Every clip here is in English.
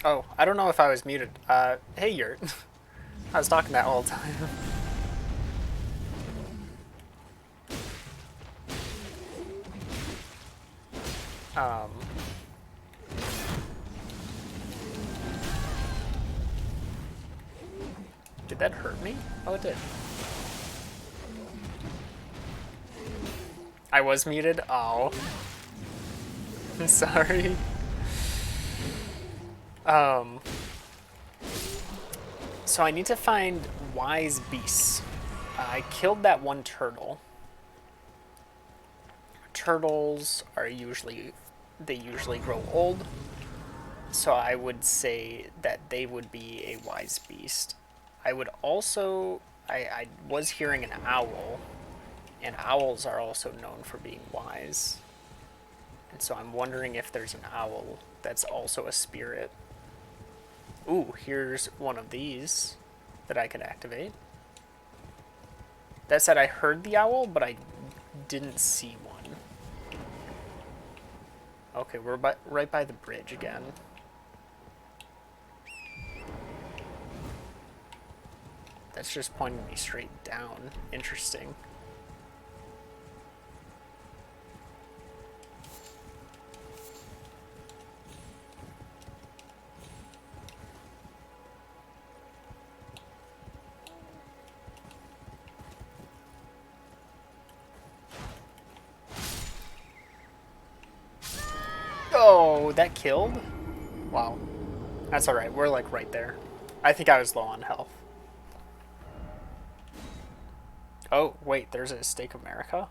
Oh, I don't know if I was muted. Hey, Yurt. I was talking that whole time. Um, did that hurt me? Oh, it did. I was muted? Oh. Sorry. Um, so I need to find wise beasts. I killed that one turtle. Turtles are they usually grow old, so I would say that they would be a wise beast. I would also, I was hearing an owl, and owls are also known for being wise. And so I'm wondering if there's an owl that's also a spirit. Ooh, here's one of these that I could activate. That said, I heard the owl, but I didn't see one. Okay, we're right by the bridge again. That's just pointing me straight down. Interesting. Oh, that killed? Wow. That's alright, we're like right there. I think I was low on health. Oh, wait, there's a Stake America?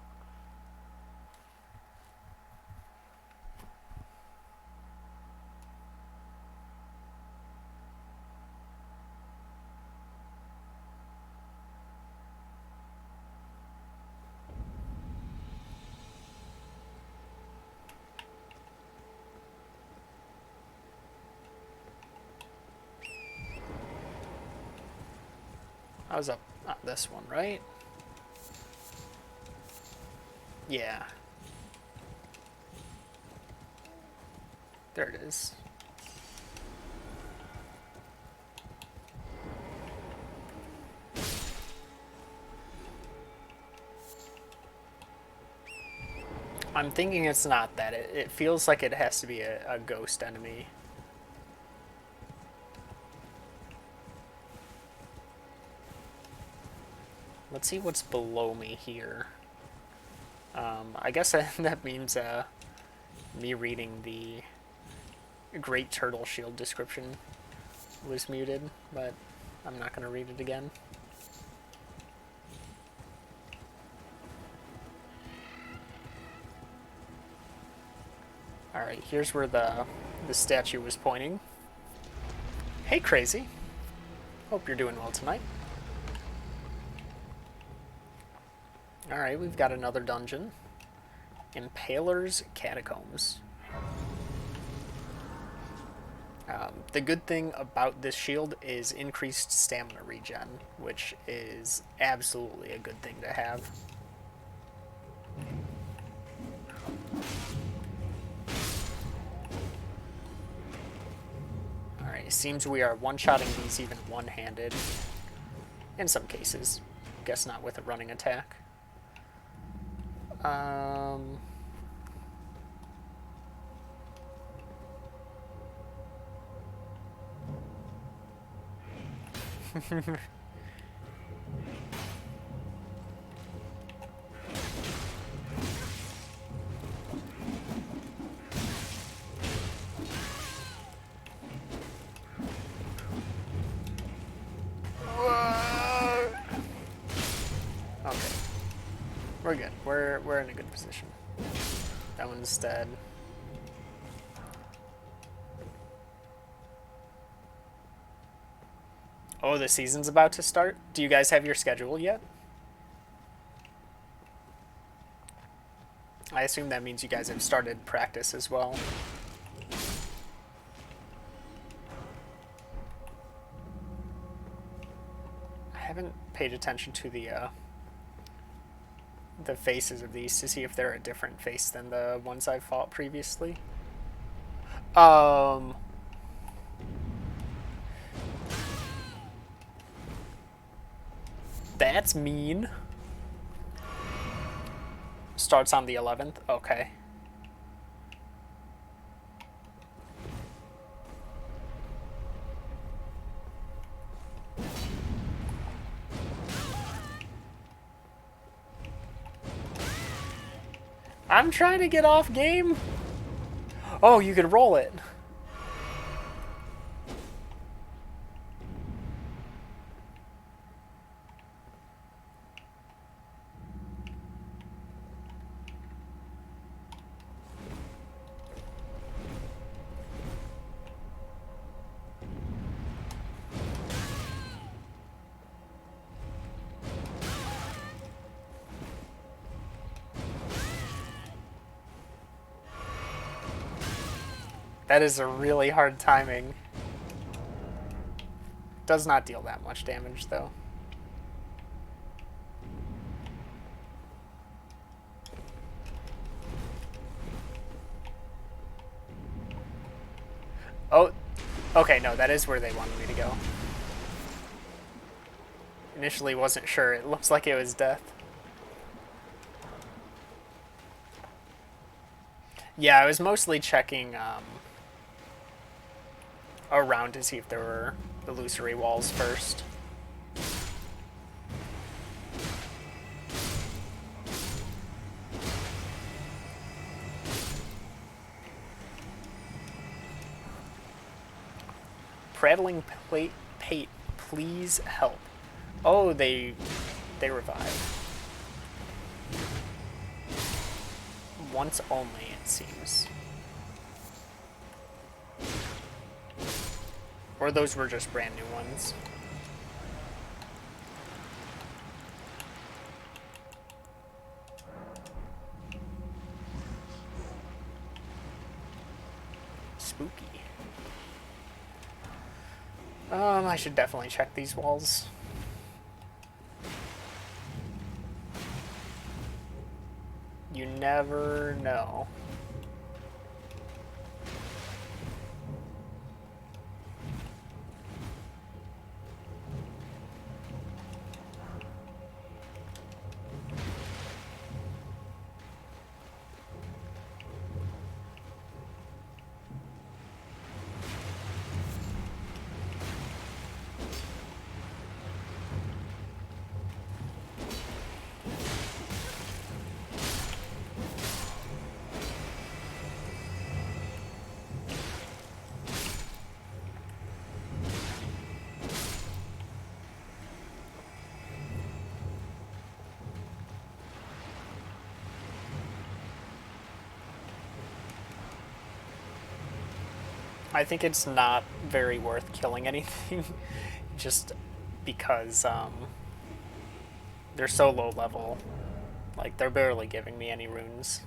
I was up on this one, right? Yeah. There it is. I'm thinking it's not that. It feels like it has to be a ghost enemy. Let's see what's below me here. I guess that means me reading the Great Turtle Shield description was muted, but I'm not going to read it again. Alright, here's where the statue was pointing. Hey, Crazy. Hope you're doing well tonight. Alright, we've got another dungeon. Impaler's Catacombs. The good thing about this shield is increased stamina regen, which is absolutely a good thing to have. Alright, it seems we are one-shotting these even one-handed. In some cases. Guess not with a running attack. Okay. We're good. We're in a good position. That one's dead. Oh, the season's about to start? Do you guys have your schedule yet? I assume that means you guys have started practice as well. I haven't paid attention to the faces of these to see if they're a different face than the ones I've fought previously. Um, That's mean. Starts on the 11th? Okay. I'm trying to get off game. Oh, you could roll it. That is a really hard timing. Does not deal that much damage, though. Oh, okay, no, that is where they wanted me to go. Initially wasn't sure. It looks like it was death. Yeah, I was mostly checking around to see if there were illusory walls first. Prattling pate, please help. Oh, they revive. Once only, it seems. Or those were just brand new ones. Spooky. I should definitely check these walls. You never know. I think it's not very worth killing anything, just because they're so low level. Like, they're barely giving me any runes.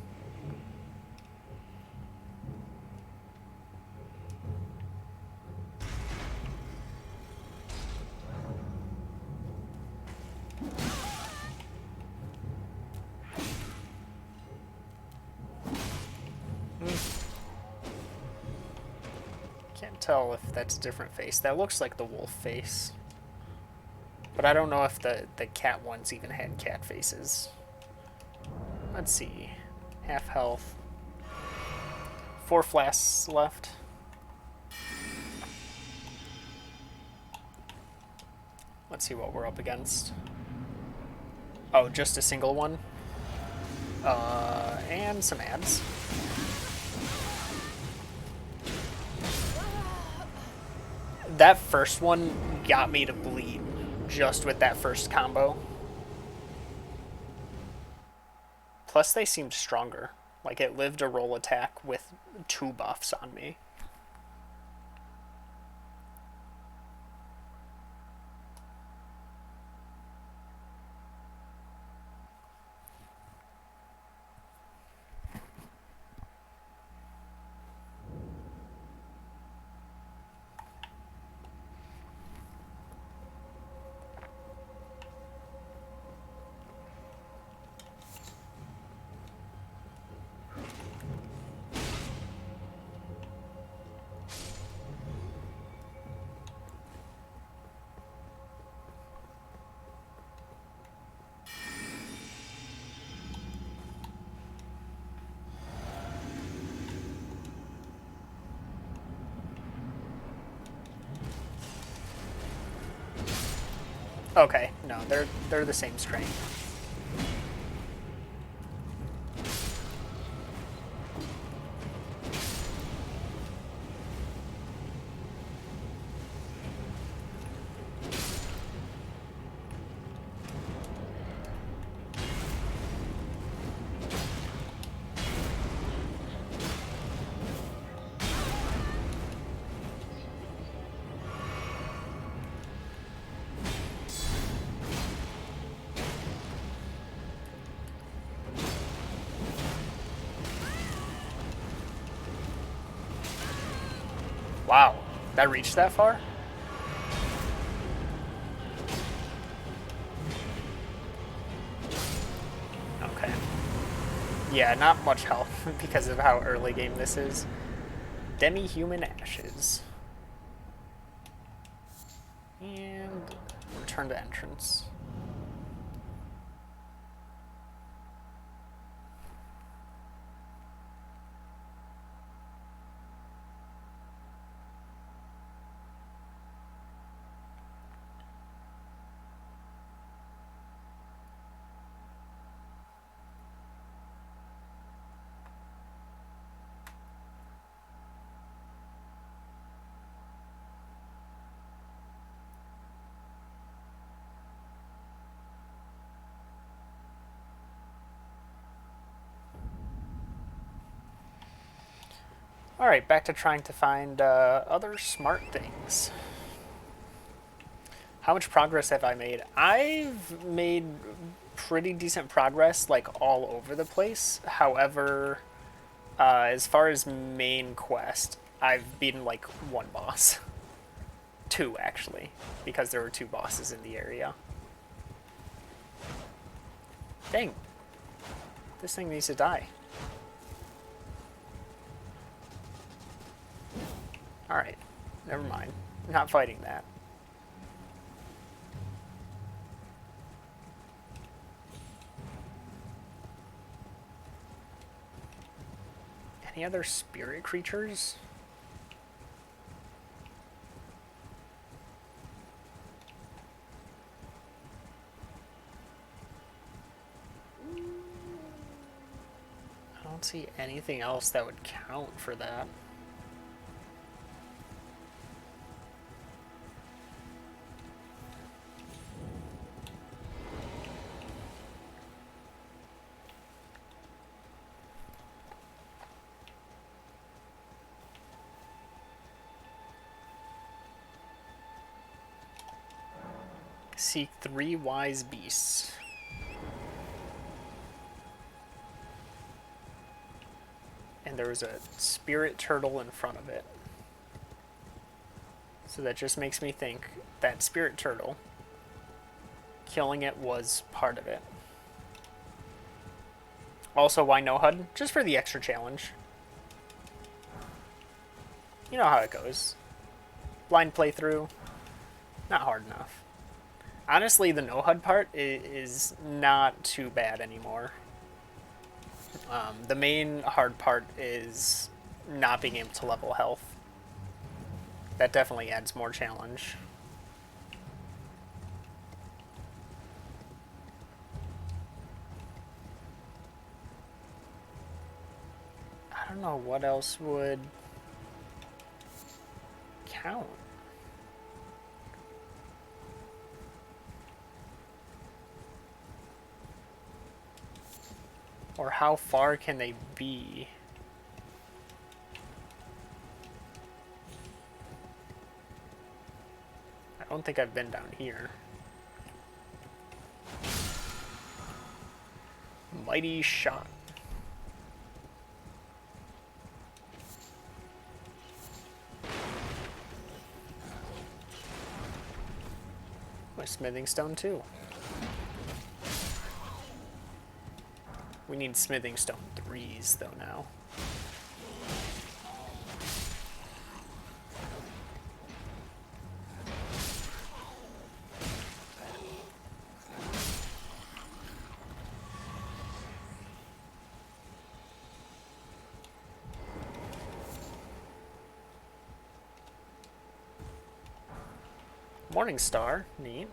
Can't tell if that's a different face. That looks like the wolf face. But I don't know if the cat ones even had cat faces. Let's see. Half health. 4 flasks left. Let's see what we're up against. Oh, just a single one. And some ads. That first one got me to bleed just with that first combo. Plus, they seemed stronger. Like, it lived a roll attack with 2 buffs on me. Okay, no, they're the same strength. Wow, that reached that far? Okay. Yeah, not much health because of how early game this is. Demi-human ashes. And return to entrance. Alright, back to trying to find other smart things. How much progress have I made? I've made pretty decent progress, like all over the place. However, as far as main quest, I've beaten like one boss. Two, actually, because there were two bosses in the area. Dang. This thing needs to die. Alright. Never mind. Not fighting that. Any other spirit creatures? I don't see anything else that would count for that. Seek 3 wise beasts. And there was a spirit turtle in front of it. So that just makes me think that spirit turtle, killing it was part of it. Also, why no HUD? Just for the extra challenge. You know how it goes. Blind playthrough, not hard enough. Honestly, the no HUD part is not too bad anymore. The main hard part is not being able to level health. That definitely adds more challenge. I don't know what else would count. Or how far can they be? I don't think I've been down here. Mighty shot. My smithing stone too. We need smithing stone 3s though now. Morning Star, neat.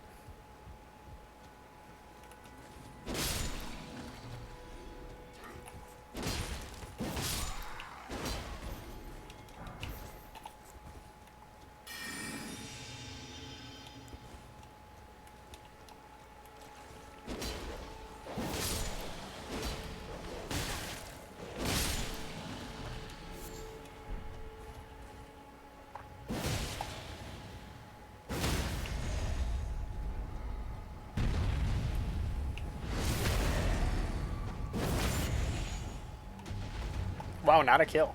Wow, not a kill.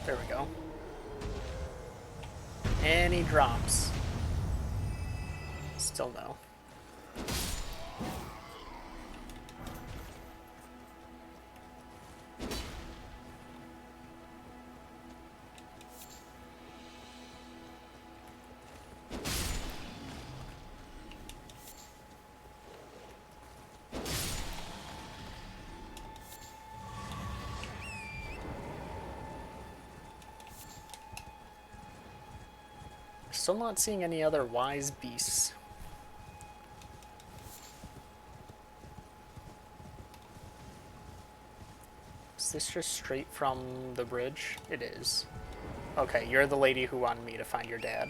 There we go. And he drops. Still no. Still not seeing any other wise beasts. Is this just straight from the bridge? It is. Okay, you're the lady who wanted me to find your dad.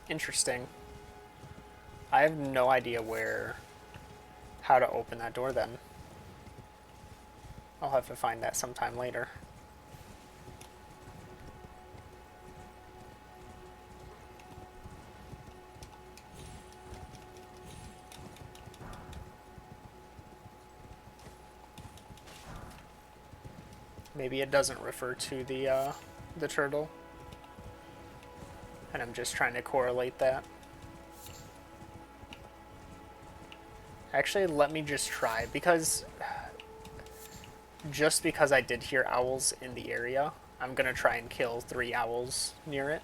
Interesting. I have no idea how to open that door then. I'll have to find that sometime later. Maybe it doesn't refer to the turtle. And I'm just trying to correlate that. Actually, let me just try, because just because I did hear owls in the area, I'm gonna try and kill 3 owls near it.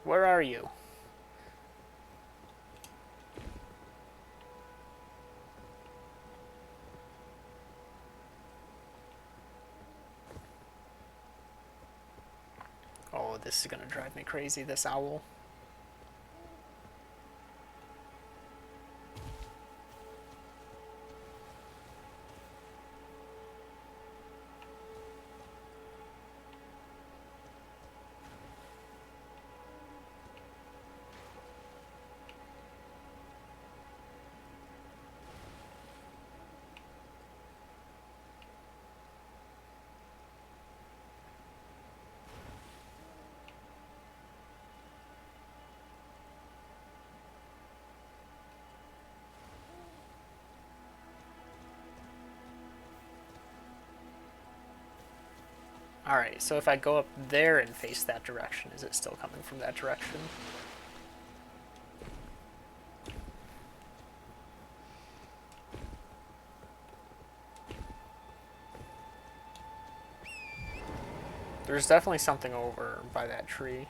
Where are you? Oh, this is gonna drive me crazy, this owl. Alright, so if I go up there and face that direction, is it still coming from that direction? There's definitely something over by that tree.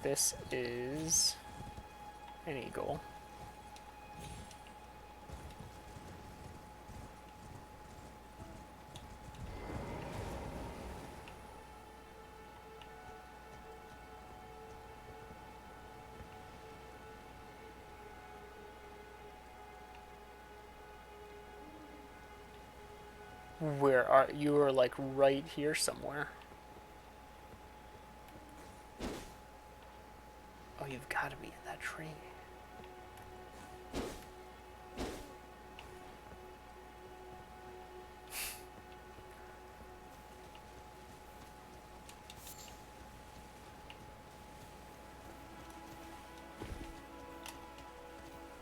This is an eagle. Where are you? Are like right here somewhere. Oh, you've got to be in that tree.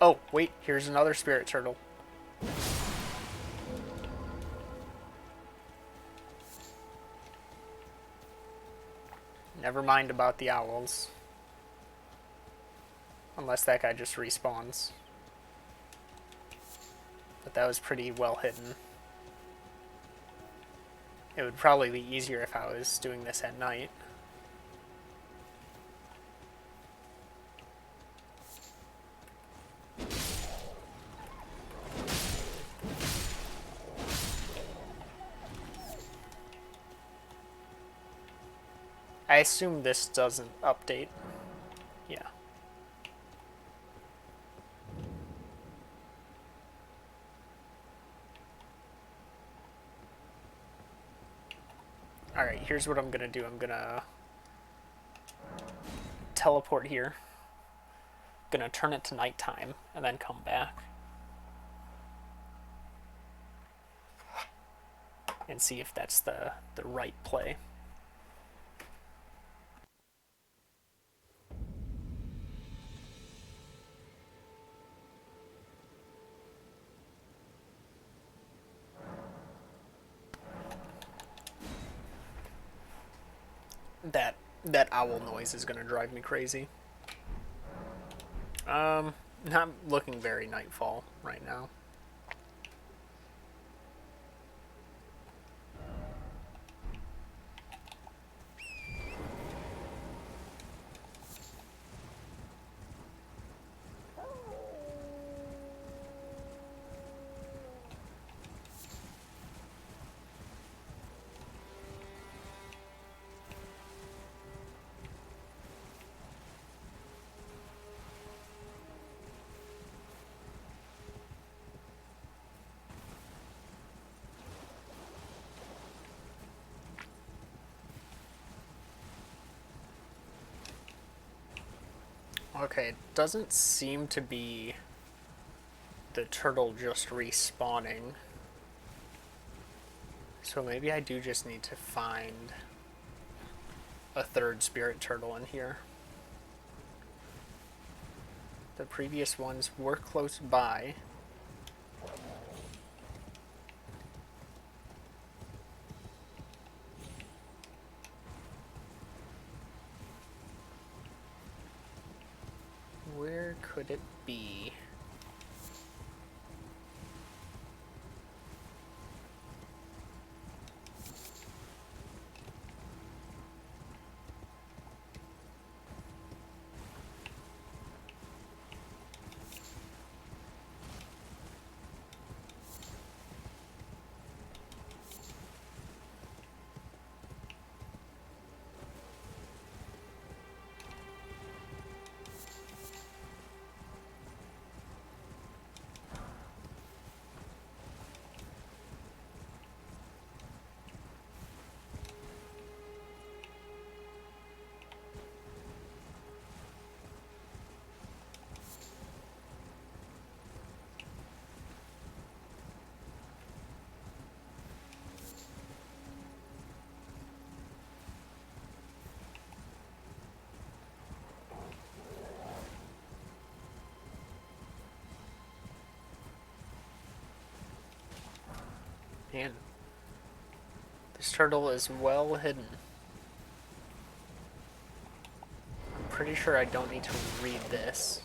Oh, wait, here's another spirit turtle. Never mind about the owls. Unless that guy just respawns. But that was pretty well hidden. It would probably be easier if I was doing this at night. I assume this doesn't update. Yeah. Alright, here's what I'm gonna do. I'm gonna teleport here. Gonna turn it to nighttime and then come back. And see if that's the right play. That owl noise is gonna drive me crazy. Not looking very nightfall right now. Okay, it doesn't seem to be the turtle just respawning. So maybe I do just need to find a third spirit turtle in here. The previous ones were close by. Where could it be? Man, this turtle is well hidden. I'm pretty sure I don't need to read this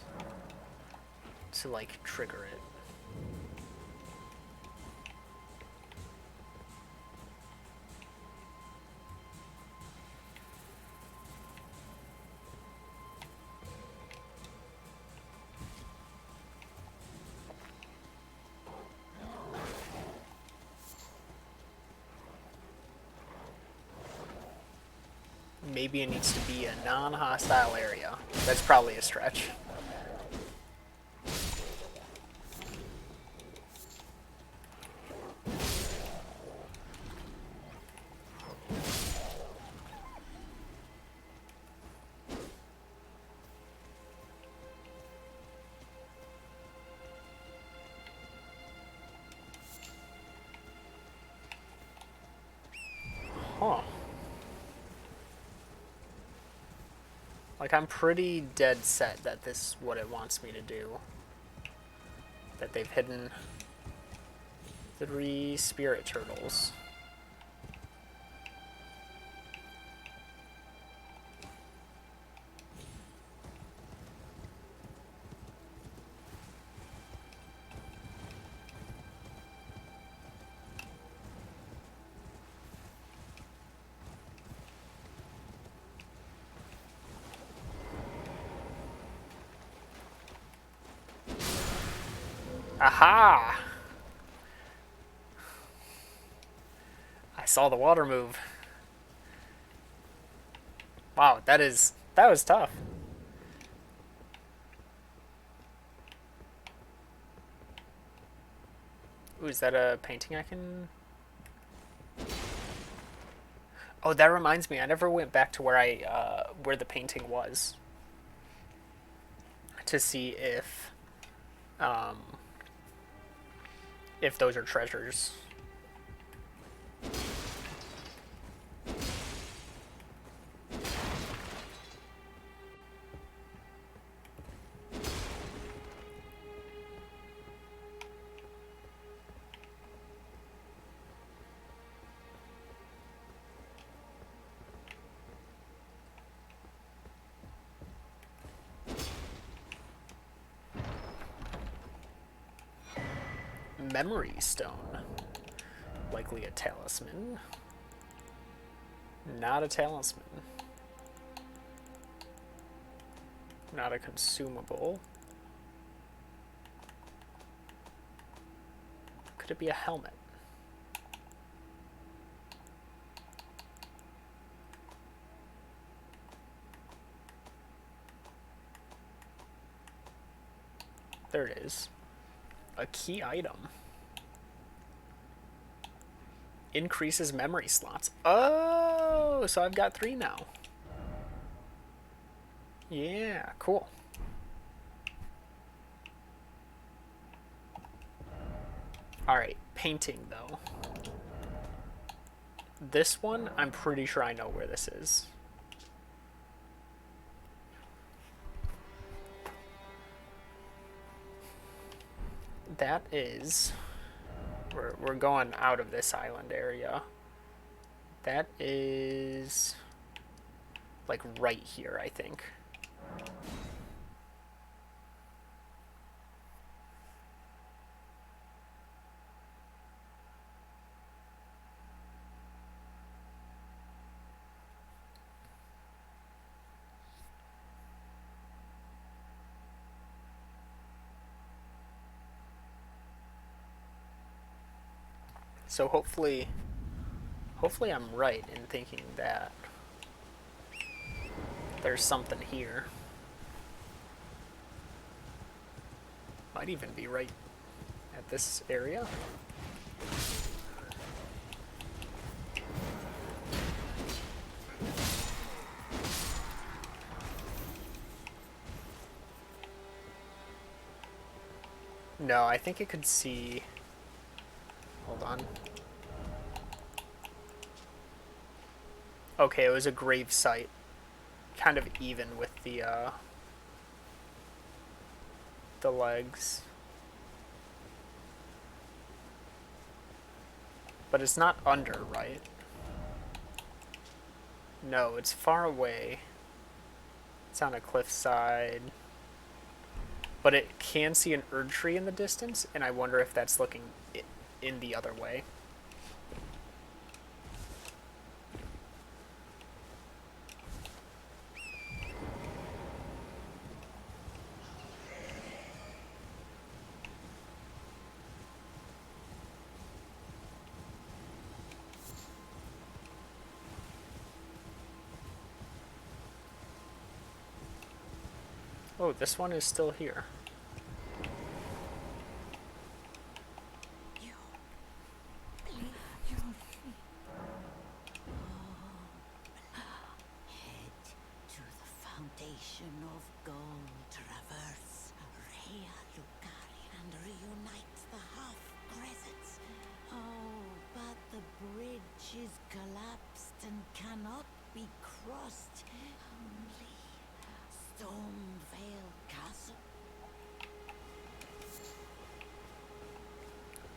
to, like, trigger it. Maybe it needs to be a non-hostile area. That's probably a stretch. Huh. Like, I'm pretty dead set that this is what it wants me to do. That they've hidden 3 spirit turtles. Aha! I saw the water move. Wow, that was tough. Ooh, is that a painting I can... Oh, that reminds me. I never went back to where the painting was to see um, if those are treasures. Memory stone. Likely a talisman. Not a talisman. Not a consumable. Could it be a helmet? There it is. A key item. Increases memory slots. Oh, so I've got 3 now. Yeah, cool. Alright, painting though. This one, I'm pretty sure I know where this is. That is... We're going out of this island area. That is... like right here, I think. So hopefully I'm right in thinking that there's something here. Might even be right at this area. No, I think it could see... Hold on. Okay, it was a grave site. Kind of even with the legs. But it's not under, right? No, it's far away. It's on a cliffside. But it can see an Erd tree in the distance, and I wonder if that's looking in the other way. Oh, this one is still here.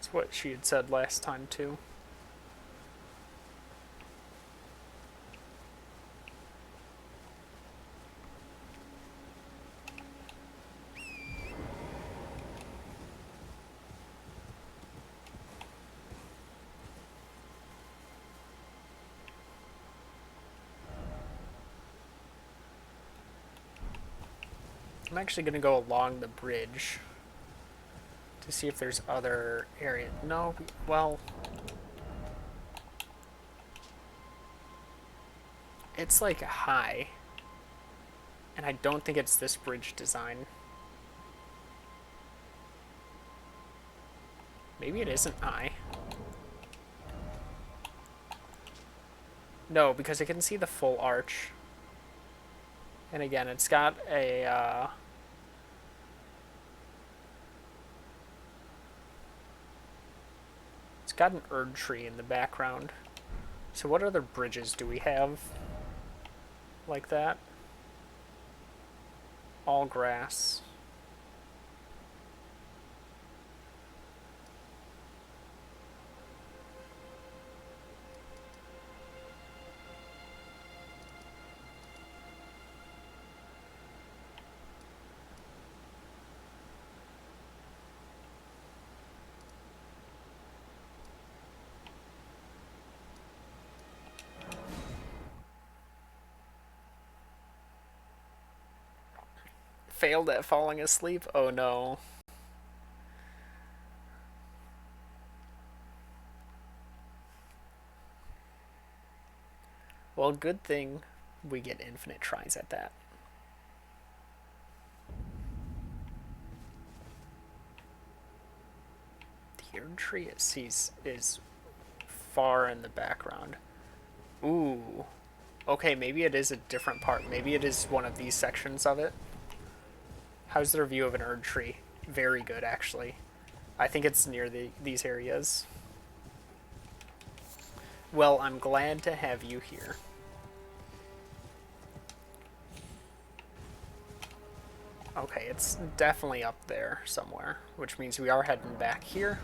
That's what she had said last time, too. I'm actually going to go along the bridge to see if there's other area. No, well, it's like high, and I don't think it's this bridge design. Maybe it isn't high. No, because I can see the full arch. And again, it's got a it's got an Erd tree in the background. So what other bridges do we have like that? All grass. Failed at falling asleep? Oh no. Well, good thing we get infinite tries at that. The Erd tree it sees is far in the background. Ooh. Okay, maybe it is a different part. Maybe it is one of these sections of it. How's their view of an Erd tree? Very good, actually. I think it's near these areas. Well, I'm glad to have you here. Okay, it's definitely up there somewhere, which means we are heading back here.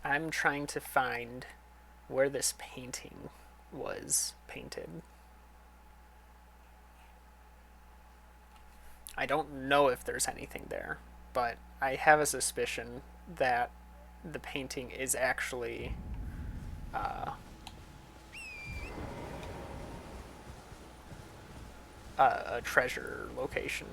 I'm trying to find where this painting was painted. I don't know if there's anything there, but I have a suspicion that the painting is actually a treasure location.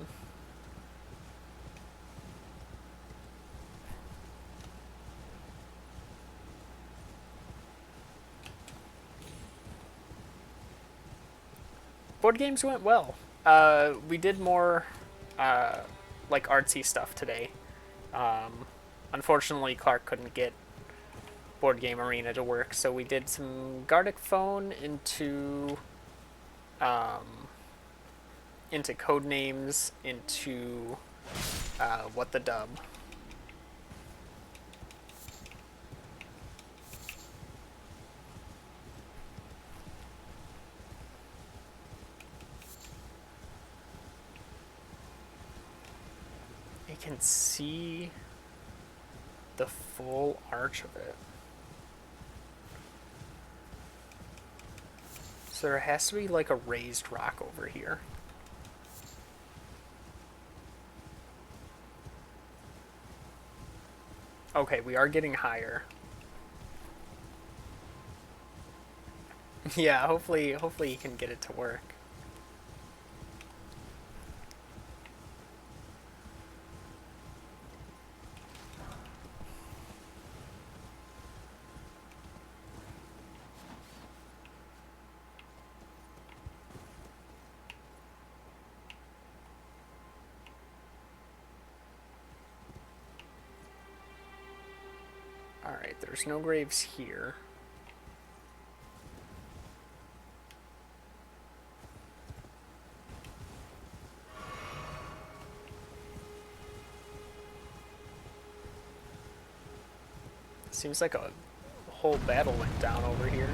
Board games went well. We did more like artsy stuff today. Unfortunately, Clark couldn't get Board Game Arena to work, so we did some Gartic Phone into code names, into What the Dub. You can see the full arch of it. So there has to be like a raised rock over here. Okay, we are getting higher. Yeah, hopefully you can get it to work. Alright, there's no graves here. Seems like a whole battle went down over here.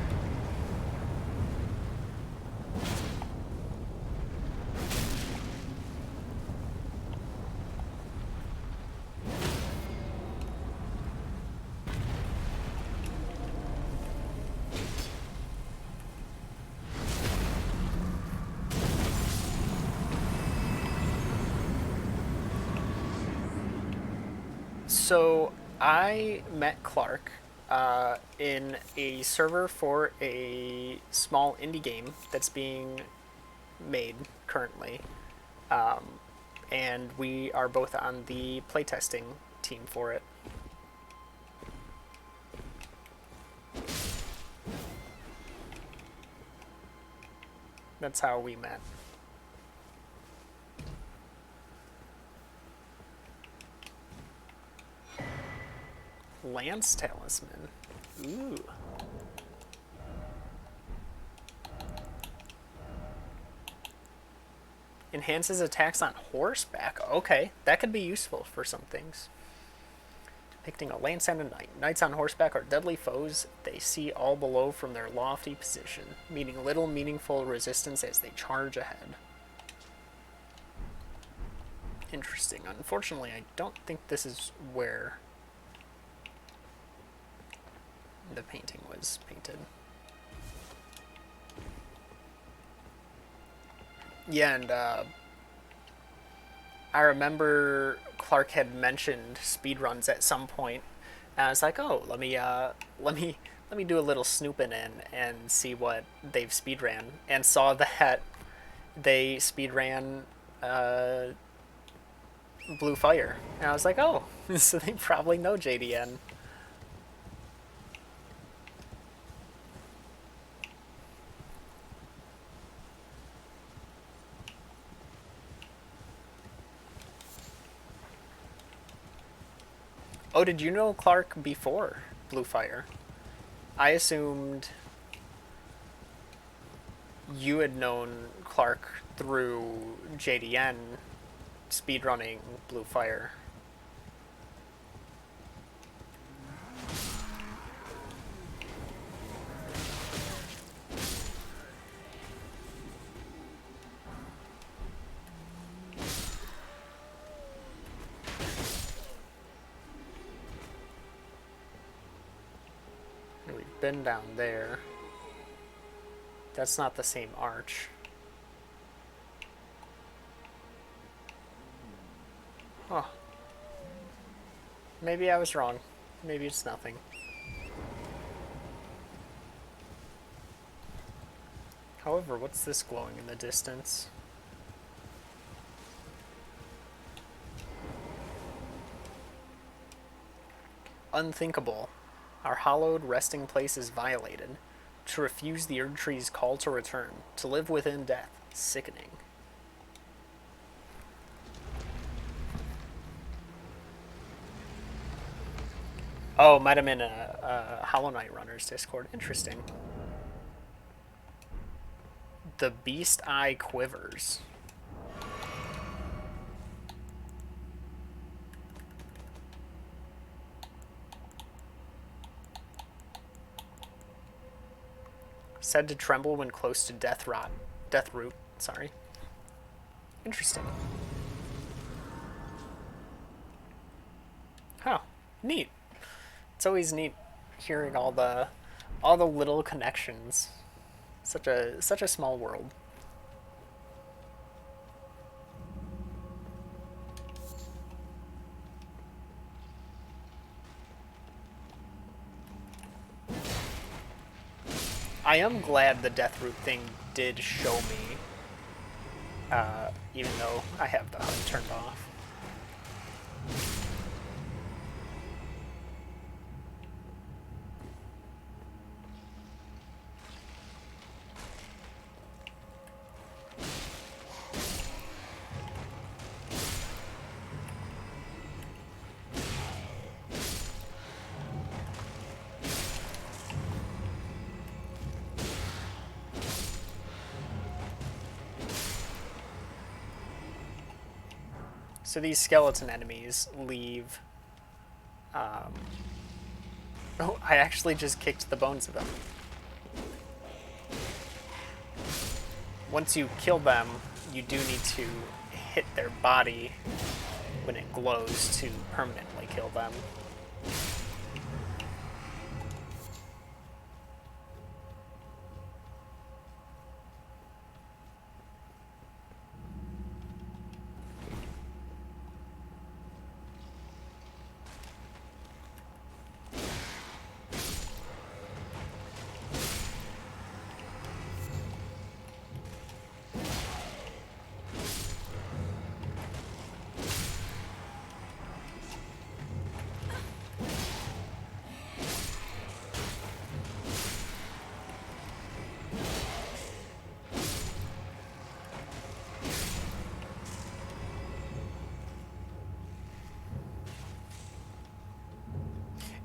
So I met Clark in a server for a small indie game that's being made currently. and we are both on the playtesting team for it. That's how we met. Lance Talisman. Ooh. Enhances attacks on horseback. Okay, that could be useful for some things. Depicting a lance and a knight. Knights on horseback are deadly foes. They see all below from their lofty position, meeting little meaningful resistance as they charge ahead. Interesting. Unfortunately, I don't think this is where the painting was painted. Yeah, and I remember Clark had mentioned speedruns at some point, and I was like, oh, let me do a little snooping in and see what they've speedran, and saw that they speedran Blue Fire, and I was like, oh, so they probably know JDN. Oh, did you know Clark before Blue Fire? I assumed you had known Clark through JDN speedrunning Blue Fire. We've been down there. That's not the same arch. Oh. Maybe I was wrong. Maybe it's nothing. However, what's this glowing in the distance? Unthinkable. Our hallowed resting place is violated. To refuse the Erd Tree's call to return. To live within death. Sickening. Oh, might have been a Hollow Knight Runners Discord. Interesting. The Beast Eye Quivers. Said to tremble when close to death root, sorry. Interesting. Huh. Neat. It's always neat hearing all the little connections. Such a small world. I am glad the Deathroot thing did show me, even though I have the HUD turned off. So these skeleton enemies leave... Oh, I actually just kicked the bones of them. Once you kill them, you do need to hit their body when it glows to permanently kill them.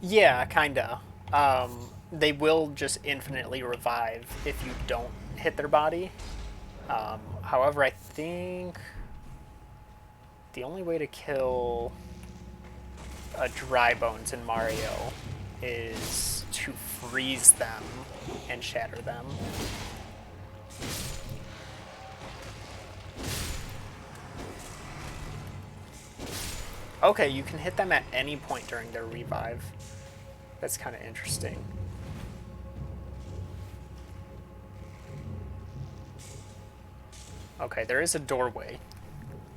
Yeah, kinda. They will just infinitely revive if you don't hit their body. However, I think the only way to kill a dry bones in Mario is to freeze them and shatter them. Okay, you can hit them at any point during their revive. That's kind of interesting. Okay, there is a doorway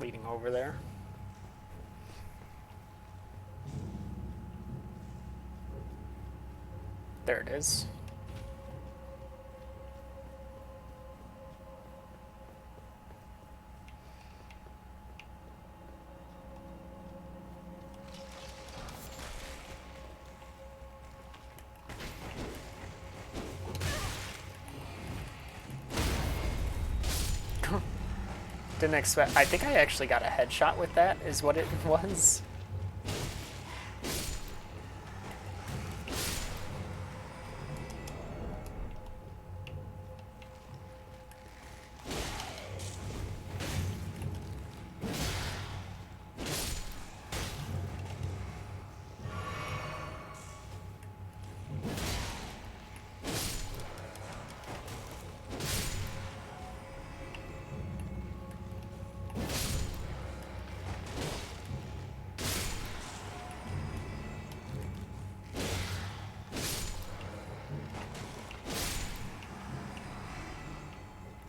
leading over there. There it is. Didn't expect. I think I actually got a headshot with that, is what it was.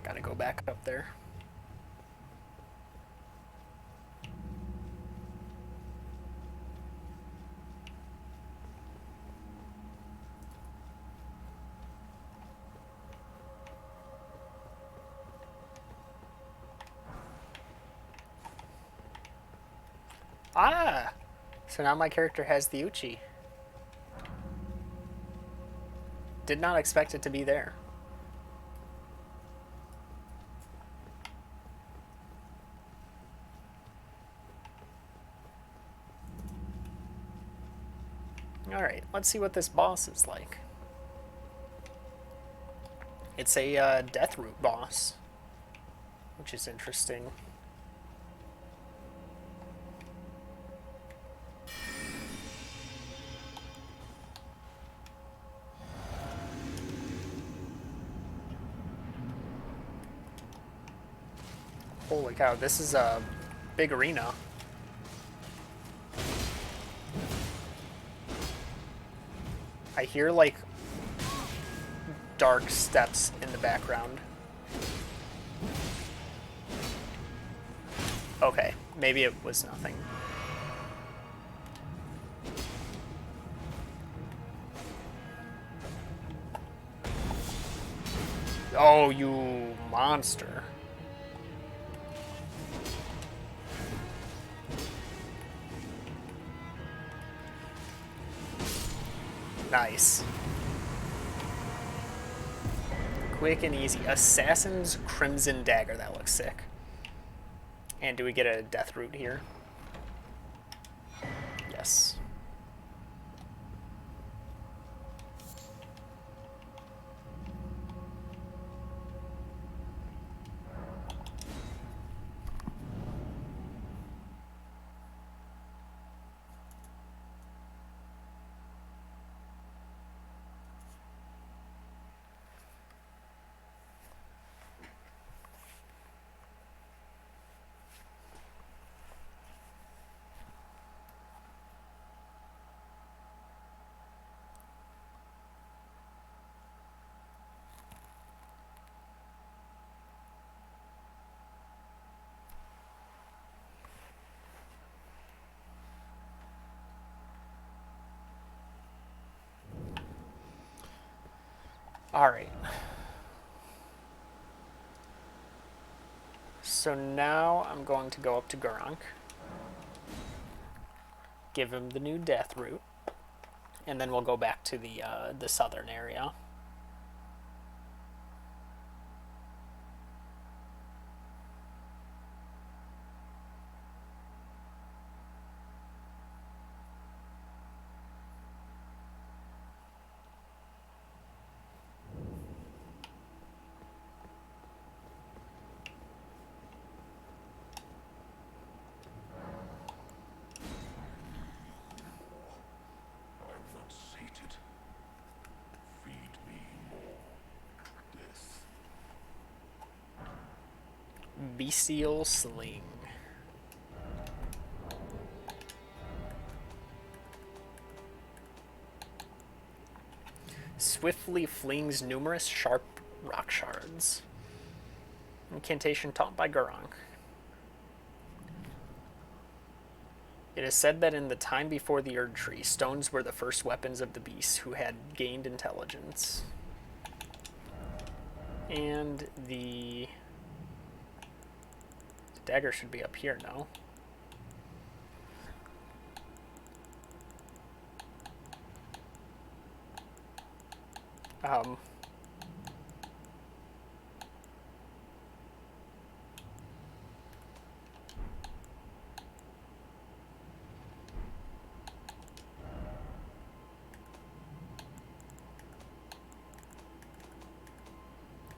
Gotta go back up there. Ah! So now my character has the Uchi. Did not expect it to be there. Alright, let's see what this boss is like. It's a death root boss, which is interesting. Holy cow, this is a big arena. I hear like dark steps in the background. Okay, maybe it was nothing. Oh, you monster. Nice. Quick and easy. Assassin's Crimson Dagger. That looks sick. And do we get a death root here? Yes. Alright. So now I'm going to go up to Gurunk. Give him the new death root. And then we'll go back to the southern area. Bestial Sling. Swiftly flings numerous sharp rock shards. Incantation taught by Gurranq. It is said that in the time before the Erd Tree, stones were the first weapons of the beasts who had gained intelligence. And the dagger should be up here, no?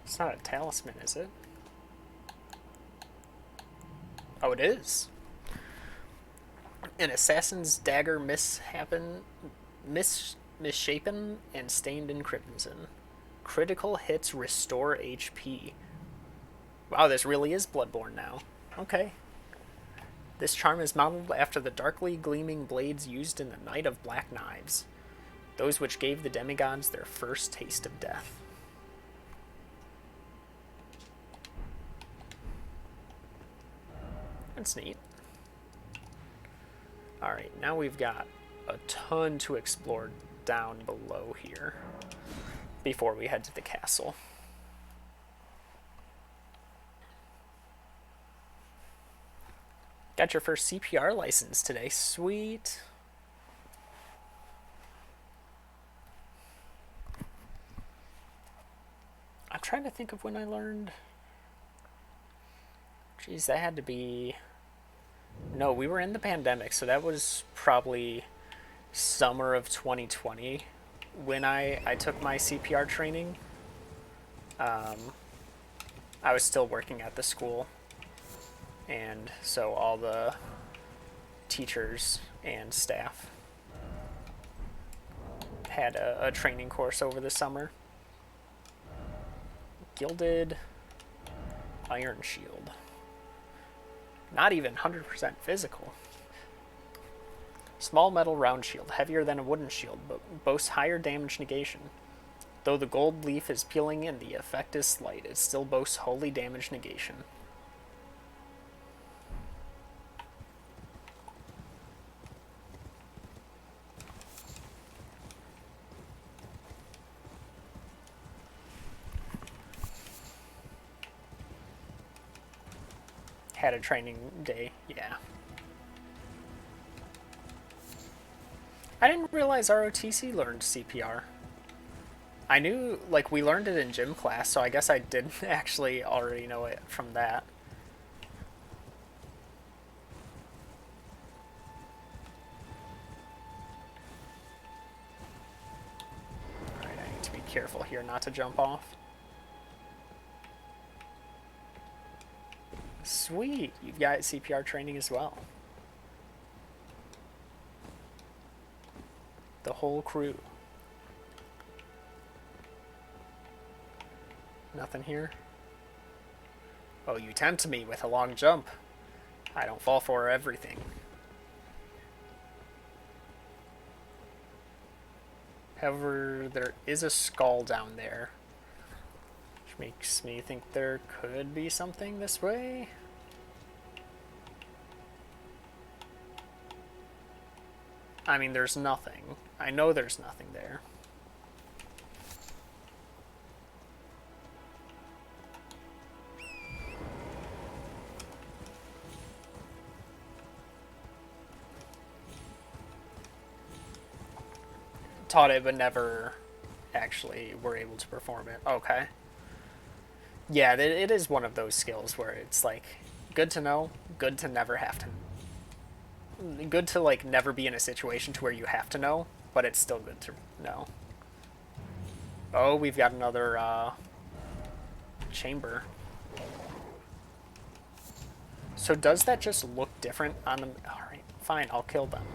It's not a talisman, is it? Oh, it is. An assassin's dagger misshapen and stained in crimson. Critical hits restore HP. Wow, this really is Bloodborne now. Okay. This charm is modeled after the darkly gleaming blades used in the Night of Black Knives, those which gave the demigods their first taste of death. That's neat. Alright, now we've got a ton to explore down below here before we head to the castle. Got your first CPR license today. Sweet. I'm trying to think of when I learned. Jeez, that had to be... No, we were in the pandemic, so that was probably summer of 2020 when I took my CPR training. I was still working at the school, and so all the teachers and staff had a training course over the summer. Gilded iron shield. Not even 100% physical. Small metal round shield, heavier than a wooden shield, but boasts higher damage negation. Though the gold leaf is peeling and the effect is slight, it still boasts holy damage negation. Had a training day, yeah. I didn't realize ROTC learned CPR. I knew, like, we learned it in gym class, so I guess I did actually already know it from that. Alright, I need to be careful here not to jump off. Sweet, you've got CPR training as well. The whole crew. Nothing here. Oh, you tempt me with a long jump. I don't fall for everything. However, there is a skull down there, which makes me think there could be something this way. I mean, there's nothing. I know there's nothing there. Taught it, but never actually were able to perform it. Okay. Yeah, it is one of those skills where it's like, good to know, good to never have to. Good to, like, never be in a situation to where you have to know, but it's still good to know. Oh, we've got another chamber. So does that just look different on them? Alright, fine, I'll kill them.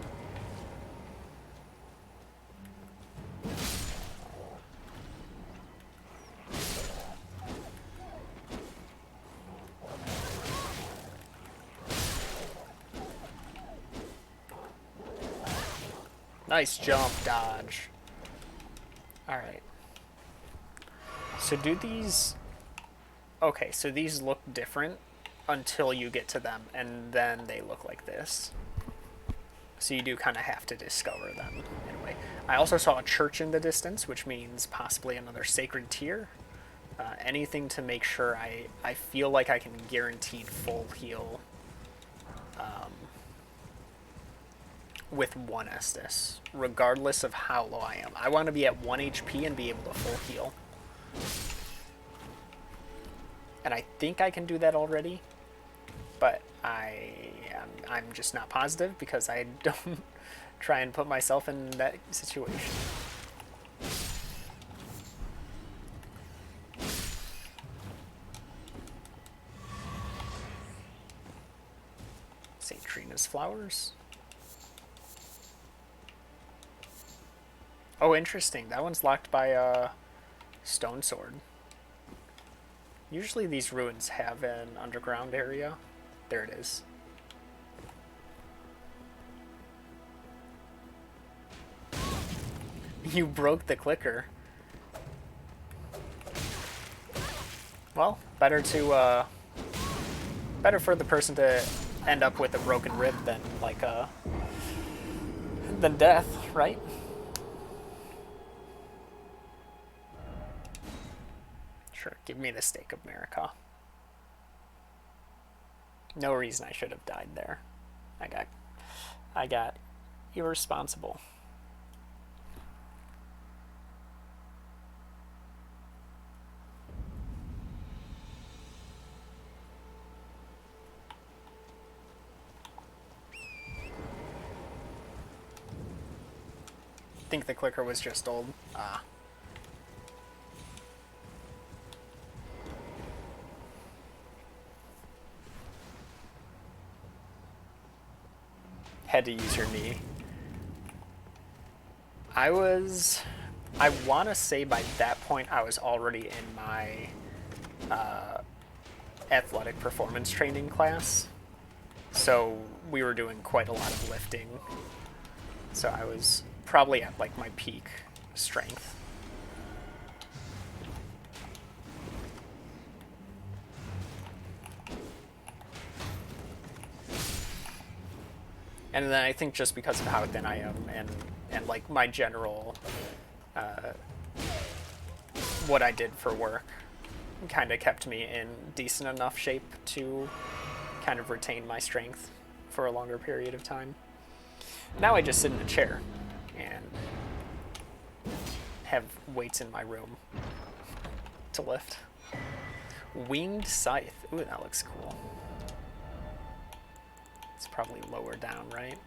Nice jump, dodge. Alright. So do these... Okay, so these look different until you get to them, and then they look like this. So you do kind of have to discover them in a way. I also saw a church in the distance, which means possibly another sacred tier. Anything to make sure I feel like I can guaranteed full heal with one Estus, regardless of how low I am. I want to be at 1 HP and be able to full heal. And I think I can do that already, but I'm just not positive because I don't try and put myself in that situation. St. Trina's flowers. Oh, interesting. That one's locked by a stone sword. Usually these ruins have an underground area. There it is. You broke the clicker. Well, better for the person to end up with a broken rib than than death, right? Sure, give me the stake of Marika. No reason I should have died there. I got irresponsible. I think the clicker was just old. Ah. Had to use your knee. I want to say by that point I was already in my athletic performance training class. So we were doing quite a lot of lifting. So I was probably at like my peak strength. And then I think just because of how thin I am and like my general what I did for work kind of kept me in decent enough shape to kind of retain my strength for a longer period of time. Now I just sit in a chair and have weights in my room to lift. Winged Scythe. Ooh, that looks cool. It's probably lower down, right?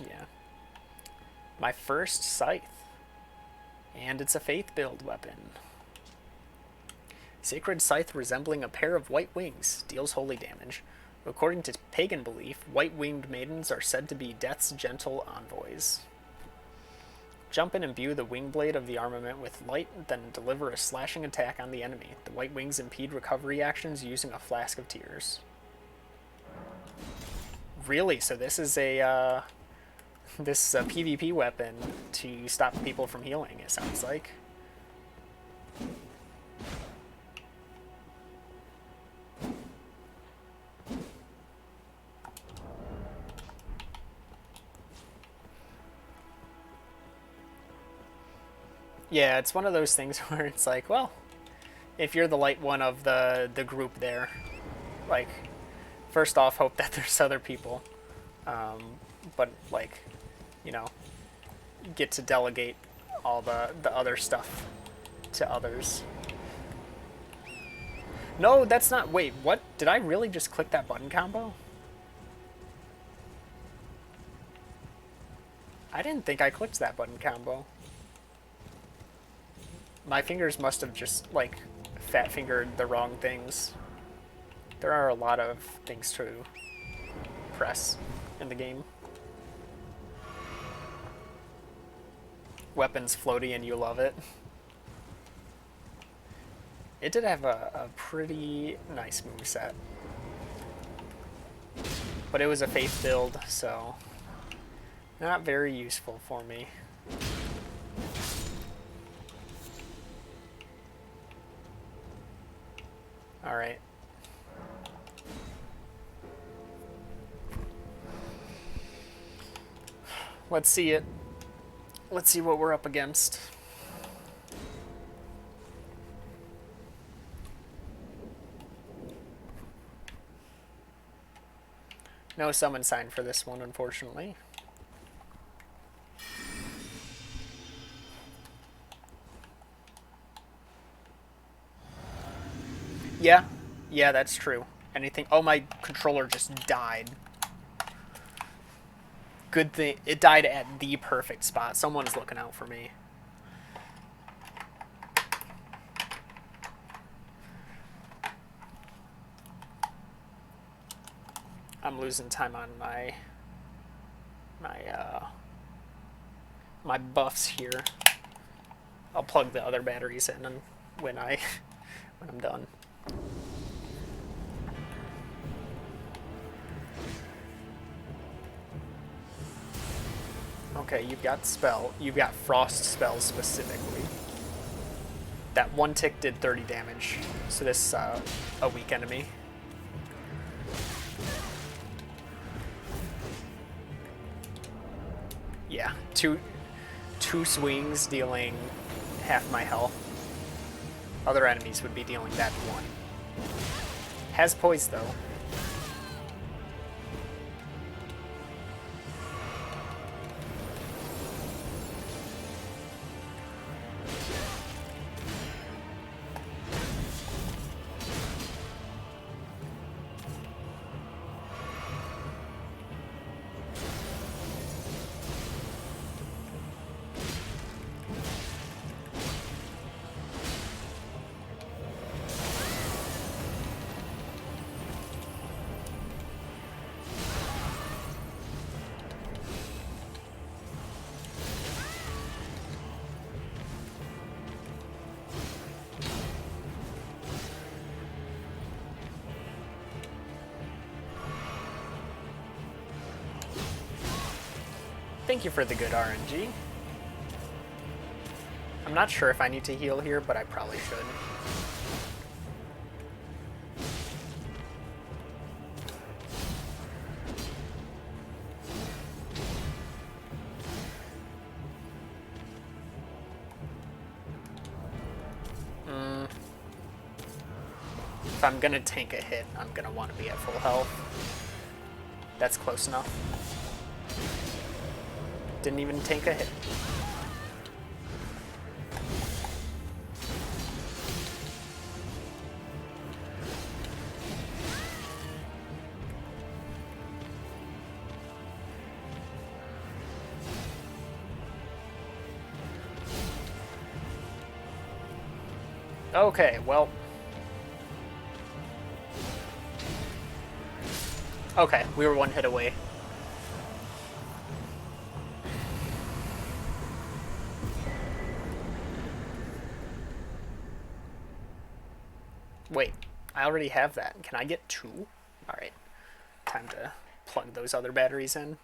Yeah. My first scythe. And it's a faith build weapon. Sacred scythe resembling a pair of white wings deals holy damage. According to pagan belief, white-winged maidens are said to be death's gentle envoys. Jump and imbue the wing blade of the armament with light, then deliver a slashing attack on the enemy. The white wings impede recovery actions using a flask of tears. Really? So this is a PvP weapon to stop people from healing, it sounds like. Yeah, it's one of those things where it's like, well, if you're the light one of the group there, like, first off, hope that there's other people. But, like, you know, get to delegate all the other stuff to others. No, that's not... Wait, what? Did I really just click that button combo? I didn't think I clicked that button combo. My fingers must have just, like, fat-fingered the wrong things. There are a lot of things to press in the game. Weapons floaty and you love it. It did have a pretty nice moveset. But it was a faith build, so Not very useful for me. Alright. Let's see it. Let's see what we're up against. No summon sign for this one, unfortunately. Yeah. Yeah, that's true. Anything... Oh, my controller just died. Good thing... It died at the perfect spot. Someone's looking out for me. I'm losing time on my buffs here. I'll plug the other batteries in and when I'm done. Okay, you've got spell. You've got frost spells specifically. That one tick did 30 damage. So this a weak enemy. Yeah, two swings dealing half my health. Other enemies would be dealing that one. Has poise though. Thank you for the good RNG. I'm not sure if I need to heal here, but I probably should. If I'm gonna tank a hit, I'm gonna want to be at full health. That's close enough. Didn't even take a hit. Okay, well. Okay, we were one hit away. Wait, I already have that. Can I get two? Alright, time to plug those other batteries in.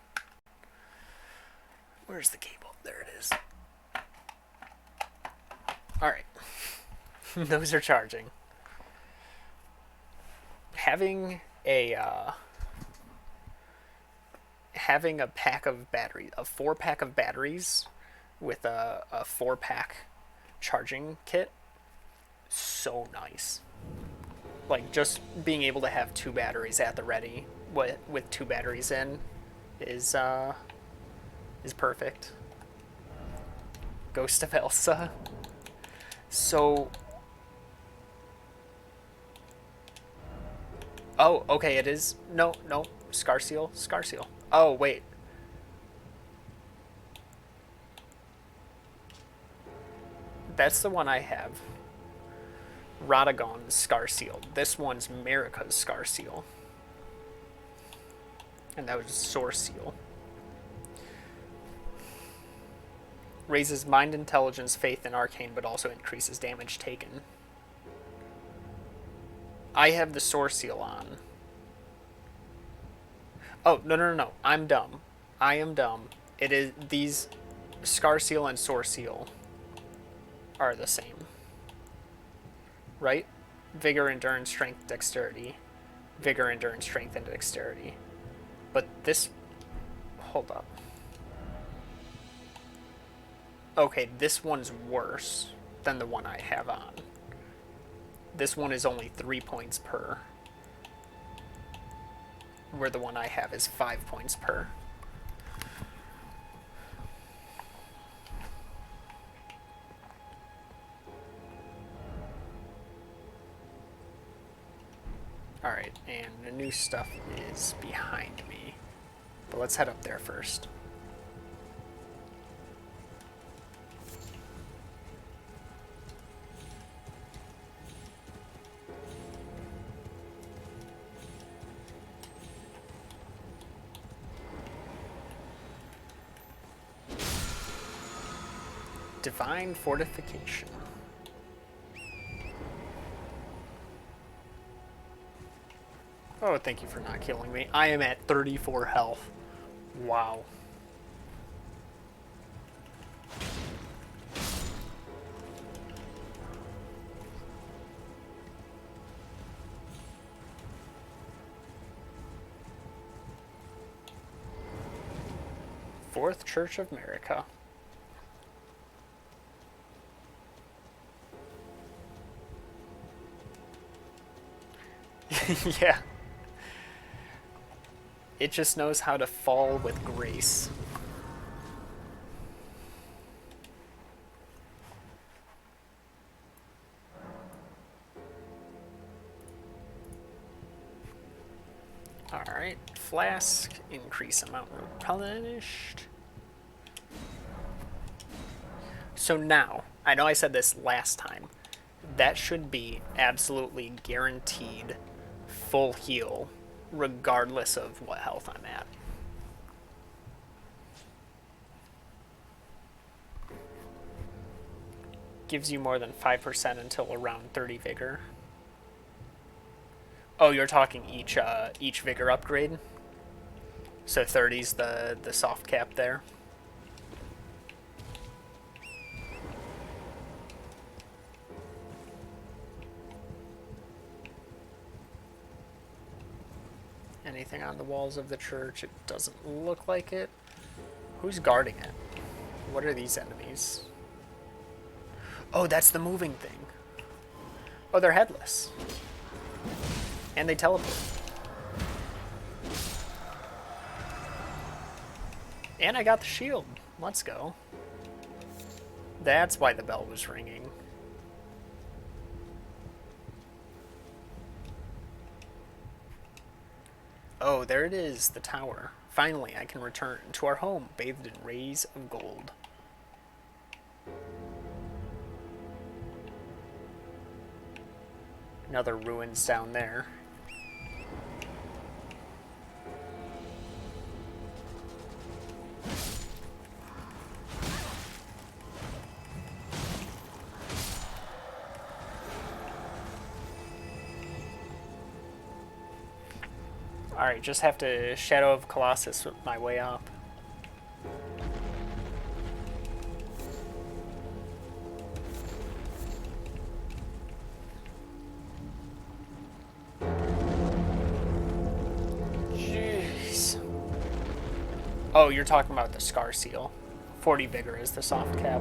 Where's the cable? There it is. Alright, those are charging. Having a pack of batteries, a 4-pack of batteries with a 4-pack charging kit, so nice. Like, just being able to have 2 batteries at the ready with 2 batteries in is perfect. Ghost of Elsa. So... Oh, okay, it is... No. Scar Seal. Oh, wait. That's the one I have. Radagon's Scar Seal. This one's Marika's Scar Seal. And that was Source Seal. Raises mind intelligence, faith, and arcane, but also increases damage taken. I have the Source Seal on. Oh, no. I'm dumb. I am dumb. It is these Scar Seal and Sore Seal are the same, right? Vigor, Endurance, Strength, Dexterity. Vigor, Endurance, Strength, and Dexterity. But this... Hold up. Okay, this one's worse than the one I have on. This one is only 3 points per, where the one I have is 5 points per. Alright, and the new stuff is behind me. But let's head up there first. Divine Fortification. Oh, thank you for not killing me. I am at 34 health. Wow. Fourth Church of America. Yeah. It just knows how to fall with grace. Alright, flask, increase amount replenished. So now, I know I said this last time, that should be absolutely guaranteed full heal, regardless of what health I'm at. Gives you more than 5% until around 30 vigor. Oh, you're talking each vigor upgrade? So 30's the soft cap there. Anything on the walls of the church? It doesn't look like it. Who's guarding it? What are these enemies? Oh, that's the moving thing. Oh, they're headless. And they teleport. And I got the shield. Let's go. That's why the bell was ringing. Oh, there it is, the tower. Finally, I can return to our home, bathed in rays of gold. Another ruins down there. Alright, just have to Shadow of Colossus my way up. Jeez. Oh, you're talking about the Scar Seal. 40 Vigor is the soft cap.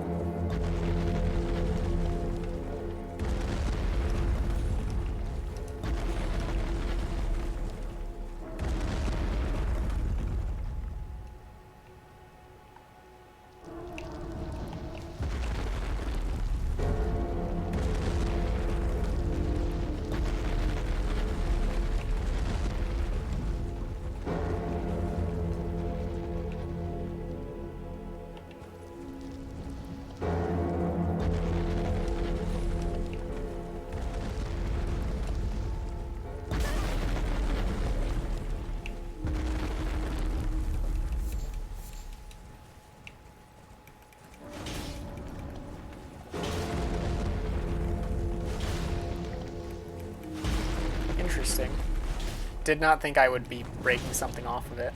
Interesting. Did not think I would be breaking something off of it.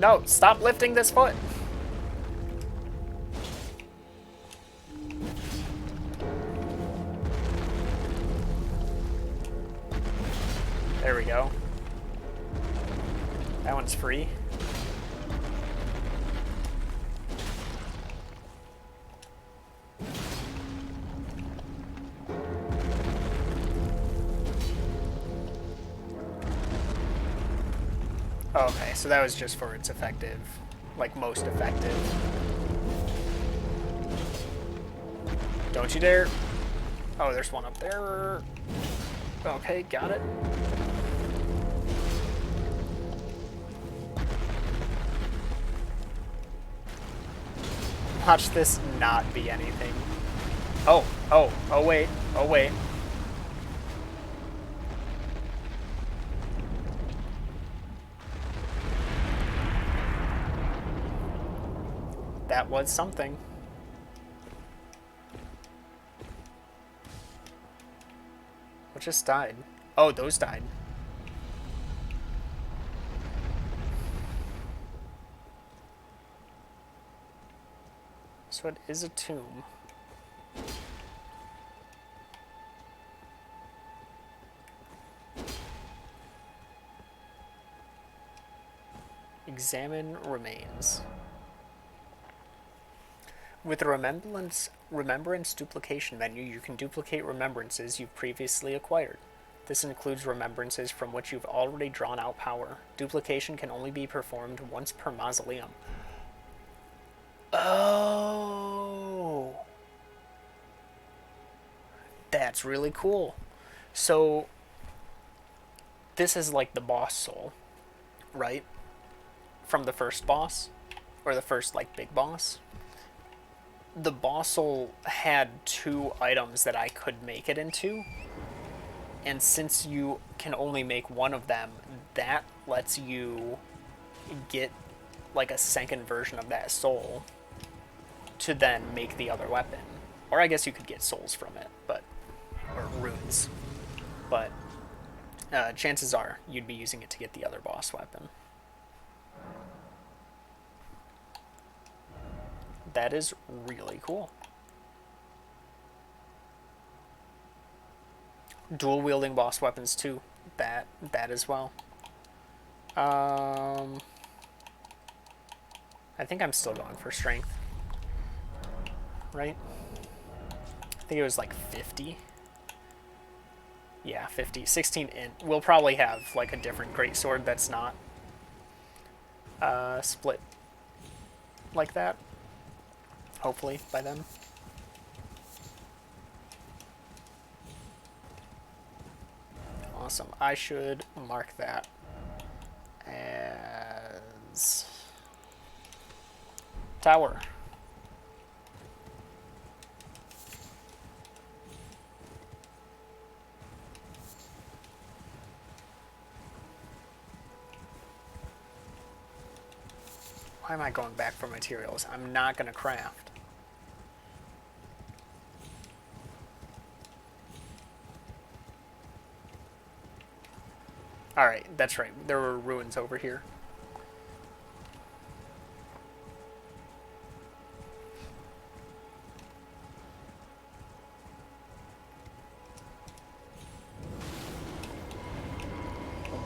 No, stop lifting this foot. There we go. That one's free. Okay, so that was just for its effective, like most effective. Don't you dare. Oh, there's one up there. Okay, got it. Watch this not be anything. Oh, wait, oh, wait. That was something. What just died? Oh, those died. So it is a tomb. Examine remains. With the remembrance duplication menu, you can duplicate remembrances you've previously acquired. This includes remembrances from which you've already drawn out power. Duplication can only be performed once per mausoleum. Oh, that's really cool. So this is like the boss soul, right? From the first boss, or the first like big boss. The boss soul had 2 items that I could make it into, and since you can only make one of them, that lets you get like a second version of that soul to then make the other weapon. Or I guess you could get souls from it, but or runes. But chances are you'd be using it to get the other boss weapon. That is really cool. Dual wielding boss weapons too. That as well. I think I'm still going for strength. Right? I think it was like 50. Yeah, 50. 16 int. We'll probably have like a different greatsword that's not split like that. Hopefully by then. Awesome. I should mark that as tower. Why am I going back for materials? I'm not going to craft. Alright, that's right. There were ruins over here.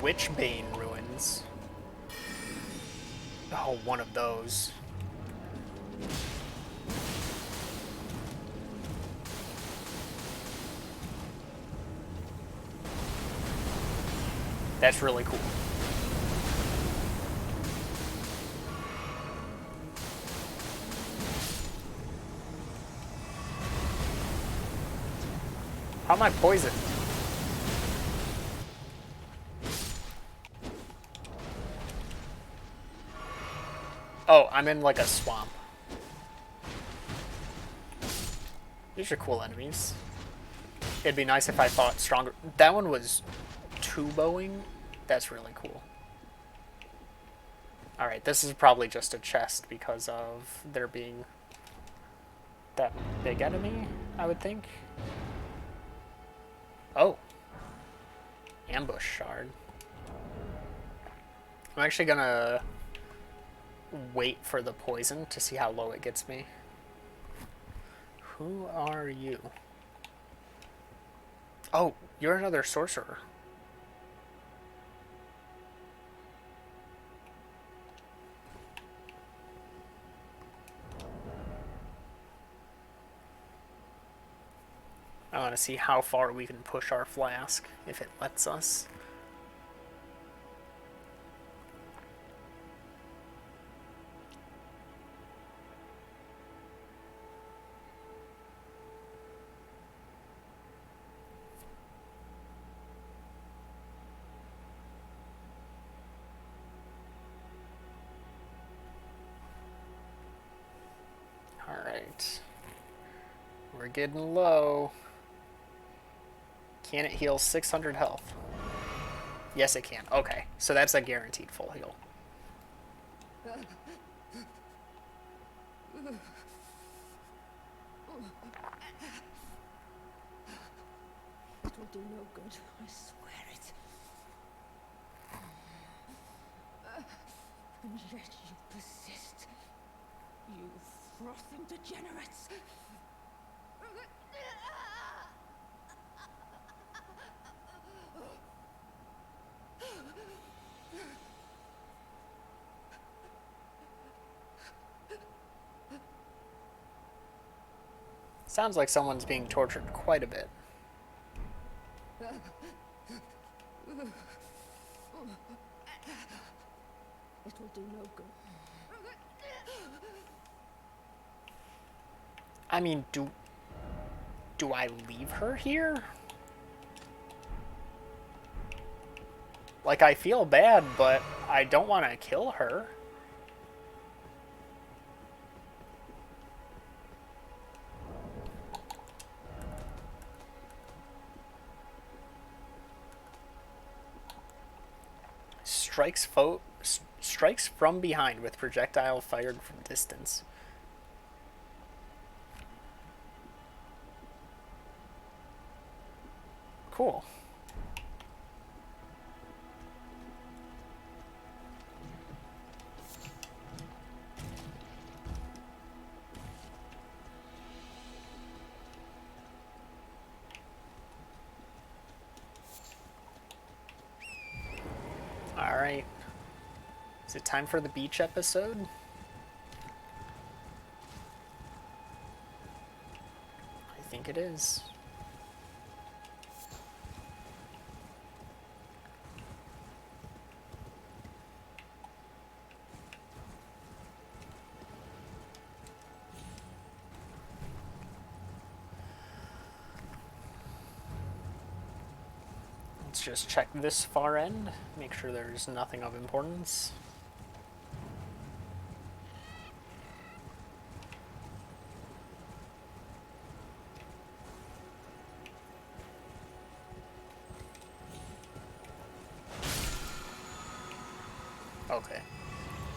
Witchbane ruins. Oh, one of those. That's really cool. How am I poisoned? Oh, I'm in like a swamp. These are cool enemies. It'd be nice if I fought stronger. That one was tuboing. That's really cool. Alright, this is probably just a chest because of there being that big enemy, I would think. Oh. Ambush shard. I'm actually gonna wait for the poison to see how low it gets me. Who are you? Oh, you're another sorcerer. I want to see how far we can push our flask, if it lets us. Alright. We're getting low. Can it heal 600 health? Yes, it can. Okay, so that's a guaranteed full heal. It will do no good, I swear it. And yet you persist. You frothing degenerates. Sounds like someone's being tortured quite a bit. It will do no good. I mean, do I leave her here? Like, I feel bad, but I don't want to kill her. Strikes from behind with projectile fired from distance. Cool. Alright. Is it time for the beach episode? I think it is. Let's just check this far end, make sure there's nothing of importance. Okay,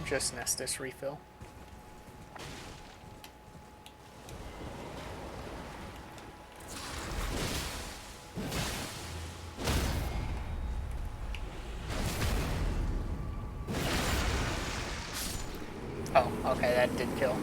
just Nestus refill. Oh, okay, that did kill.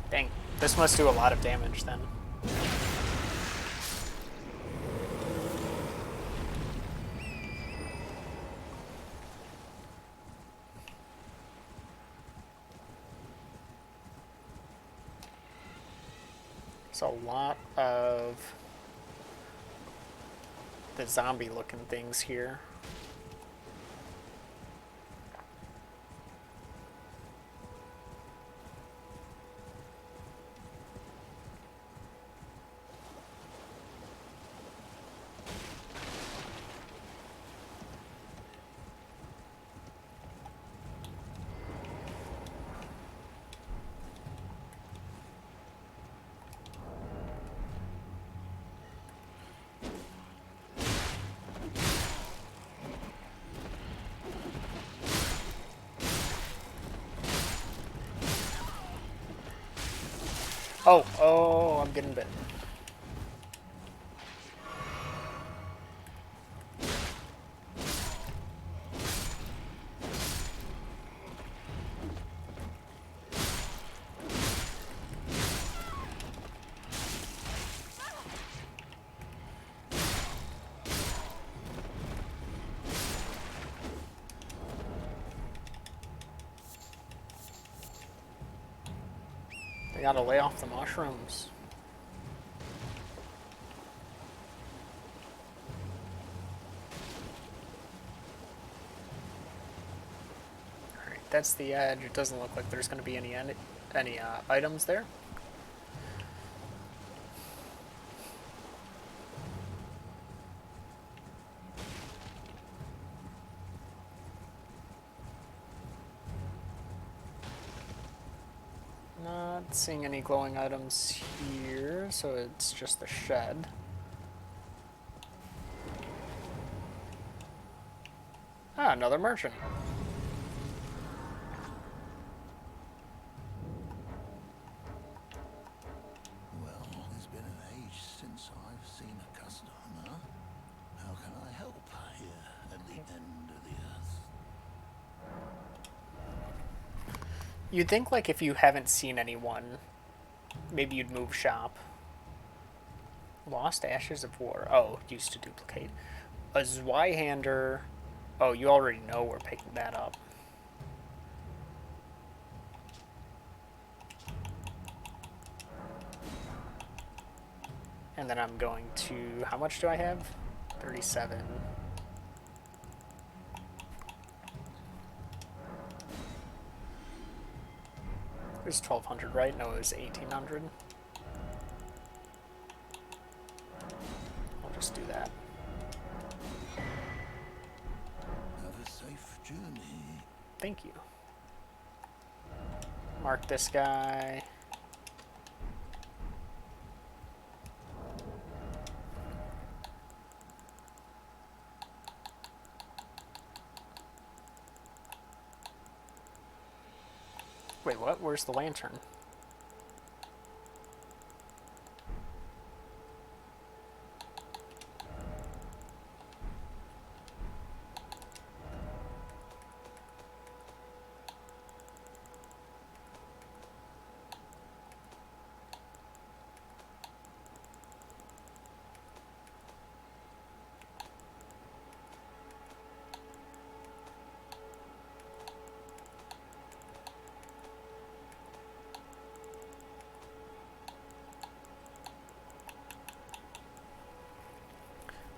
Dang, this must do a lot of damage then. There's a lot of the zombie looking things here. Oh, I'm getting bit. I gotta lay off the mushrooms. Alright, that's the edge. It doesn't look like there's gonna be any items there. Not seeing any glowing items here, so it's just the shed. Ah, another merchant. Well, it's been an age since I've seen a customer. How can I help here at the end of the earth? You'd think, like, if you haven't seen anyone, maybe you'd move shop. Lost Ashes of War. Oh, used to duplicate. A Zweihander. Oh, you already know we're picking that up. And then I'm going to... How much do I have? 37. It was 1,200, right? No, it was 1,800. I'll just do that. Have a safe journey. Thank you. Mark this guy. Wait, what? Where's the lantern?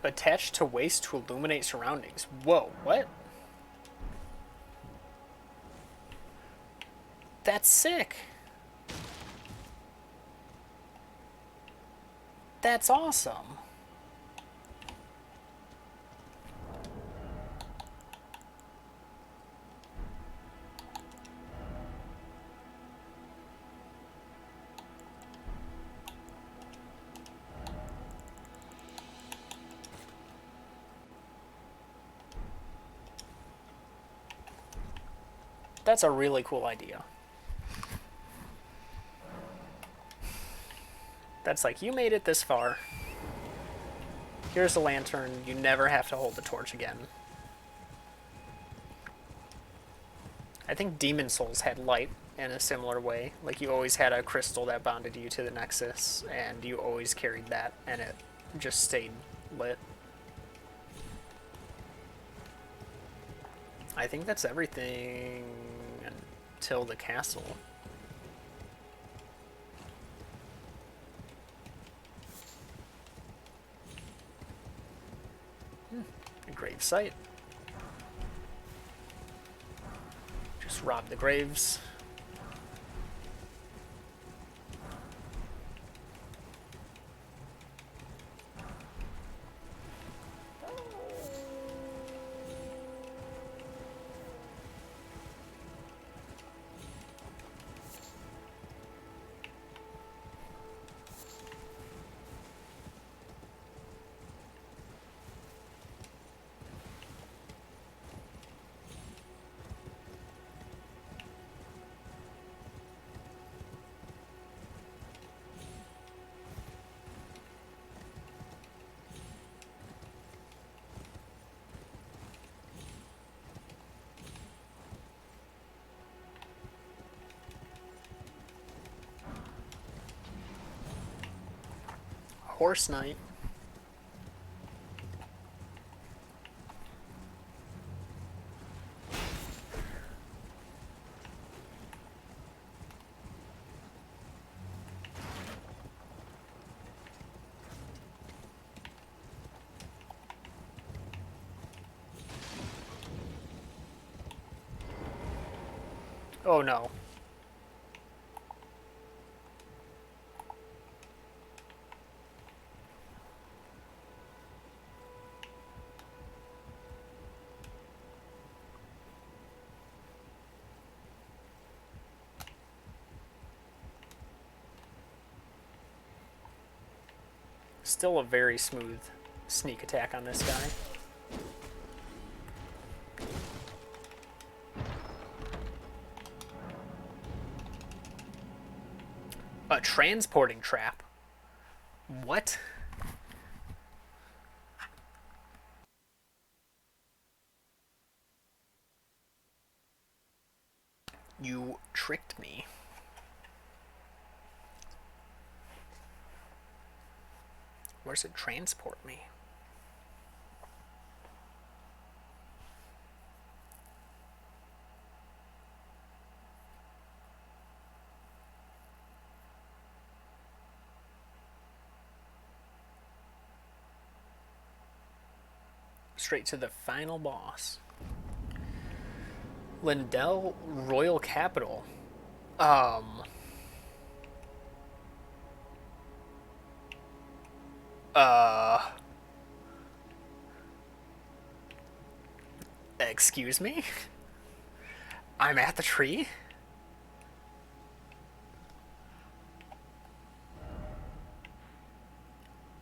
Attached to waist to illuminate surroundings. Whoa, what? That's sick. That's awesome. That's a really cool idea. That's like, you made it this far. Here's a lantern. You never have to hold the torch again. I think Demon Souls had light in a similar way. Like, you always had a crystal that bonded you to the Nexus, and you always carried that, and it just stayed lit. I think that's everything until the castle. A grave site. Just rob the graves. Horse Knight. Oh no. Still a very smooth sneak attack on this guy. A transporting trap. What? You tricked me. Where's it transport me? Straight to the final boss. Lindell Royal Capital. Um. Uh. Excuse me? I'm at the tree?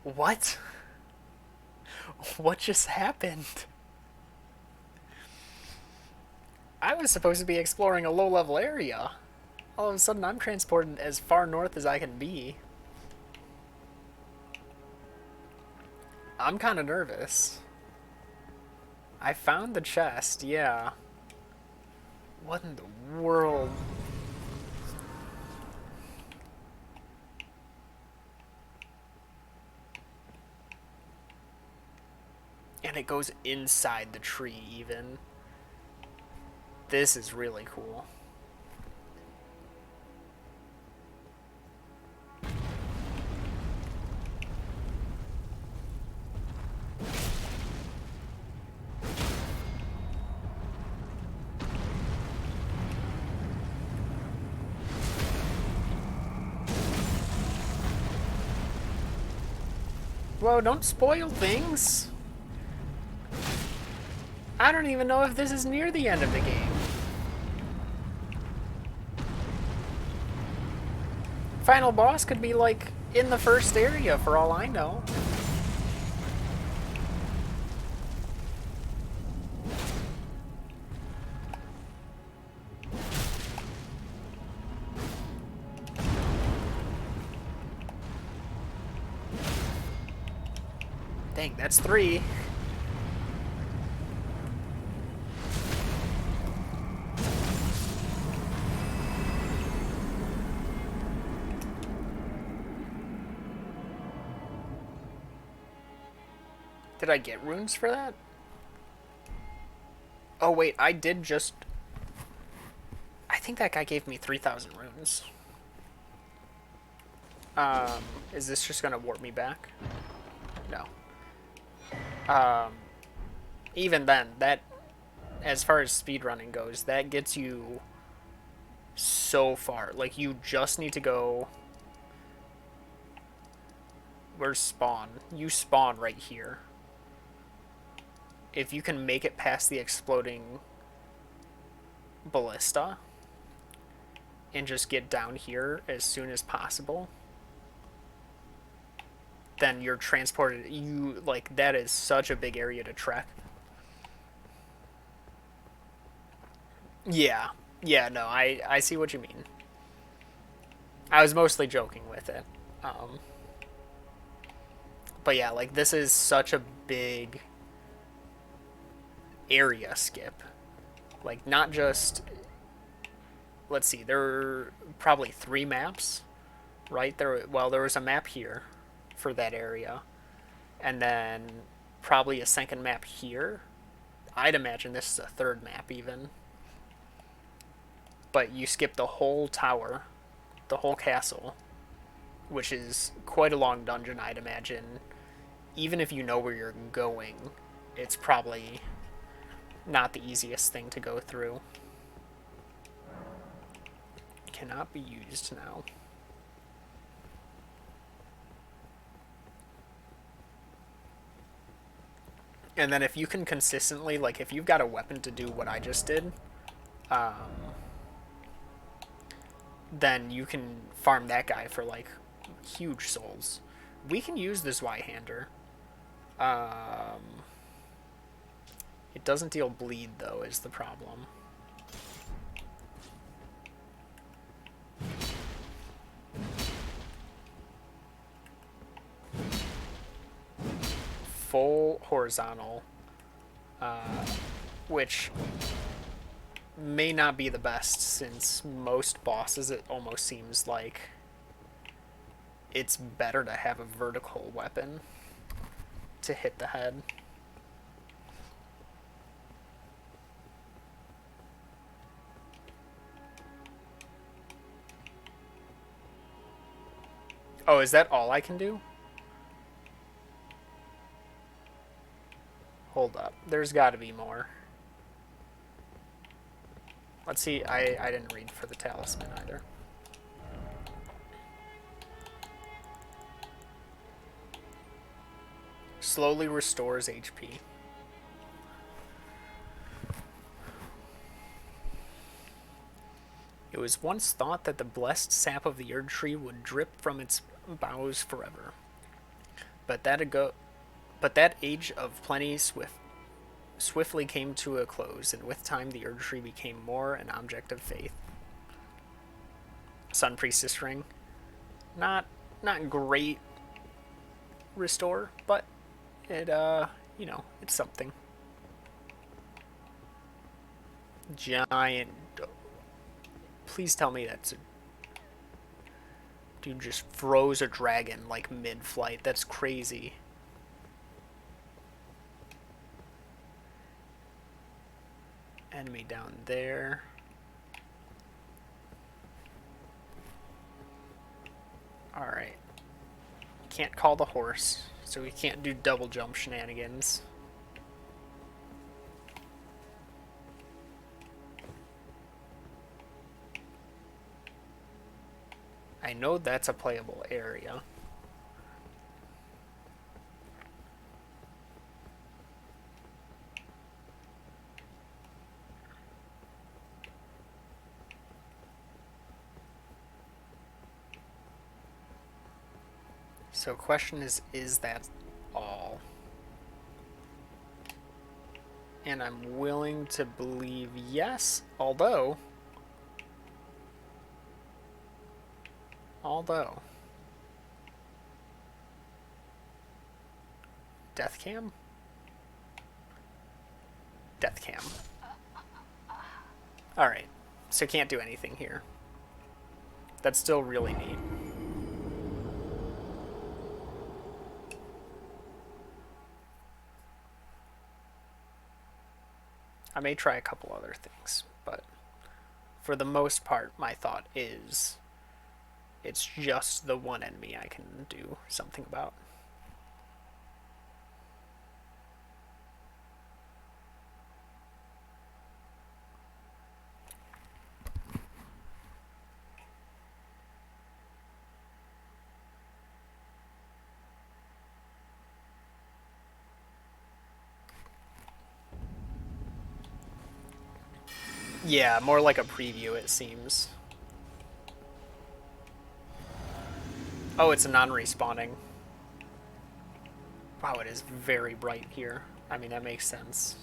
What? What just happened? I was supposed to be exploring a low-level area. All of a sudden, I'm transported as far north as I can be. I'm kind of nervous. I found the chest, yeah. What in the world? And it goes inside the tree, even. This is really cool. Whoa, don't spoil things. I don't even know if this is near the end of the game. Final boss could be like in the first area for all I know. Dang, that's 3. Did I get runes for that? Oh wait, I did just... I think that guy gave me 3,000 runes. Is this just gonna warp me back? No. Even then, that, as far as speedrunning goes, that gets you so far. Like, you just need to go... Where's spawn? You spawn right here. If you can make it past the exploding ballista and just get down here as soon as possible, then you're transported. You, like, that is such a big area to trek. Yeah. Yeah, no, I see what you mean. I was mostly joking with it. But yeah, like, this is such a big area skip. Like, not just... Let's see, there were probably 3 maps, right? Well, there was a map here for that area. And then probably a second map here. I'd imagine this is a third map even. But you skip the whole tower, the whole castle, which is quite a long dungeon, I'd imagine. Even if you know where you're going, it's probably not the easiest thing to go through. Cannot be used now. And then if you can consistently, like if you've got a weapon to do what I just did, then you can farm that guy for like huge souls. We can use the Zweihander. It doesn't deal bleed though, is the problem. Full horizontal, which may not be the best since most bosses it almost seems like it's better to have a vertical weapon to hit the head. Oh, is that all I can do? Hold up. There's got to be more. Let's see. I didn't read for the talisman either. Slowly restores HP. It was once thought that the blessed sap of the Erd tree would drip from its boughs forever. But that age of plenty swiftly came to a close, and with time the Erd tree became more an object of faith. Sun Priestess ring. Not great restore, but it it's something. Giant. Please tell me that's a dude just froze a dragon like mid-flight. That's crazy. Enemy down there. Alright. Can't call the horse, so we can't do double jump shenanigans. I know that's a playable area. So question is that all? And I'm willing to believe yes, although death cam? Death cam. Alright, so can't do anything here. That's still really neat. I may try a couple other things, but for the most part, my thought is it's just the one enemy I can do something about. Yeah, more like a preview, it seems. Oh, it's a non-respawning. Wow, it is very bright here. I mean, that makes sense.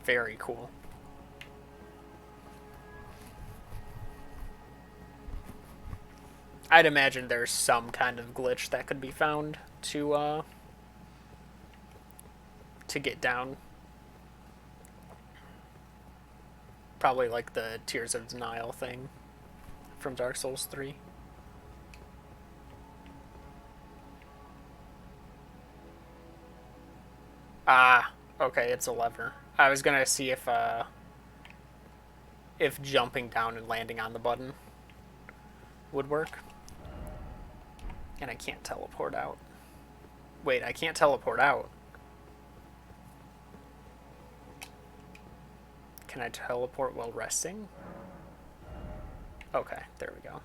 Very cool. I'd imagine there's some kind of glitch that could be found to get down. Probably like the Tears of Denial thing from Dark Souls 3. Ah, okay, it's a lever. I was gonna see if jumping down and landing on the button would work. And I can't teleport out. Wait, I can't teleport out. Can I teleport while resting? Okay, there we go.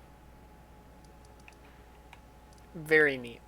Very neat.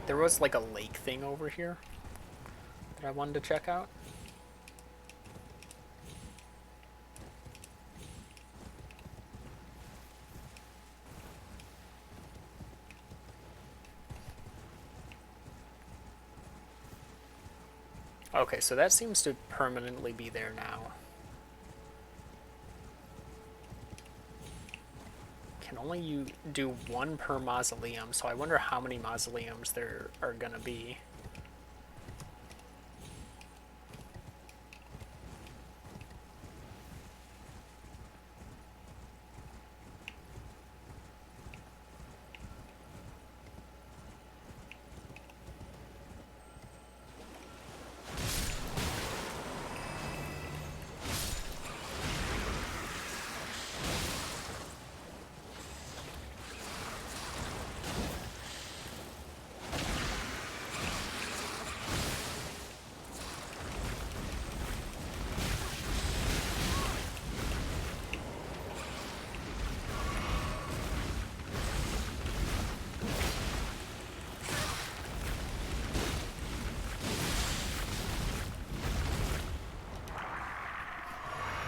There was like a lake thing over here that I wanted to check out. Okay, so that seems to permanently be there now. Can only do one per mausoleum, so I wonder how many mausoleums there are gonna be.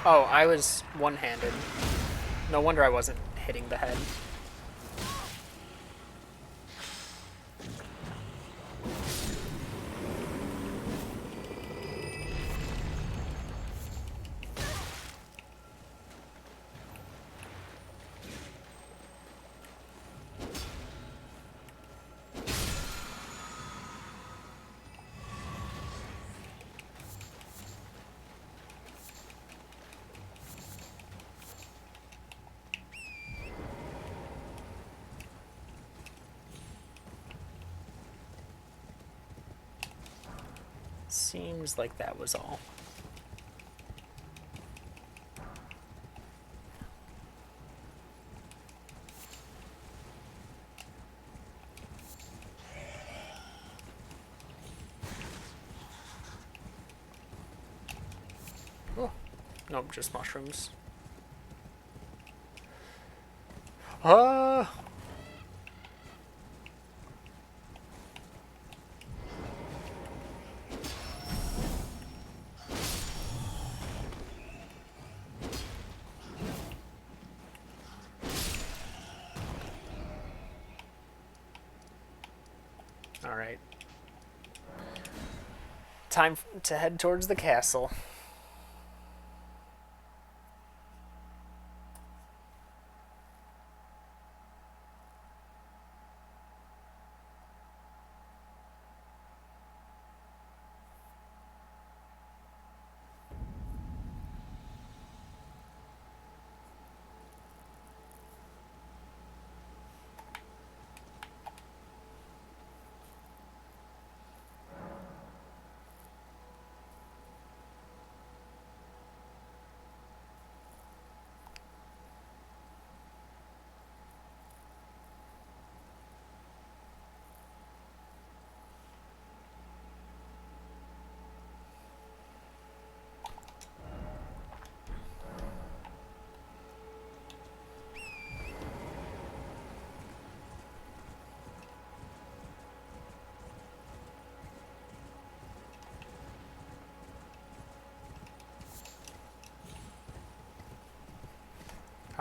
Oh, I was one-handed. No wonder I wasn't hitting the head. Seems like that was all. Oh, nope, just mushrooms. Ah! Alright. Time to head towards the castle.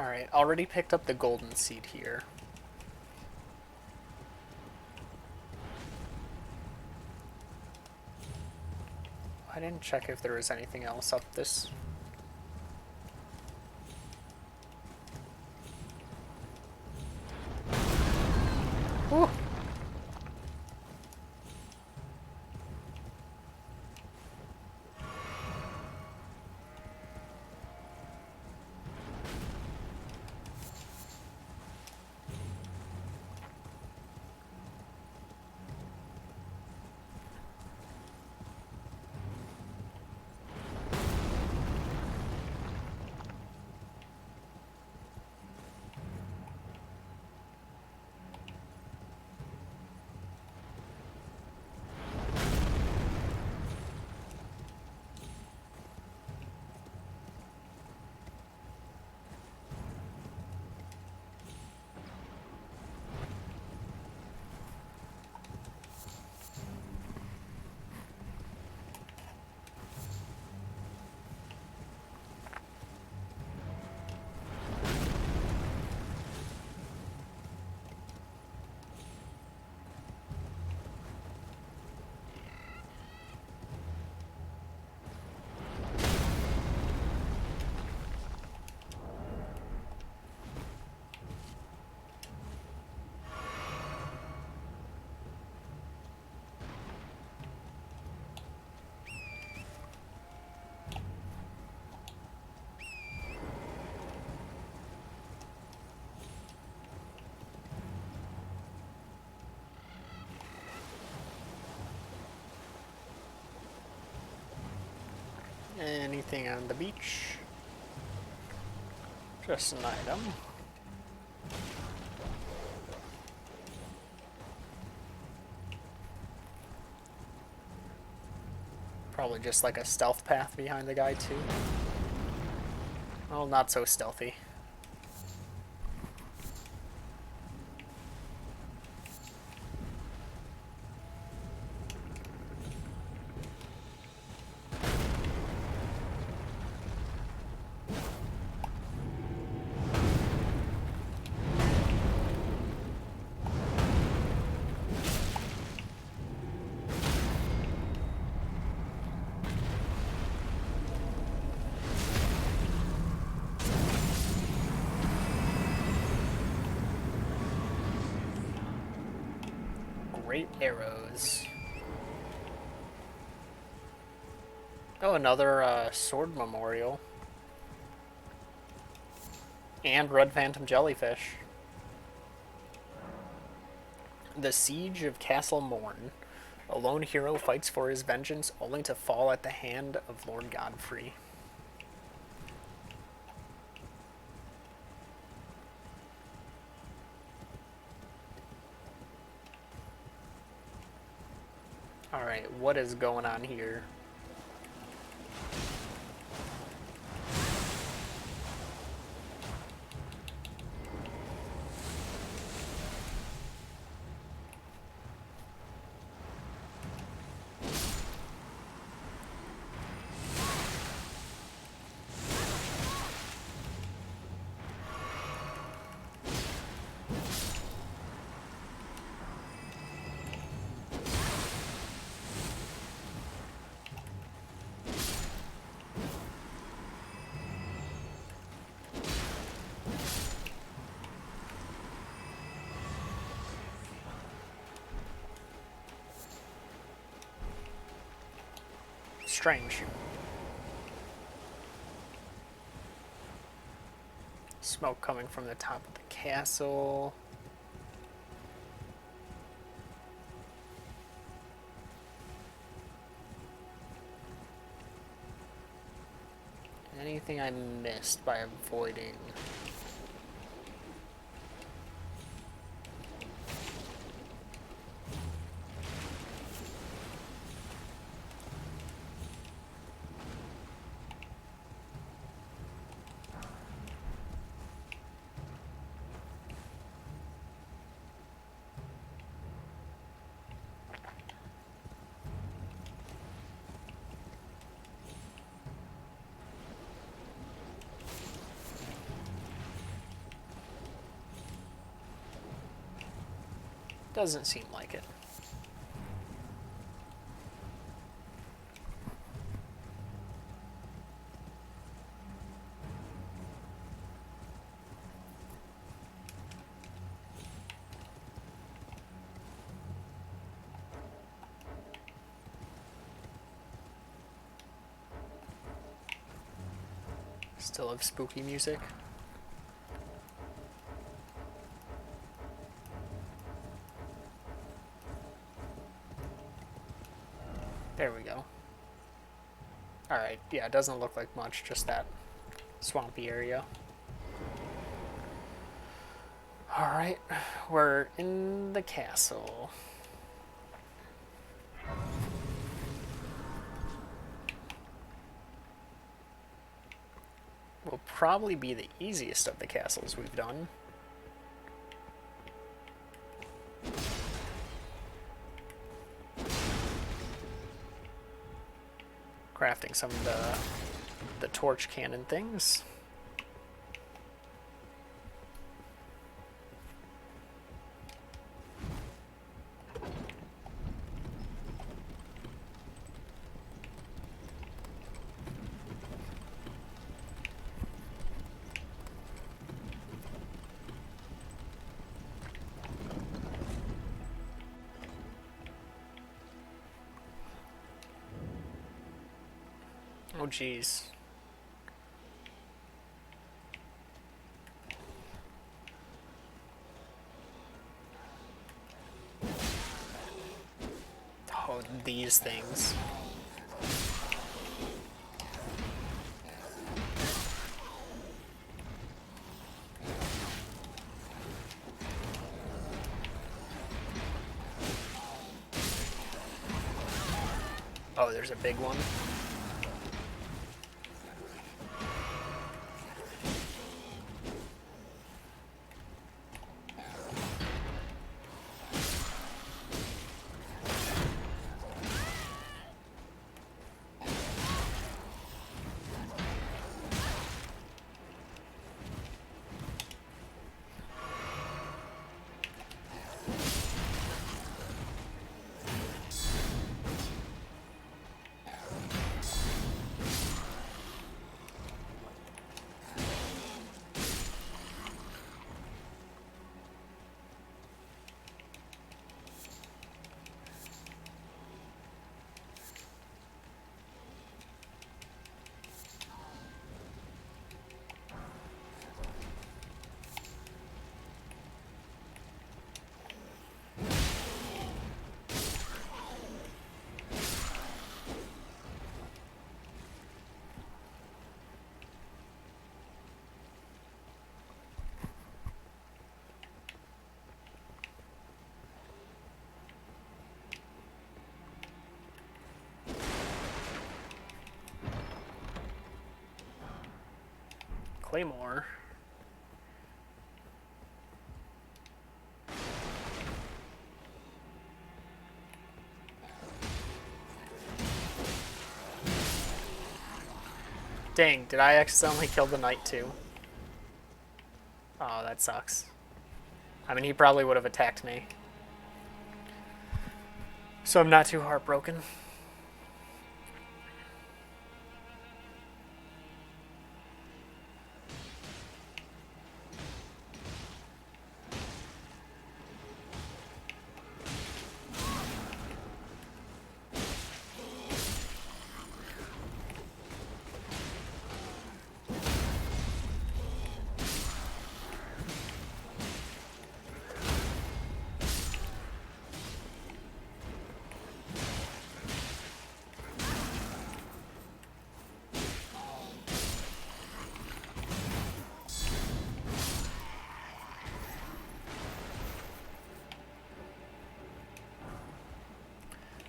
Alright, already picked up the golden seed here. I didn't check if there was anything else up this. Ooh. Anything on the beach? Just an item. Probably just like a stealth path behind the guy too. Well, not so stealthy. Great arrows. Oh, another sword memorial. And red phantom jellyfish. The Siege of Castle Morn. A lone hero fights for his vengeance only to fall at the hand of Lord Godfrey. Alright, what is going on here? Strange. Smoke coming from the top of the castle. Anything I missed by avoiding? Doesn't seem like it. Still have spooky music. There we go. Alright, yeah, it doesn't look like much, just that swampy area. Alright, we're in the castle. Will probably be the easiest of the castles we've done. Crafting some of the torch cannon things. Oh geez. Oh, these things. Oh, there's a big one. Claymore. Dang, did I accidentally kill the knight too? Oh, that sucks. I mean, he probably would have attacked me. So I'm not too heartbroken.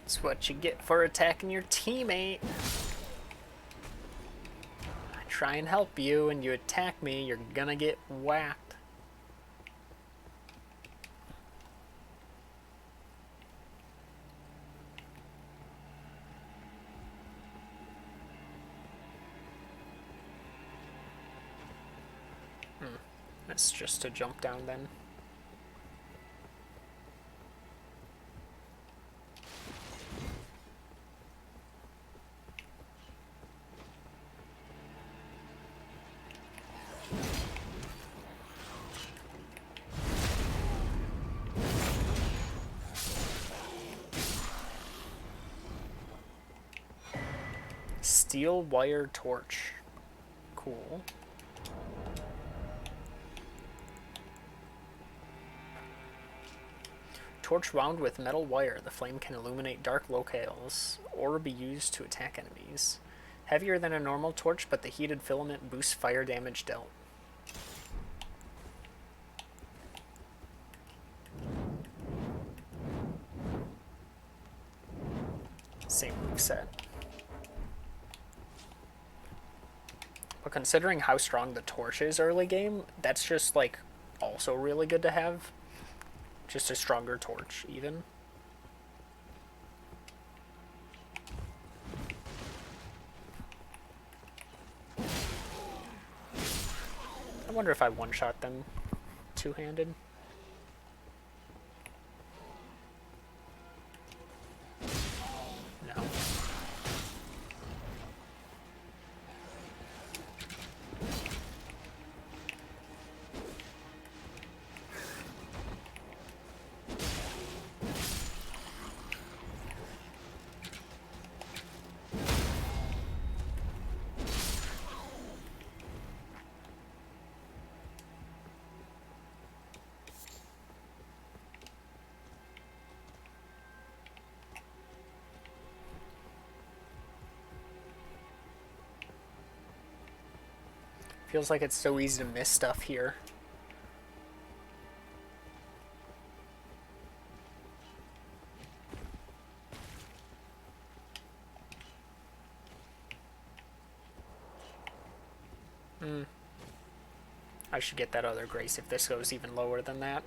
That's what you get for attacking your teammate. I try and help you and you attack me, you're gonna get whacked. That's just to jump down then. Steel wire torch. Cool. Torch wound with metal wire, the flame can illuminate dark locales or be used to attack enemies. Heavier than a normal torch, but the heated filament boosts fire damage dealt. Same moveset. But considering how strong the torch is early game, that's just like also really good to have. Just a stronger torch, even. I wonder if I one-shot them two-handed. No. Feels like it's so easy to miss stuff here. I should get that other grace if this goes even lower than that.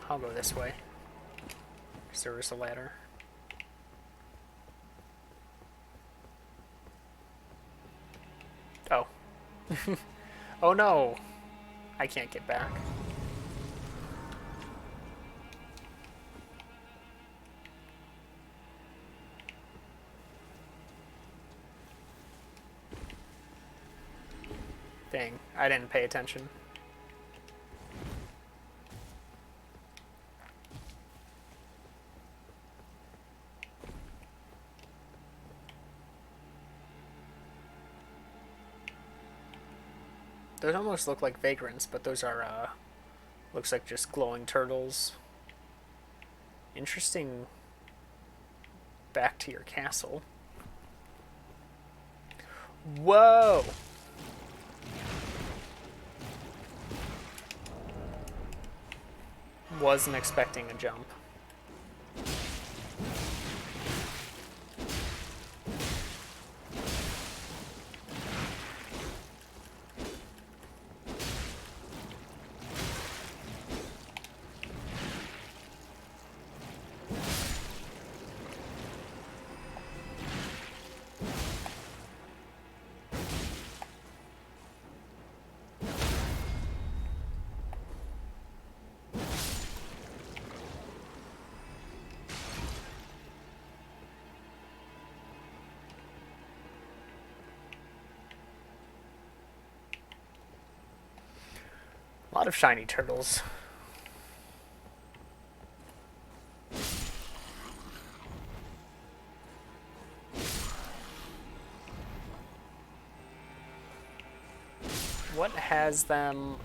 I'll go this way. Because there is a ladder. Oh. Oh no! I can't get back. Dang, I didn't pay attention. Those almost look like vagrants, but those are, looks like just glowing turtles. Interesting. Back to your castle. Whoa! Wasn't expecting a jump. A lot of shiny turtles. What has them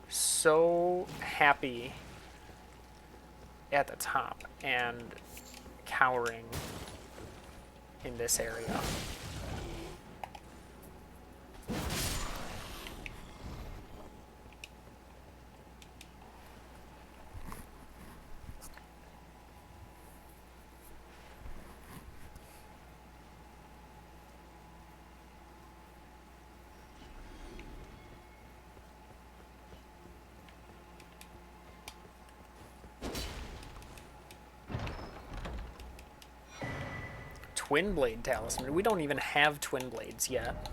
so happy at the top and cowering in this area? Twin Blade Talisman. We don't even have Twin Blades yet.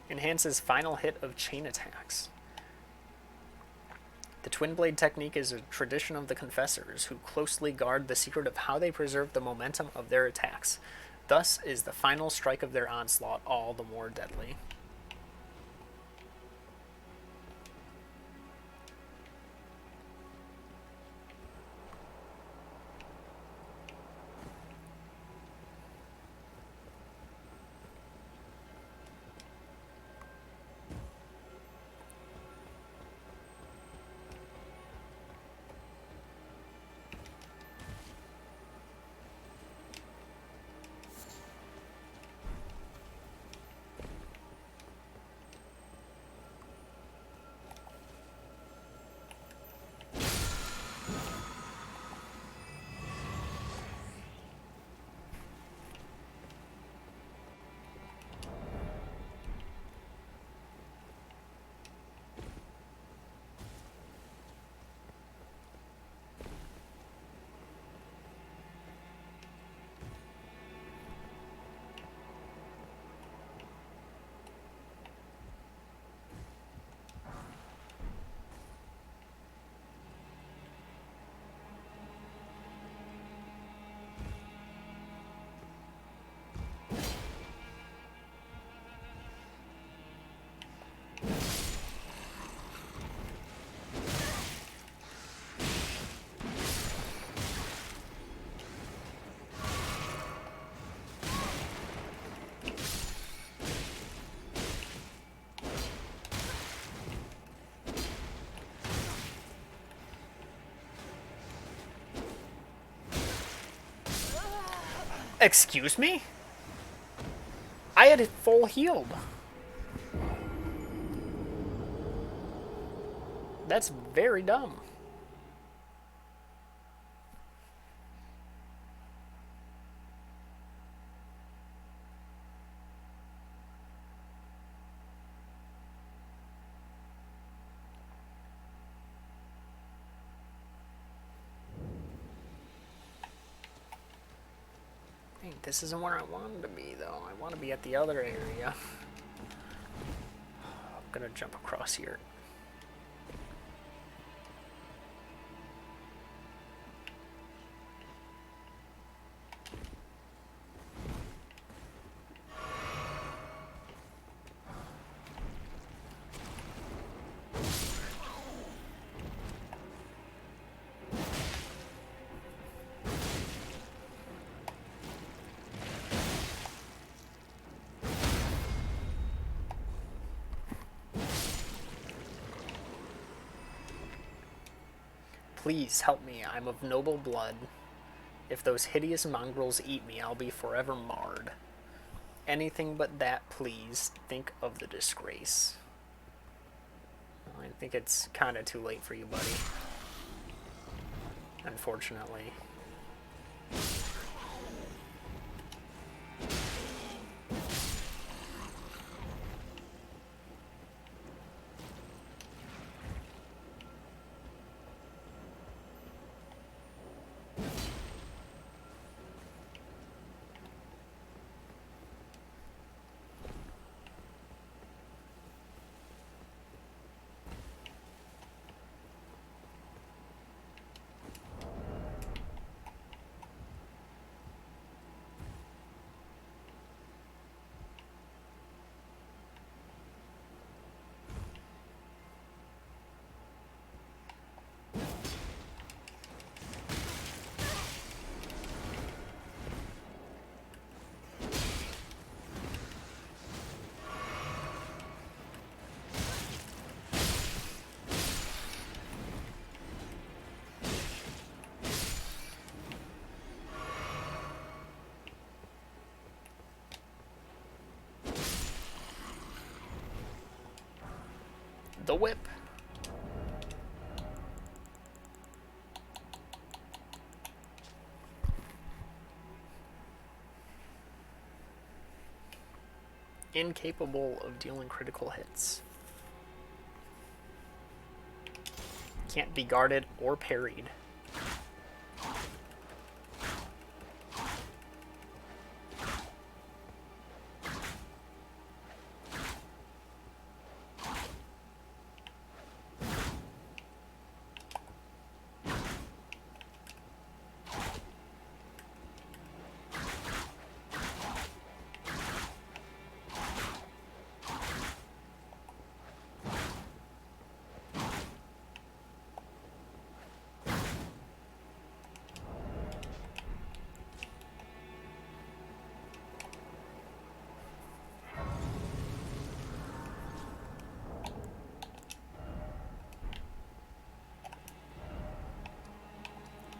Enhances final hit of chain attacks. The Twin Blade technique is a tradition of the Confessors, who closely guard the secret of how they preserve the momentum of their attacks. Thus is the final strike of their onslaught all the more deadly. Excuse me? I had it full healed. That's very dumb. Hey, this isn't where I wanted to be, though. I want to be at the other area. I'm gonna jump across here. Please help me, I'm of noble blood. If those hideous mongrels eat me, I'll be forever marred. Anything but that, please. Think of the disgrace. Well, I think it's kind of too late for you, buddy. Unfortunately. The whip. Incapable of dealing critical hits. Can't be guarded or parried.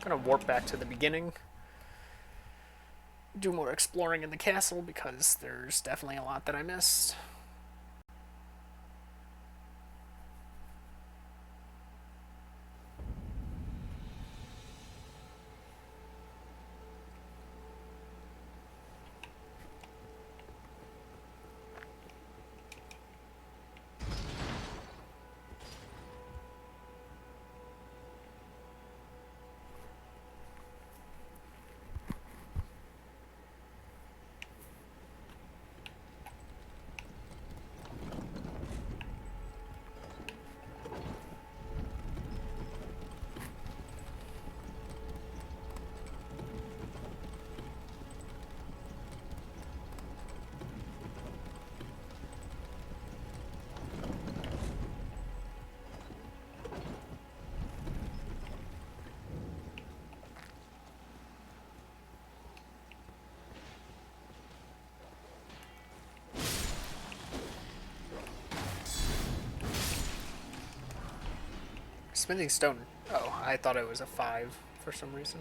gonna warp back to the beginning, do more exploring in the castle because there's definitely a lot that I missed. Smithing stone. Oh, I thought it was a 5 for some reason.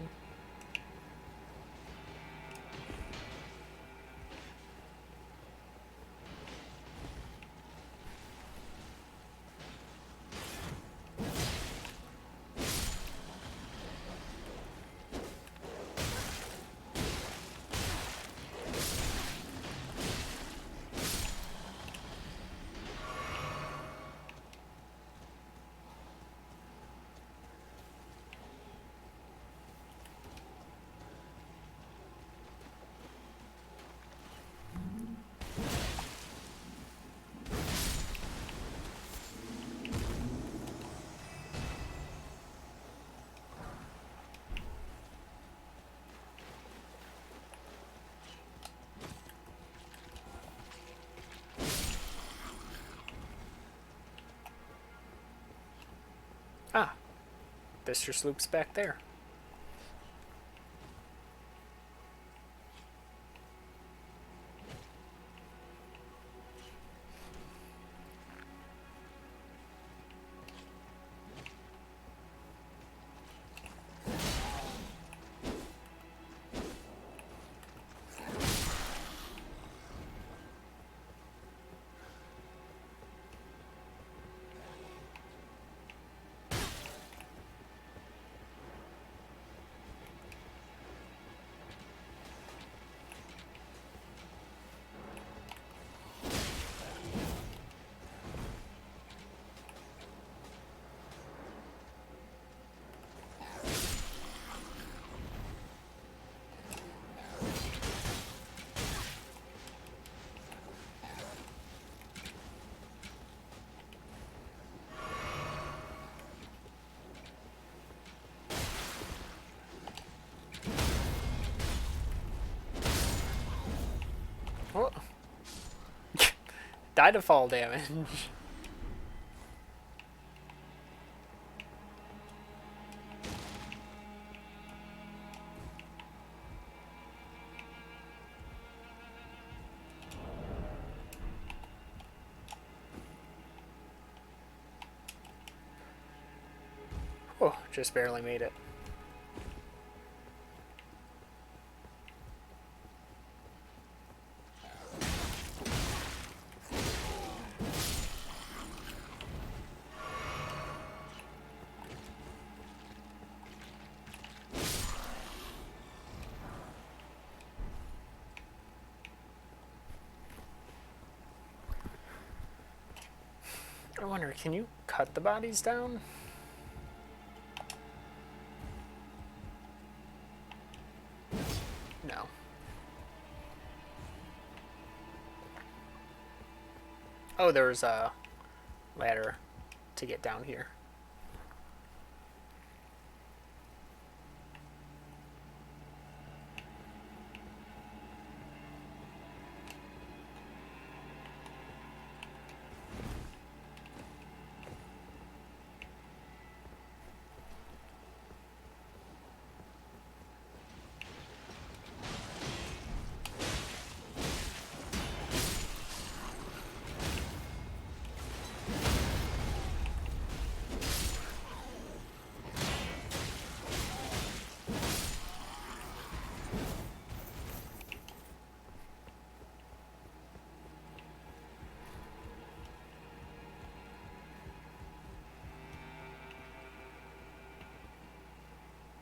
Ah, Mr. Sloop's back there. Oh. Die to fall damage. Oh, just barely made it. I wonder, can you cut the bodies down? No. Oh, there's a ladder to get down here.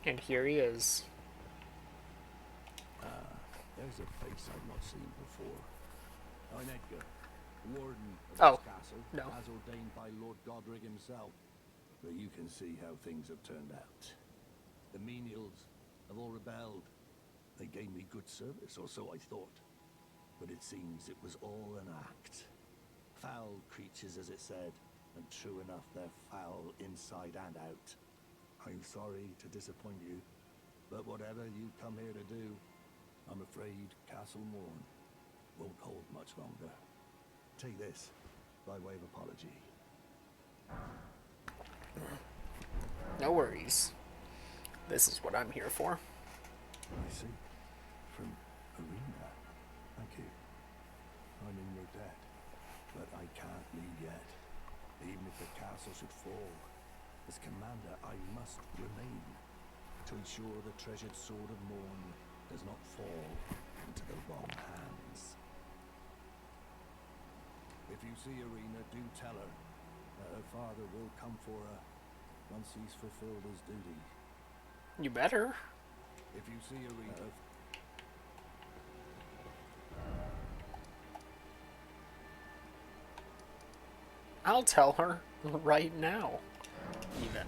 And here he is. There's a face I've not seen before. I'm Edgar, warden of Oh, this castle, no. as ordained by Lord Godric himself. But you can see how things have turned out. The menials have all rebelled. They gave me good service, or so I thought. But it seems it was all an act. Foul creatures, as it said, and true enough, they're foul inside and out. I'm sorry to disappoint you, but whatever you come here to do, I'm afraid Castle Morn won't hold much longer. Take this, by way of apology. No worries. This is what I'm here for. I see. From Arena. Thank you. I'm in your debt, but I can't leave yet. Even if the castle should fall, as commander, I must remain to ensure the treasured sword of Morn does not fall into the wrong hands. If you see Arena, do tell her that her father will come for her once he's fulfilled his duty. You better. If you see Arena, I'll tell her right now, even.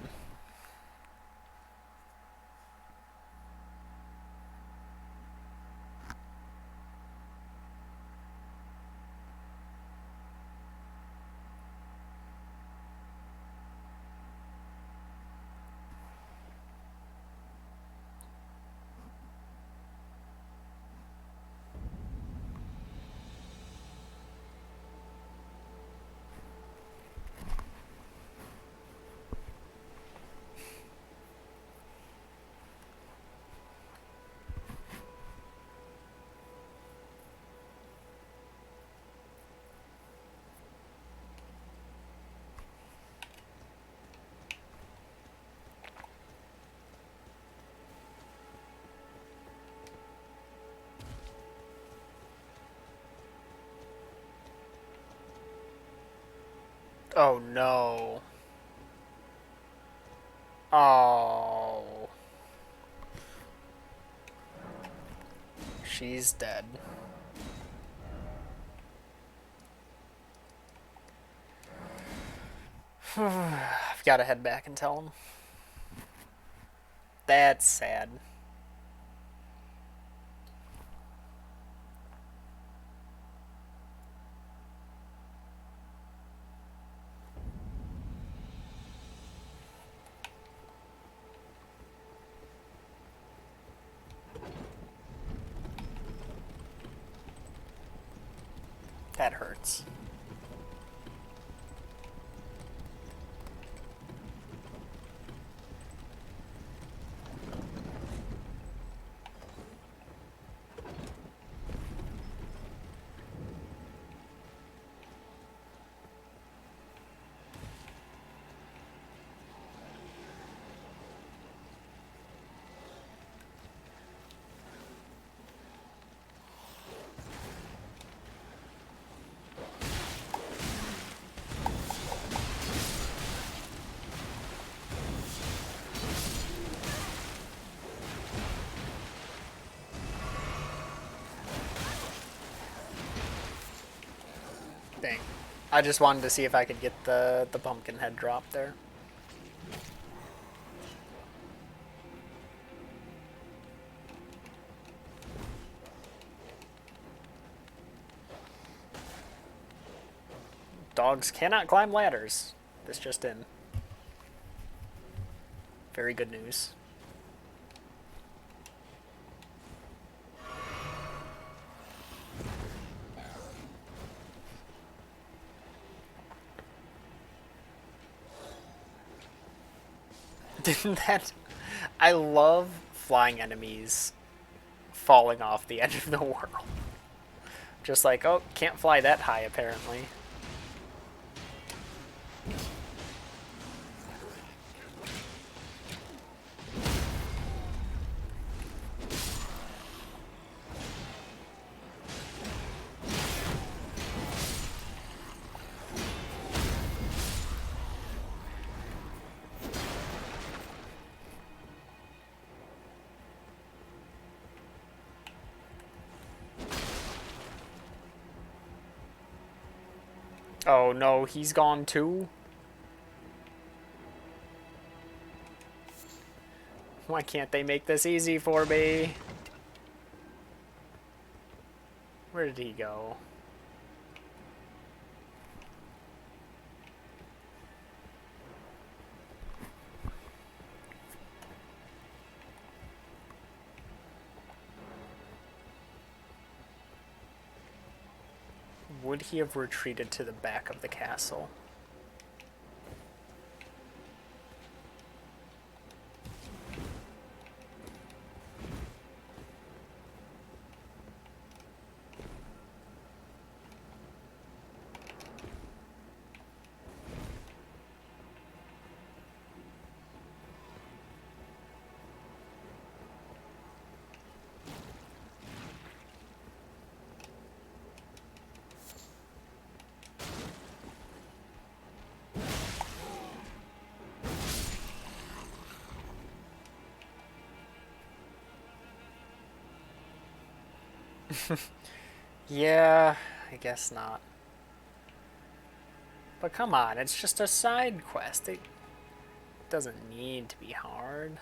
Oh no. Oh. She's dead. I've got to head back and tell him. That's sad. That hurts. Dang. I just wanted to see if I could get the pumpkin head drop there. Dogs cannot climb ladders. This just in. Very good news. Didn't that... I love flying enemies falling off the edge of the world. Just like, oh, can't fly that high apparently. Oh no, he's gone too? Why can't they make this easy for me? Where did he go? Would he have retreated to the back of the castle? Yeah, I guess not. But come on, it's just a side quest. It doesn't need to be hard.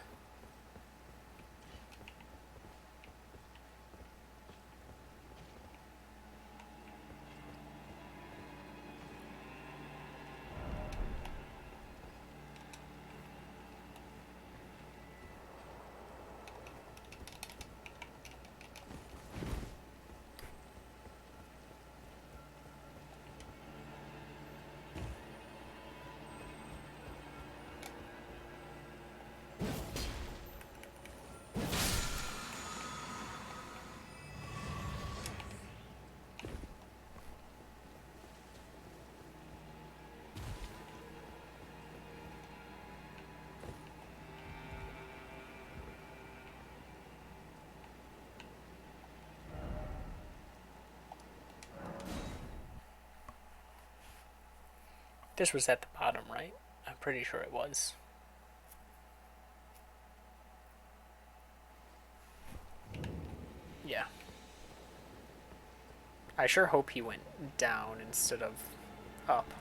This was at the bottom, right? I'm pretty sure it was. Yeah. I sure hope he went down instead of up.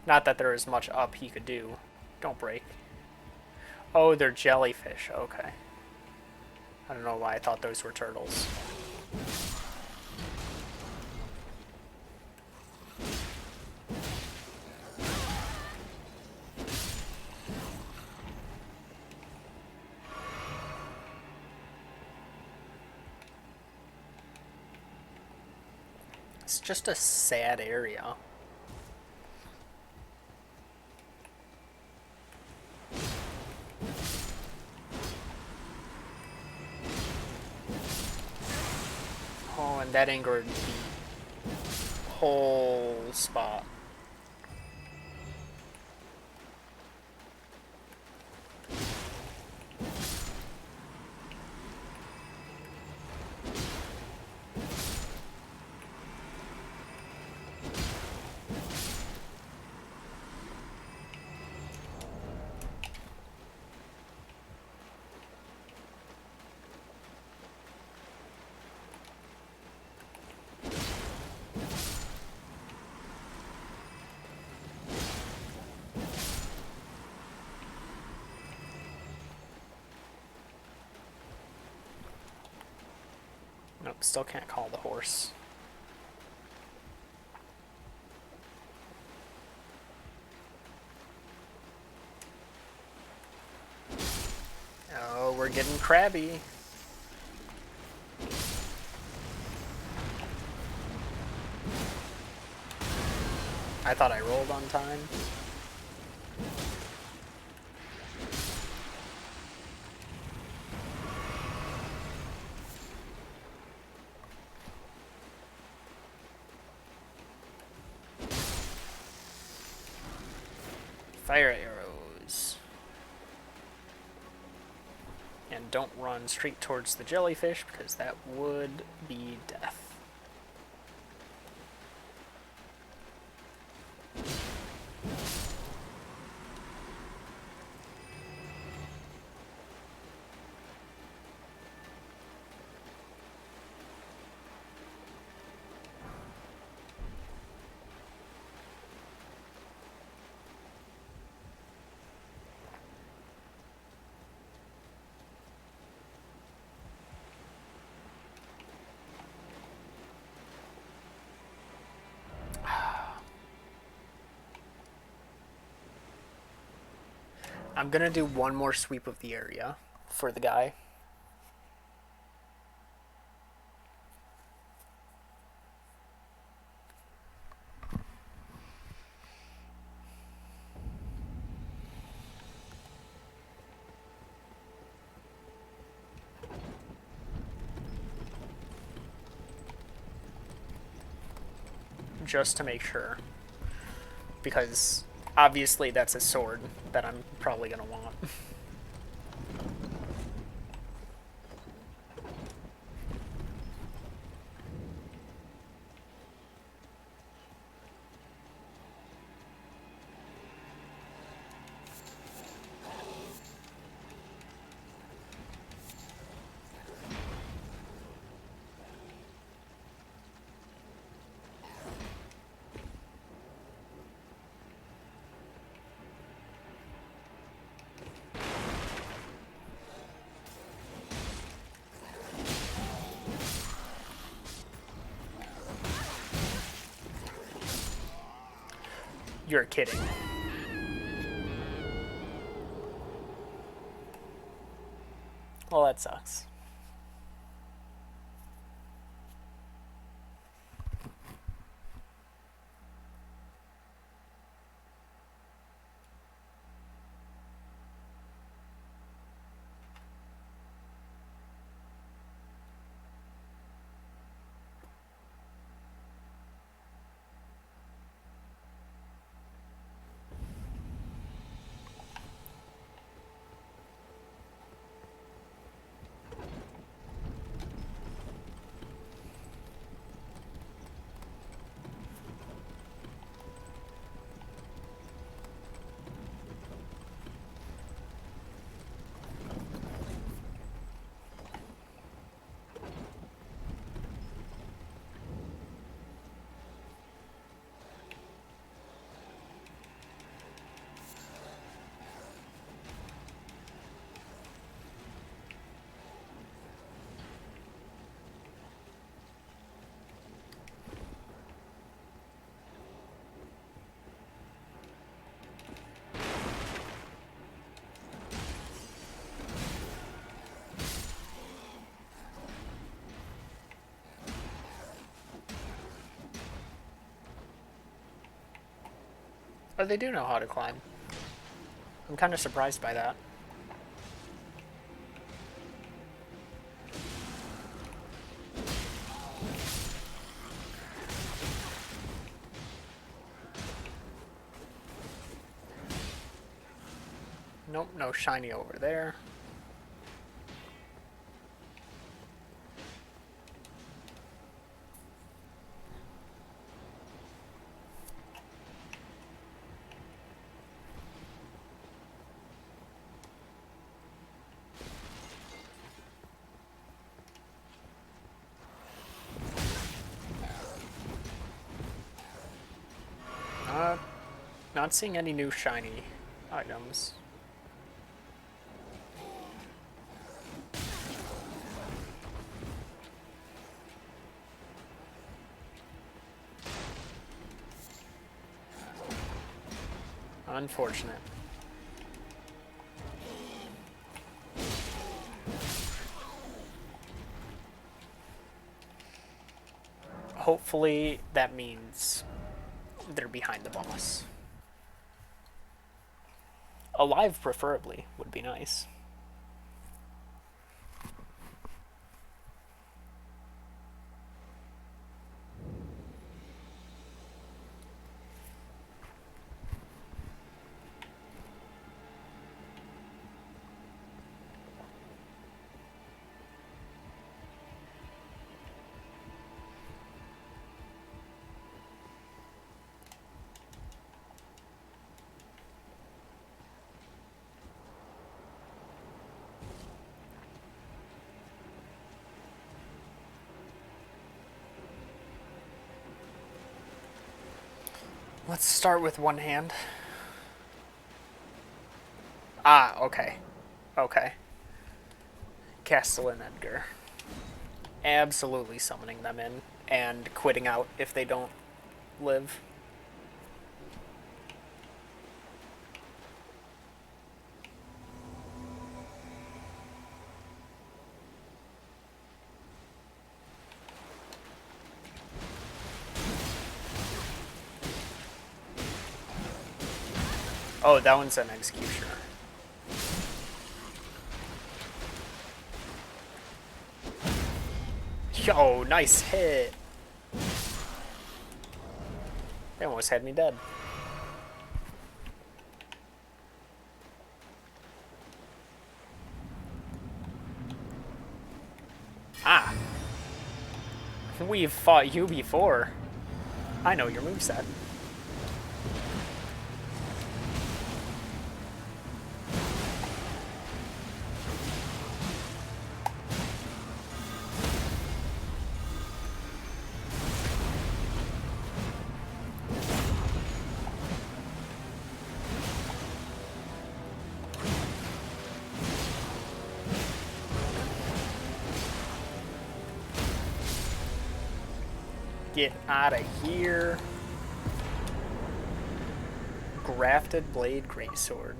Not that there is much up he could do. Don't break. Oh, they're jellyfish. Okay. I don't know why I thought those were turtles. It's just a sad area. Oh, and that angered the whole spot. Nope, still can't call the horse. Oh, we're getting crabby. I thought I rolled on time. Fire arrows. And don't run straight towards the jellyfish because that would be death. I'm gonna do one more sweep of the area for the guy. Just to make sure. Because obviously that's a sword that I'm probably gonna want. You're kidding. Well, that sucks. But they do know how to climb. I'm kind of surprised by that. Nope, no shiny over there. Not seeing any new shiny items. Unfortunate. Hopefully that means they're behind the boss. Alive, preferably, would be nice. Let's start with one hand. Ah, okay. Okay. Castle and Edgar. Absolutely summoning them in and quitting out if they don't live. Oh, that one's an executioner. Yo, nice hit. They almost had me dead. Ah. We've fought you before. I know your moveset. Get out of here. Grafted Blade Greatsword.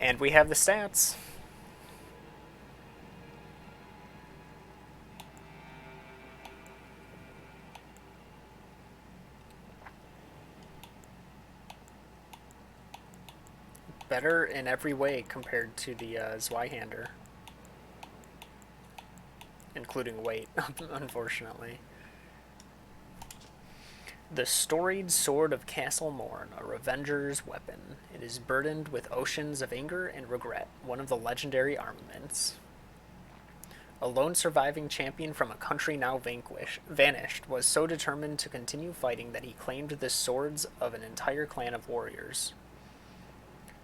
And we have the stats. Better in every way compared to the Zweihander. Including weight, unfortunately. The Storied Sword of Castle Morn, a revenger's weapon. It is burdened with oceans of anger and regret, one of the legendary armaments. A lone surviving champion from a country now vanished was so determined to continue fighting that he claimed the swords of an entire clan of warriors.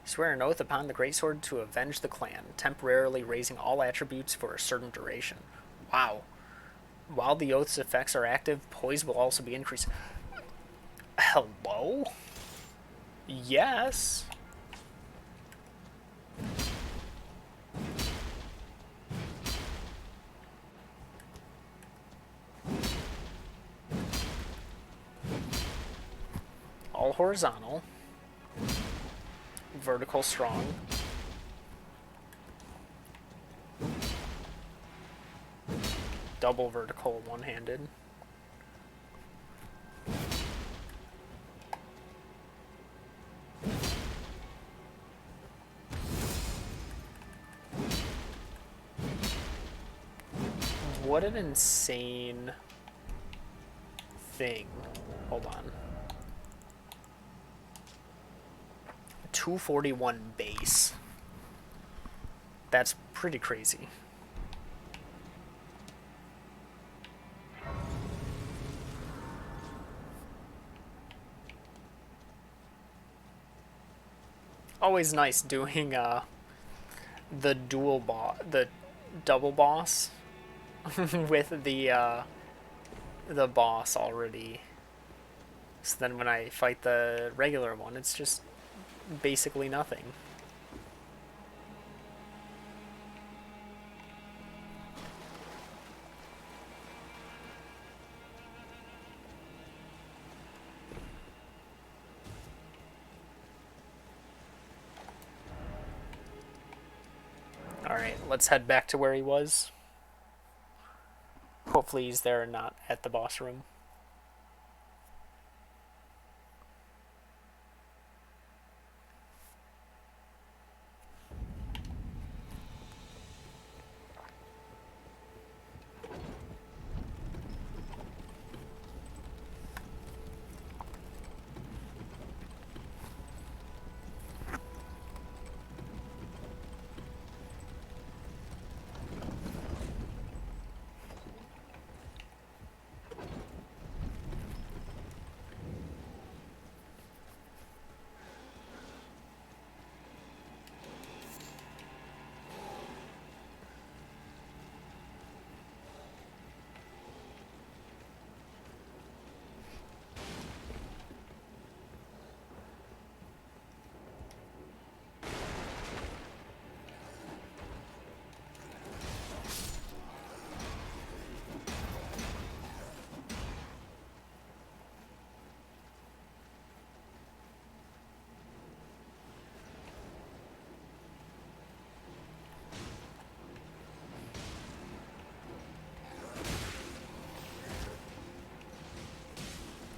Swear an oath upon the greatsword to avenge the clan, temporarily raising all attributes for a certain duration. Wow. While the oath's effects are active, poise will also be increased. Hello? Yes. All horizontal. Vertical strong. Double vertical one-handed. What an insane thing. Hold on. 241 base. That's pretty crazy. Always nice doing the double boss with the boss already. So then when I fight the regular one, it's just basically nothing. Alright, let's head back to where he was. Hopefully he's there and not at the boss room.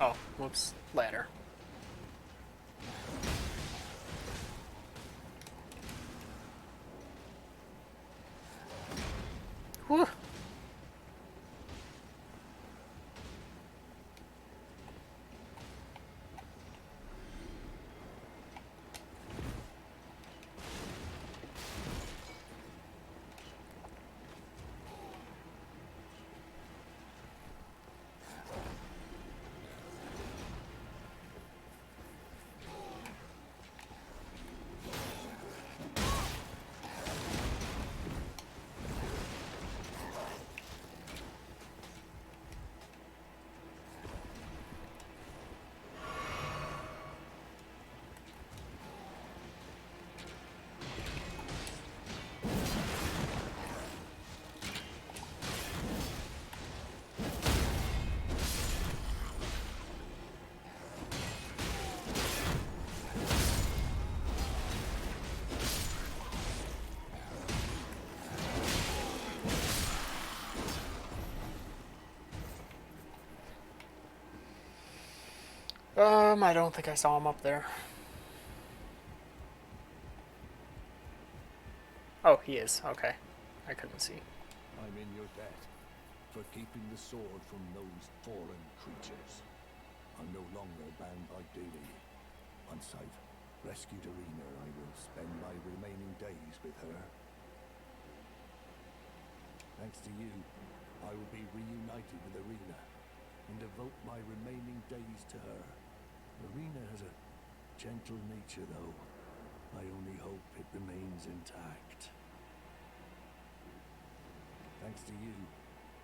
Oh, whoops. Ladder. Whew. I don't think I saw him up there. Oh, he is. Okay. I couldn't see. I'm in your debt for keeping the sword from those fallen creatures. I'm no longer bound by duty. Once I've rescued Arena, I will spend my remaining days with her. Thanks to you, I will be reunited with Arena and devote my remaining days to her. Arena has a gentle nature, though. I only hope it remains intact. Thanks to you,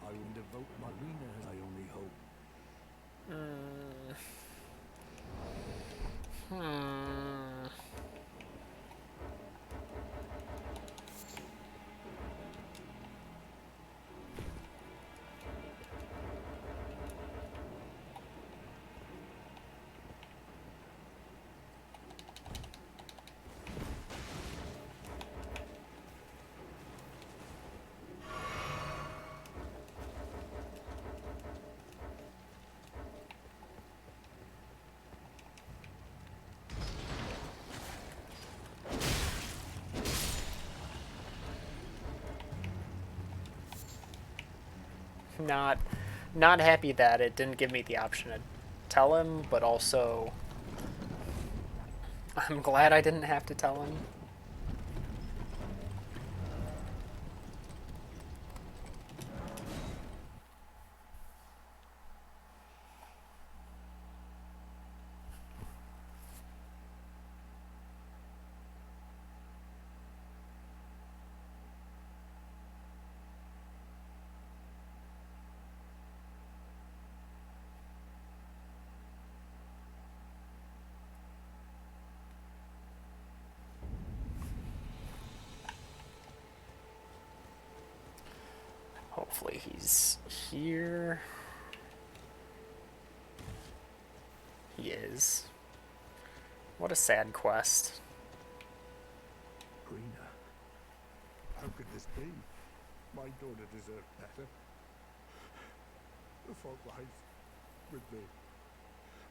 I will devote my Arena. I only hope. Not, not happy that it didn't give me the option to tell him, but also I'm glad I didn't have to tell him. Hopefully he's here. He is. What a sad quest. Arena, how could this be? My daughter deserved better. The fault lies with me.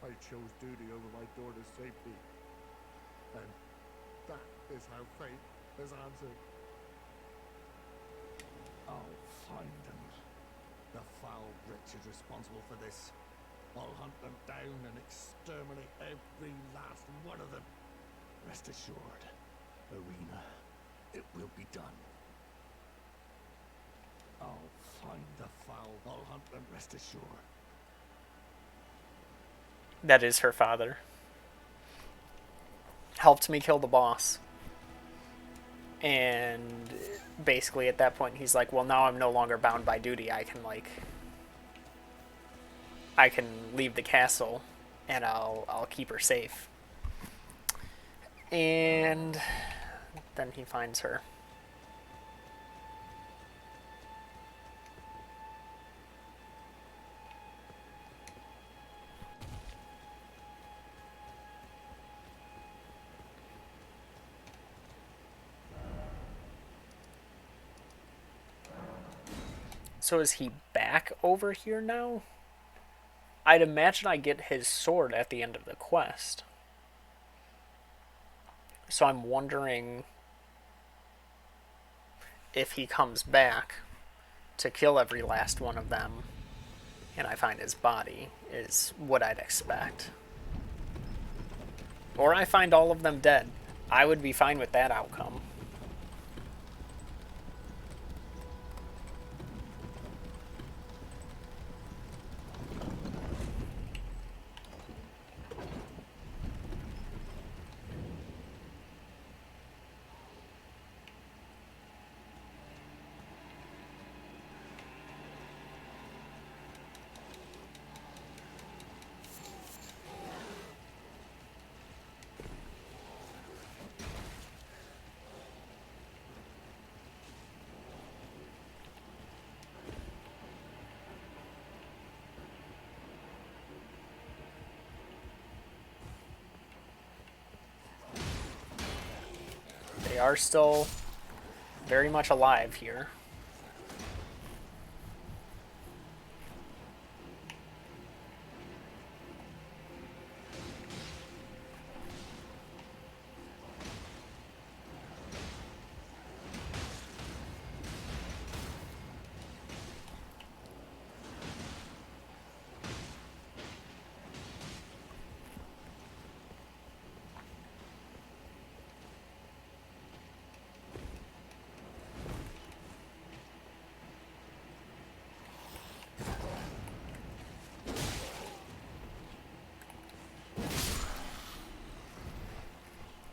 I chose duty over my daughter's safety. And that is how fate has answered. I'll find them. The foul wretch is responsible for this. I'll hunt them down and exterminate every last one of them. Rest assured, Arena, it will be done. I'll find the foul. I'll hunt them, rest assured. That is her father. Helped me kill the boss. And basically at that point he's like, well, now I'm no longer bound by duty. I can leave the castle and I'll keep her safe. And then he finds her. So is he back over here now? I'd imagine I get his sword at the end of the quest. So I'm wondering if he comes back to kill every last one of them and I find his body is what I'd expect. Or I find all of them dead. I would be fine with that outcome. They are still very much alive here.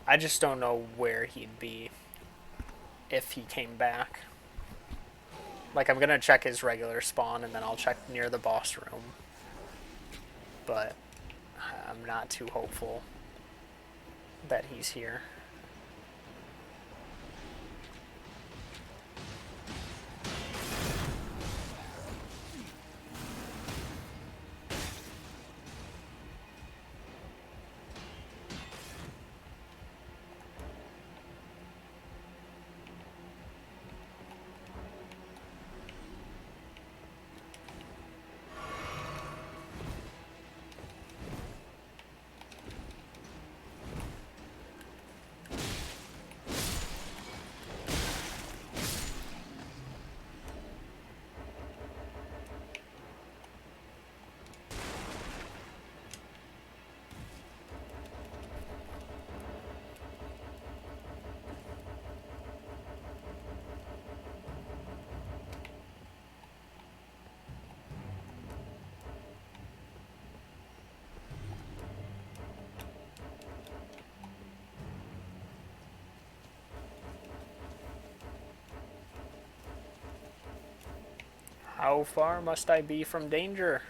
I just don't know where he'd be if he came back. Like, I'm gonna check his regular spawn and then I'll check near the boss room. But I'm not too hopeful that he's here. How far must I be from danger?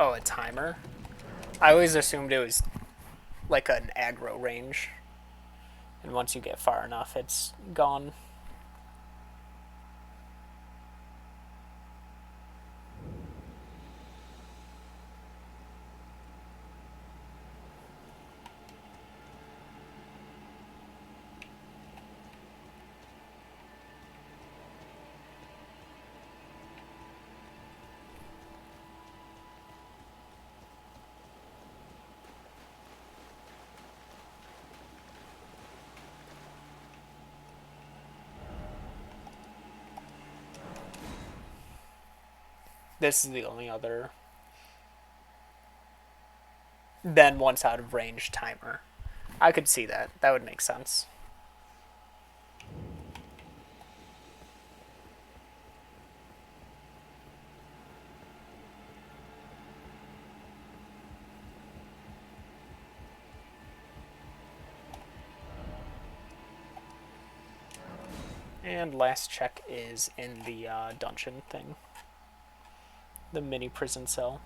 Oh, a timer? I always assumed it was like an aggro range. And once you get far enough, it's gone. This is the only other then once out of range timer. I could see that. That would make sense. And last check is in the dungeon thing. The mini prison cell.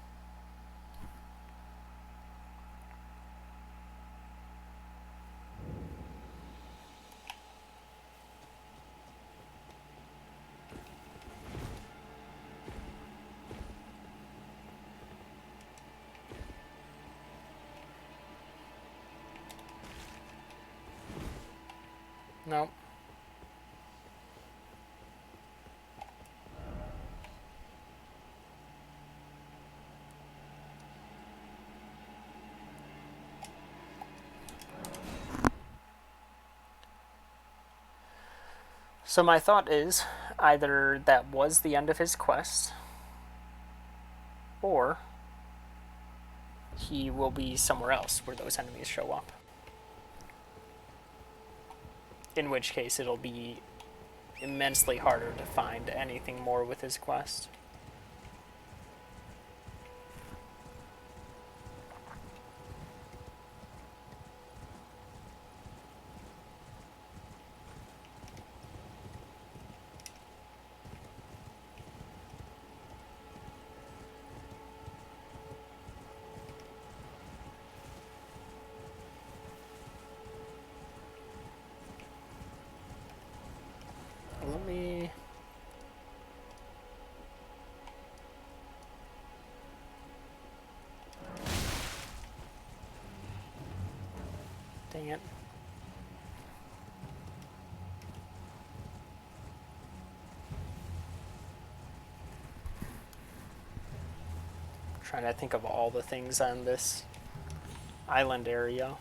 No. So my thought is either that was the end of his quest, or he will be somewhere else where those enemies show up. In which case it'll be immensely harder to find anything more with his quest. Let me... Dang it. I'm trying to think of all the things on this island area.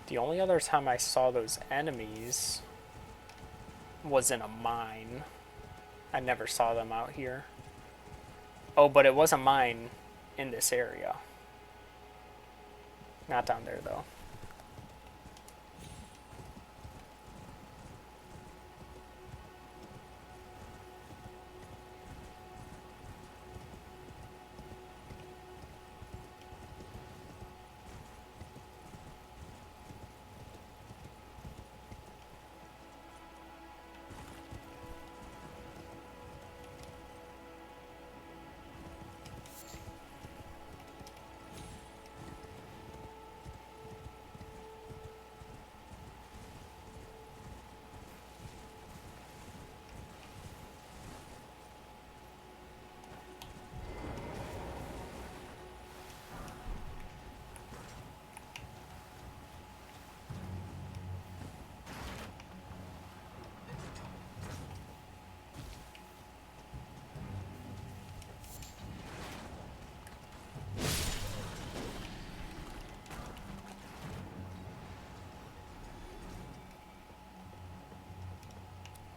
The only other time I saw those enemies was in a mine. I never saw them out here. Oh, but it was a mine in this area. Not down there, though.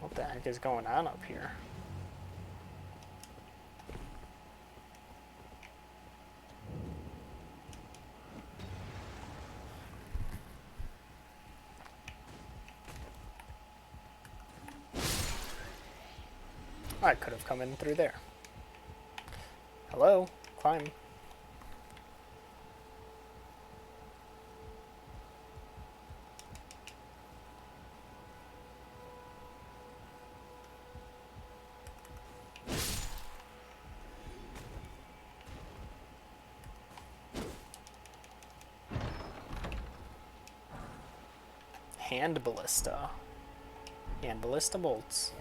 What the heck is going on up here? I could have come in through there. Hello? Climb. Hand ballista. Hand ballista bolts.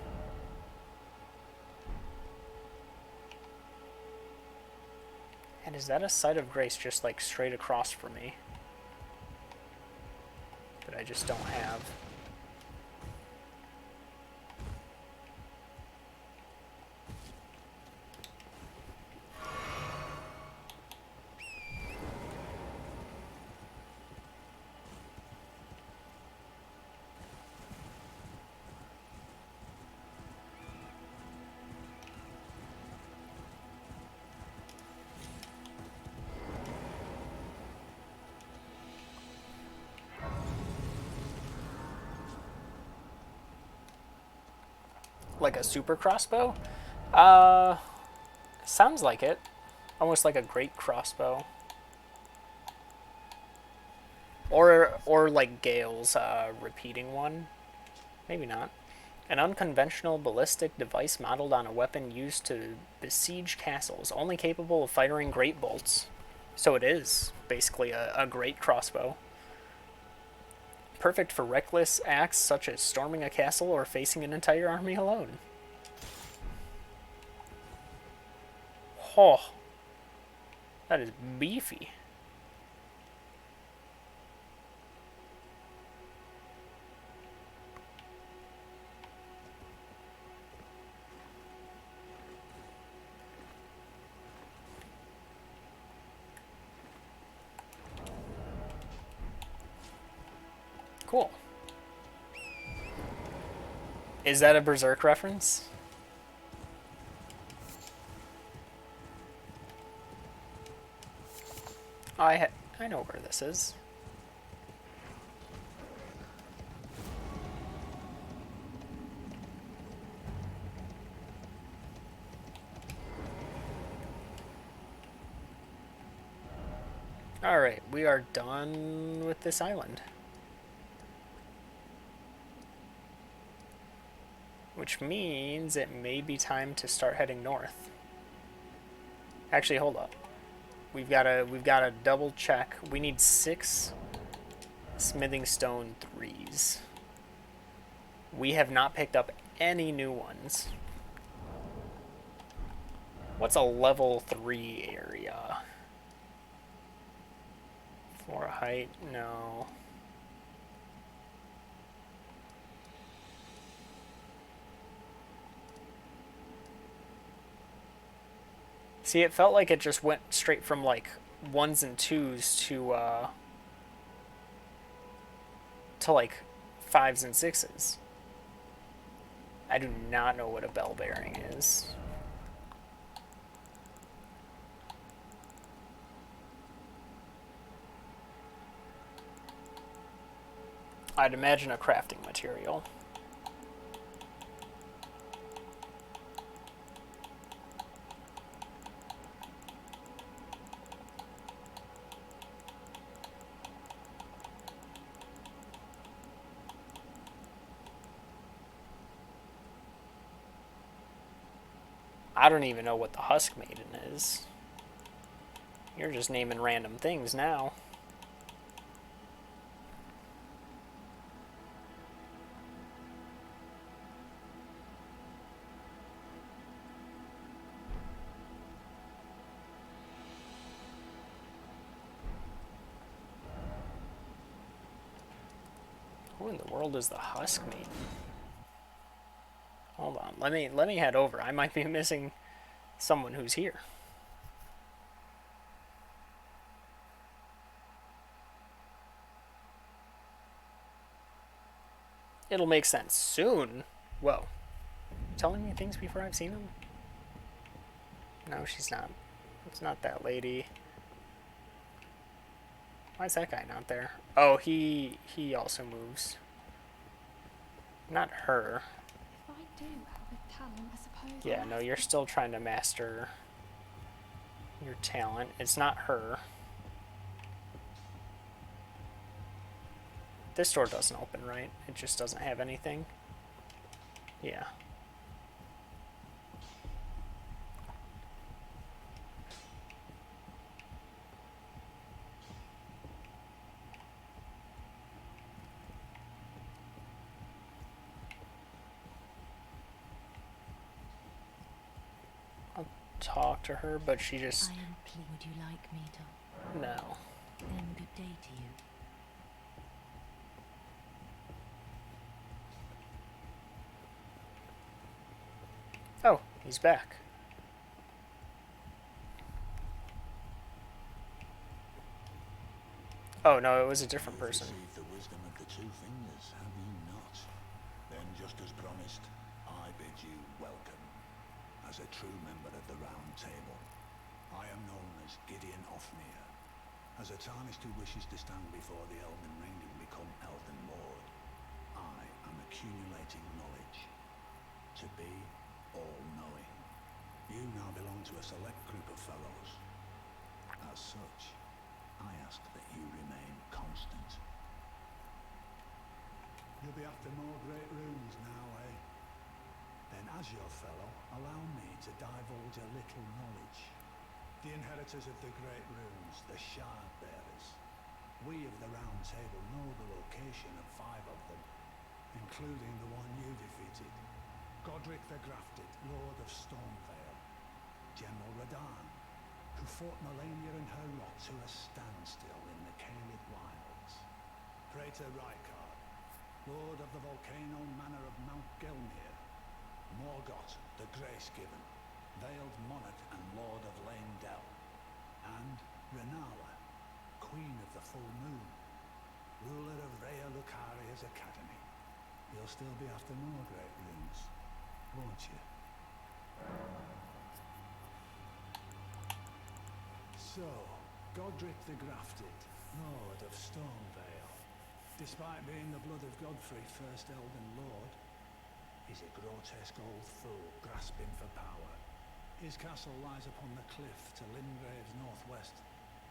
And is that a site of grace just like straight across from me? That I just don't have. Like a super crossbow? Sounds like it. Almost like a great crossbow. Or like Gale's repeating one. Maybe not. An unconventional ballistic device modeled on a weapon used to besiege castles, only capable of firing great bolts. So it is basically a great crossbow. Perfect for reckless acts such as storming a castle or facing an entire army alone. Oh, that is beefy. Cool. Is that a Berserk reference? I know where this is. Alright, we are done with this island. Which means it may be time to start heading north. Actually, hold up. We've gotta double check. We need 6 smithing stone 3s. We have not picked up any new ones. What's a level 3 area? For a height? No. See, it felt like it just went straight from like 1s and 2s to like 5s and 6s. I do not know what a bell bearing is. I'd imagine a crafting material. I don't even know what the Husk Maiden is. You're just naming random things now. Who in the world is the Husk Maiden? Hold on, let me head over. I might be missing someone who's here. It'll make sense soon. Whoa. Telling me things before I've seen them? No, she's not. It's not that lady. Why is that guy not there? Oh, he also moves. Not her. If I do have a talent, I suppose. Yeah, no, you're still trying to master your talent. It's not her. This door doesn't open, right? It just doesn't have anything. Yeah. I'll talk to her, but she just... I am pleased. Would you like me to? No. Then good day to you. Oh, he's back. Oh, no, it was a different person. Received the wisdom of the 2 fingers, have you not? Then, just as promised, I bid you welcome as a true member of the Round Table. I am known as Gideon Ofnir, as a tarnished who wishes to stand before the Elden Ring and become Elden Lord. I am accumulating knowledge to be all-knowing. You now belong to a select group of fellows. As such, I ask that you remain constant. You'll be after more great runes now, eh? Then as your fellow, allow me to divulge a little knowledge. The inheritors of the great runes, the shard bearers. We of the Round Table know the location of 5 of them, including the one you defeated. Godric the Grafted, Lord of Stormvale. General Radahn, who fought Melania and her lot to a standstill in the Caelid Wilds. Praetor Rykard, Lord of the volcano manor of Mount Gelmir. Morgoth, the Grace-given, veiled monarch and Lord of Leyndell. And Renala, Queen of the Full Moon, ruler of Rhea Lucaria's academy. You'll still be after more great runes, won't you? So, Godric the Grafted, Lord of Stormvale. Despite being the blood of Godfrey, first Elden Lord, he's a grotesque old fool grasping for power. His castle lies upon the cliff to Limgrave's northwest,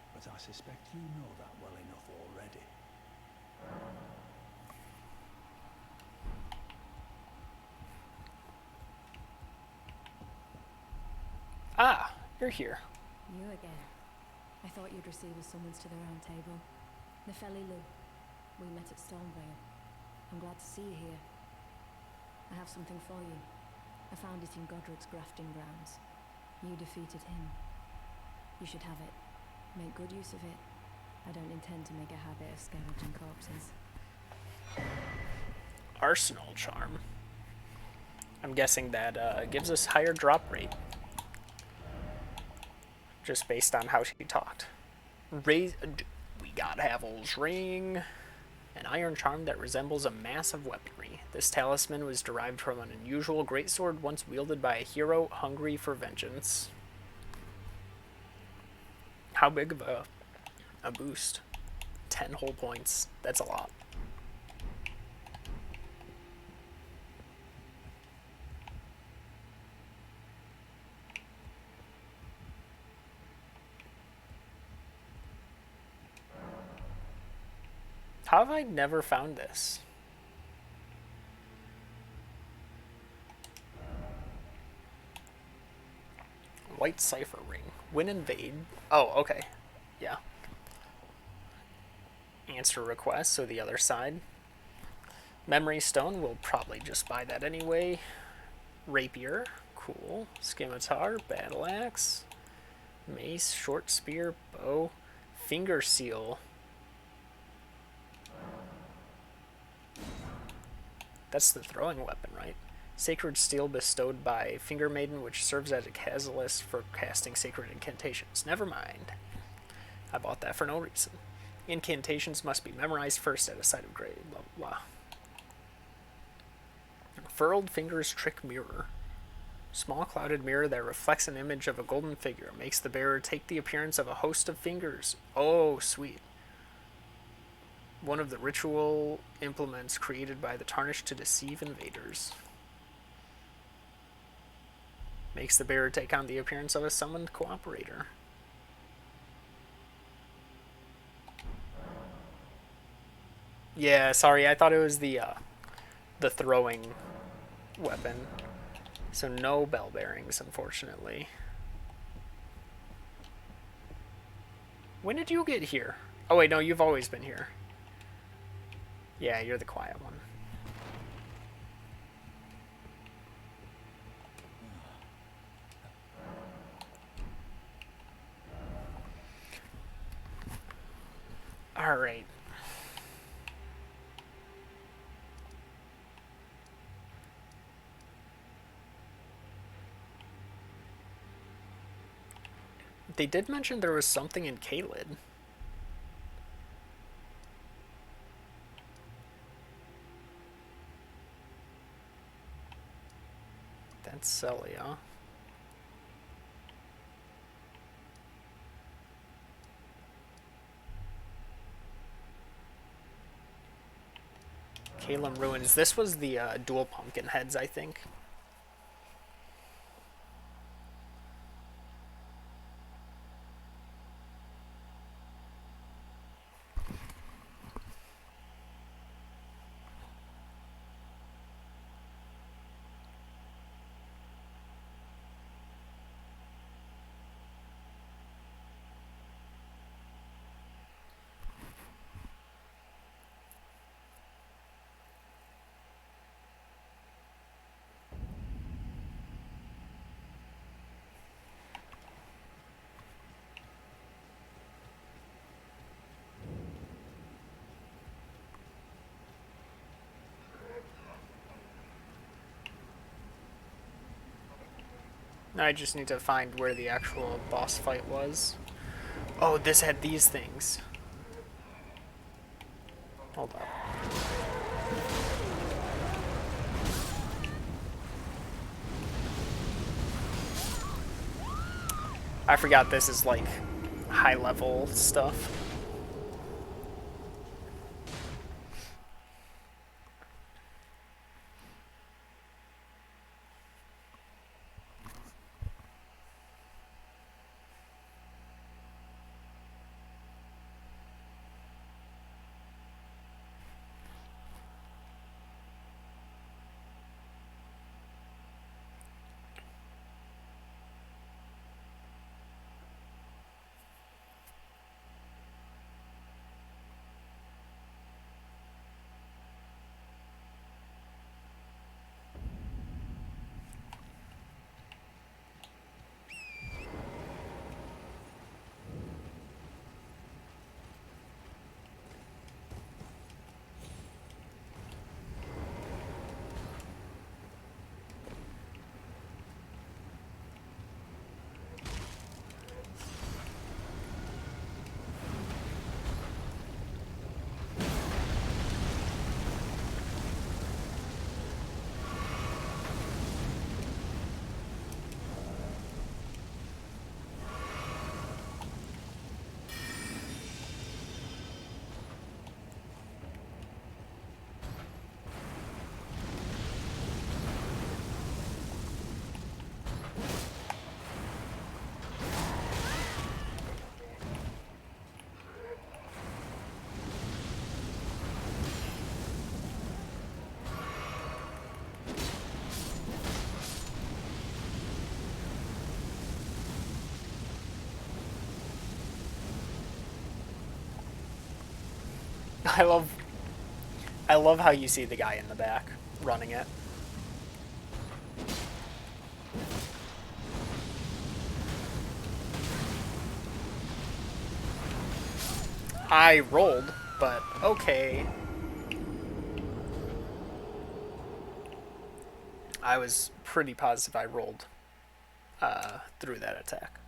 but I suspect you know that well enough already. Ah, you're here. You again. I thought you'd receive a summons to the Round Table. Nefeli Lu, we met at Stormvale. I'm glad to see you here. I have something for you. I found it in Godric's grafting grounds. You defeated him. You should have it. Make good use of it. I don't intend to make a habit of scavenging corpses. Arsenal charm. I'm guessing that gives us higher drop rate. Just based on how she talked. We got Havel's ring. An iron charm that resembles a mass of weaponry. This talisman was derived from an unusual greatsword once wielded by a hero hungry for vengeance. How big of a boost? 10 whole points. That's a lot. How have I never found this? White cipher ring. When invade. Oh, okay. Yeah. Answer request, so the other side. Memory stone, we'll probably just buy that anyway. Rapier, cool. Scimitar, battle axe. Mace, short spear, bow. Finger seal. That's the throwing weapon, right? Sacred steel bestowed by Finger Maiden, which serves as a catalyst for casting sacred incantations. Never mind. I bought that for no reason. Incantations must be memorized first at a site of grave. Blah, blah, blah. Furled Fingers Trick Mirror. Small clouded mirror that reflects an image of a golden figure. Makes the bearer take the appearance of a host of fingers. Oh, sweet. One of the ritual implements created by the Tarnished to deceive invaders. Makes the bearer take on the appearance of a summoned cooperator. Yeah, sorry, I thought it was the throwing weapon. So no bell bearings, unfortunately. When did you get here? Oh wait, no, you've always been here. Yeah, you're the quiet one. Alright. They did mention there was something in Caelid. That's Celia. Calum Ruins. This was the dual pumpkin heads, I think. I just need to find where the actual boss fight was. Oh, this had these things. Hold up. I forgot this is like high level stuff. I love how you see the guy in the back running it. I rolled, but okay. I was pretty positive I rolled through that attack.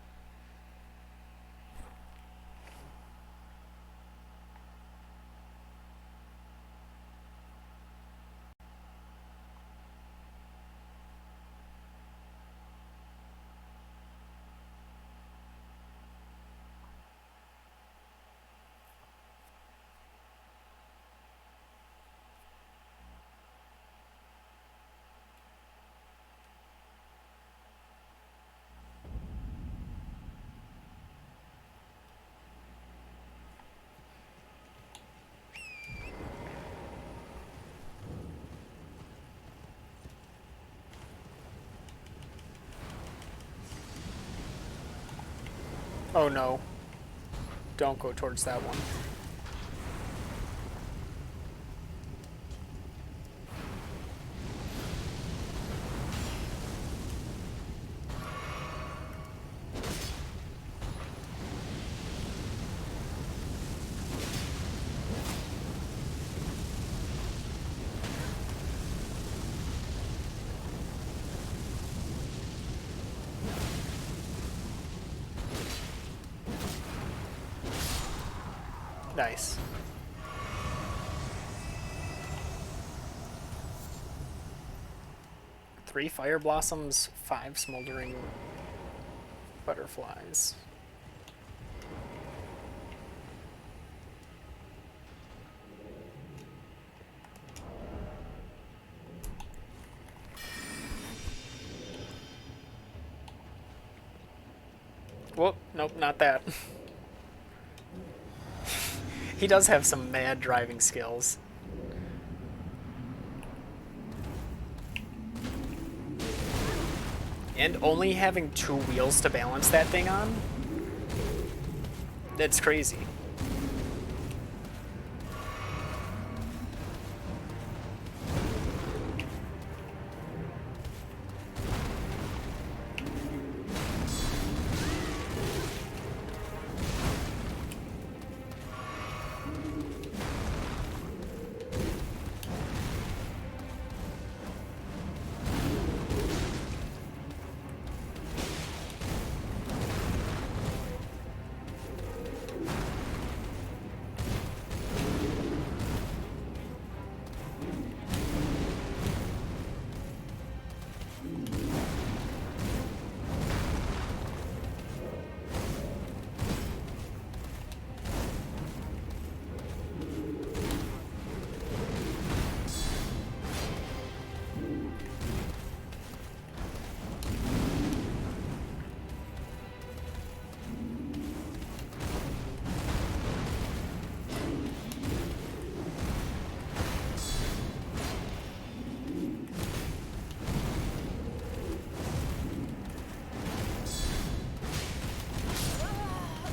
Oh no. Don't go towards that one. Nice. Three fire blossoms, 5 smoldering butterflies. Whoop, nope, not that. He does have some mad driving skills. And only having 2 wheels to balance that thing on? That's crazy.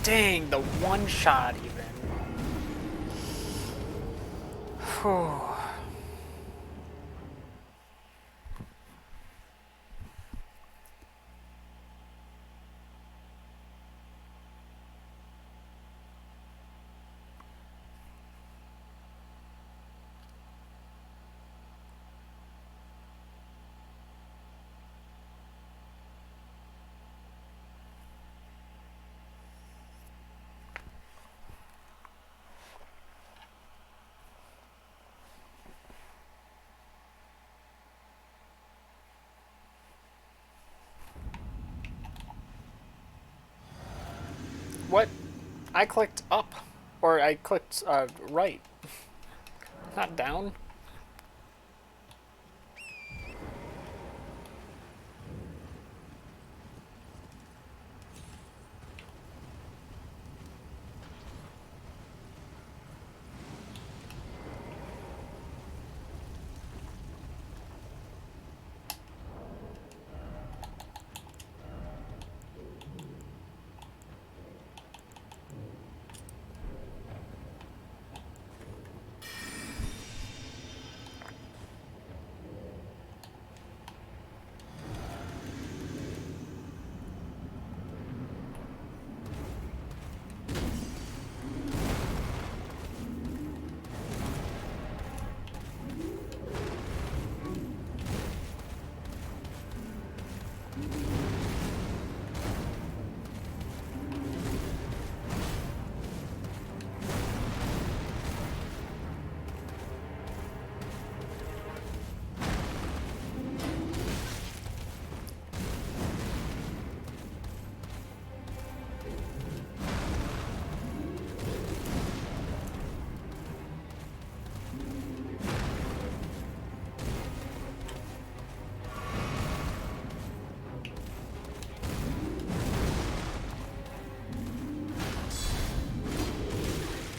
Dang, the one shot even. Whew. What? I clicked up. Or I clicked right. Not down.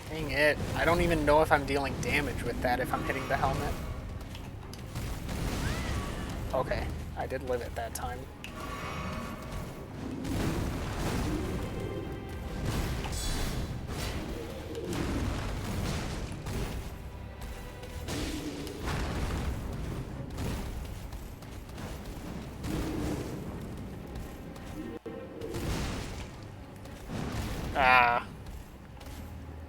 Dang it. I don't even know if I'm dealing damage with that if I'm hitting the helmet. Okay, I did live it that time. Ah.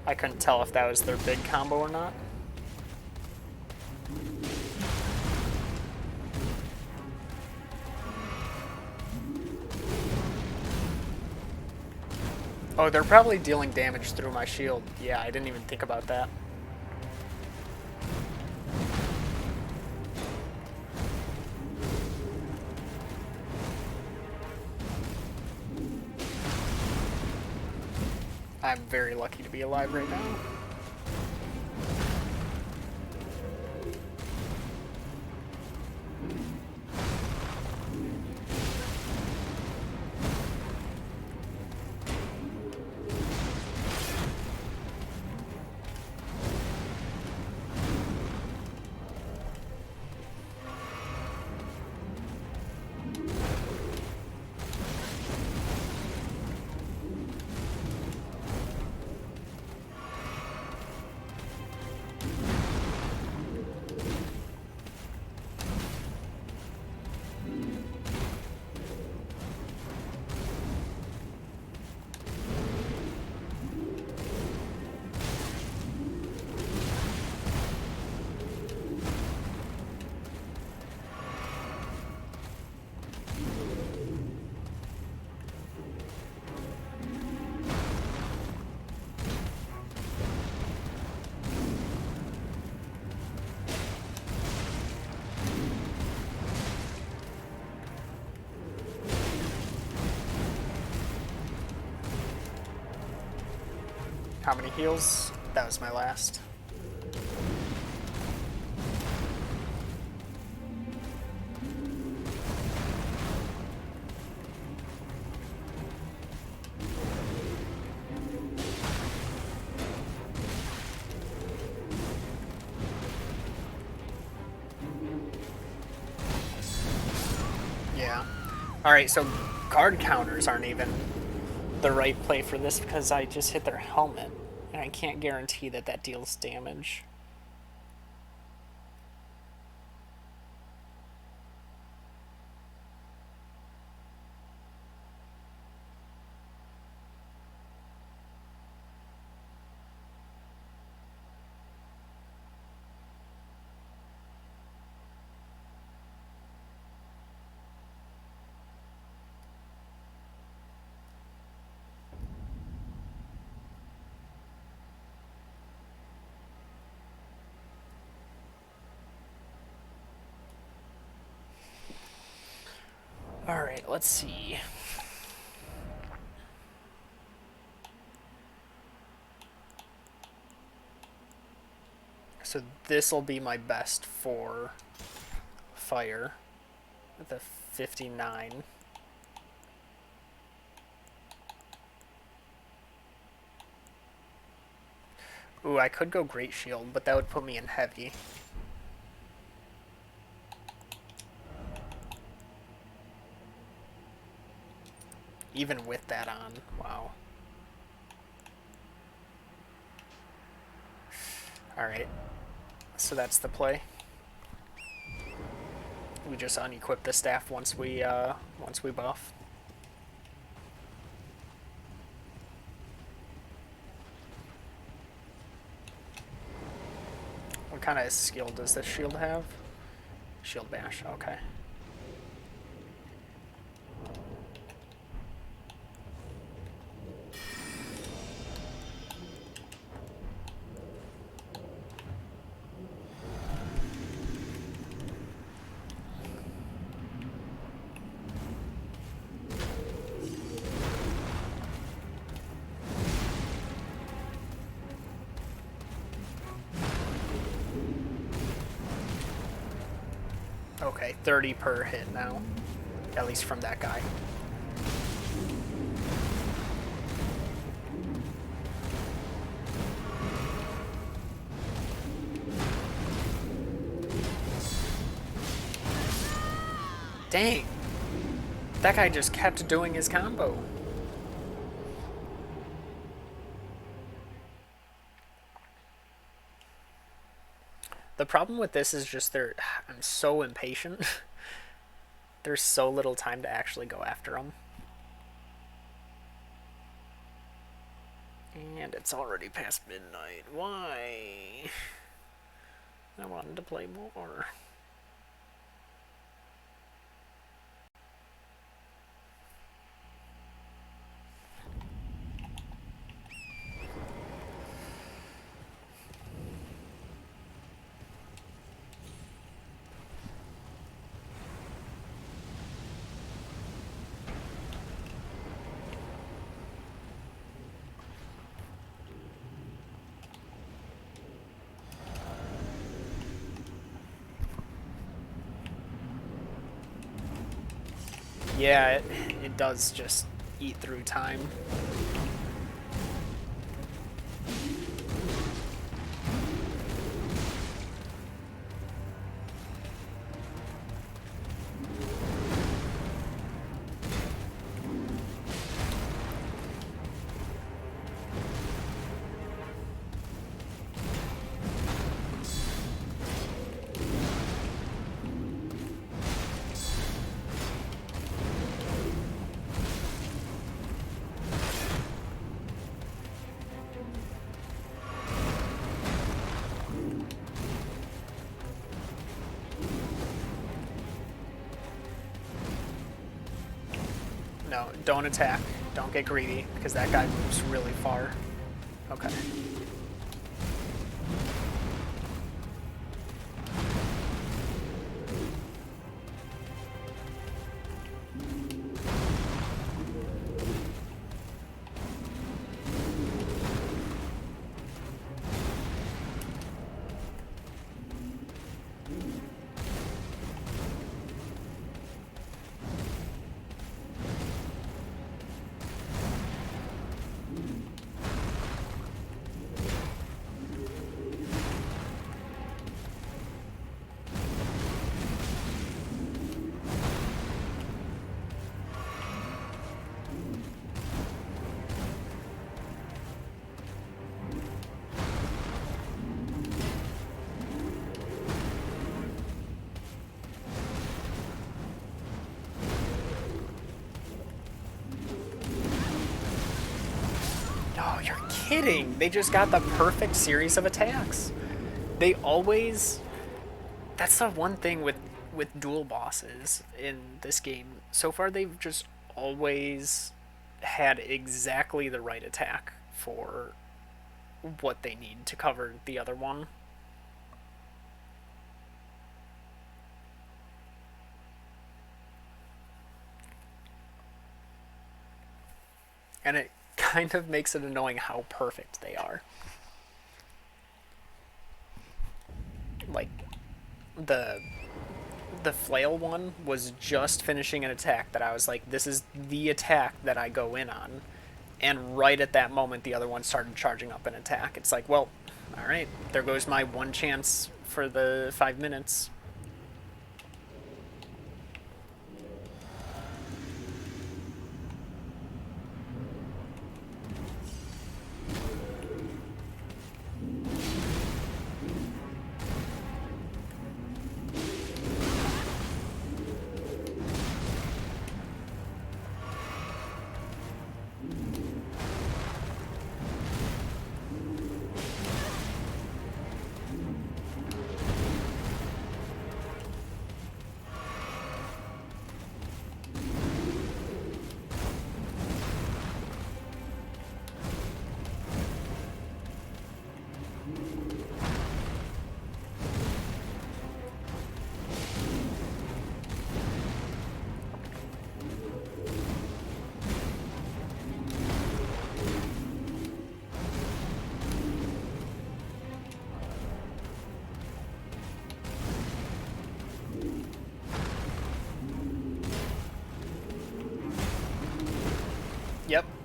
I couldn't tell if that was their big combo or not. Oh, they're probably dealing damage through my shield. Yeah, I didn't even think about that. I'm very lucky to be alive right now. How many heals? That was my last. Yeah. Alright, so guard counters aren't even the right play for this because I just hit their helmet, and I can't guarantee that that deals damage. Alright, let's see. So this will be my best for fire. The 59. Ooh, I could go Great Shield, but that would put me in heavy. Even with that on, wow. Alright, so that's the play. We just unequip the staff once we buff. What kind of skill does this shield have? Shield bash, okay. Okay, 30 per hit now. At least from that guy. Dang! That guy just kept doing his combo. The problem with this is just I'm so impatient. There's so little time to actually go after them. And it's already past midnight. Why? I wanted to play more. Yeah, it does just eat through time. No, don't attack. Don't get greedy, because that guy moves really far. Okay. kidding. They just got the perfect series of attacks. They always... That's the one thing with dual bosses in this game. So far, they've just always had exactly the right attack for what they need to cover the other one. And it kind of makes it annoying how perfect they are. Like, the flail one was just finishing an attack that I was like, this is the attack that I go in on. And right at that moment, the other one started charging up an attack. It's like, well, alright, there goes my one chance for the 5 minutes.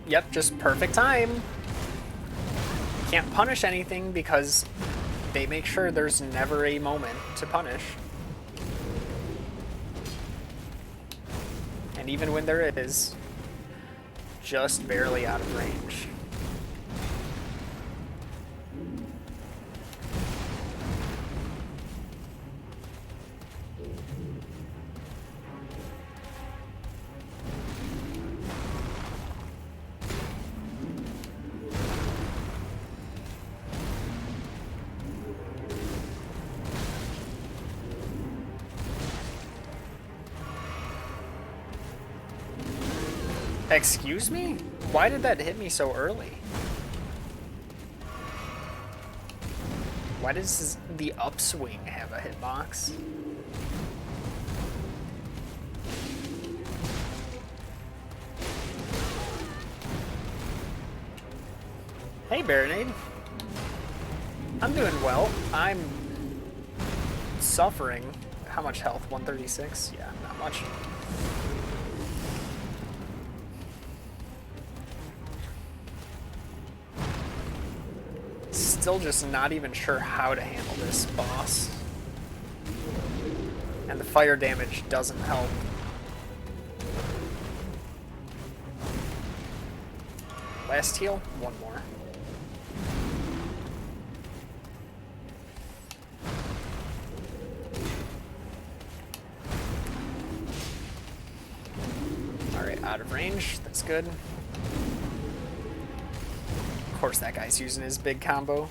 Yep, just perfect time. Can't punish anything because they make sure there's never a moment to punish. And even when there is, just barely out of range. Excuse me? Why did that hit me so early? Why does the upswing have a hitbox? Hey, Baronade. I'm doing well. I'm suffering. How much health? 136? Yeah, not much. Still just not even sure how to handle this boss. And the fire damage doesn't help. Last heal, one more. Alright, out of range, that's good. Of course that guy's using his big combo.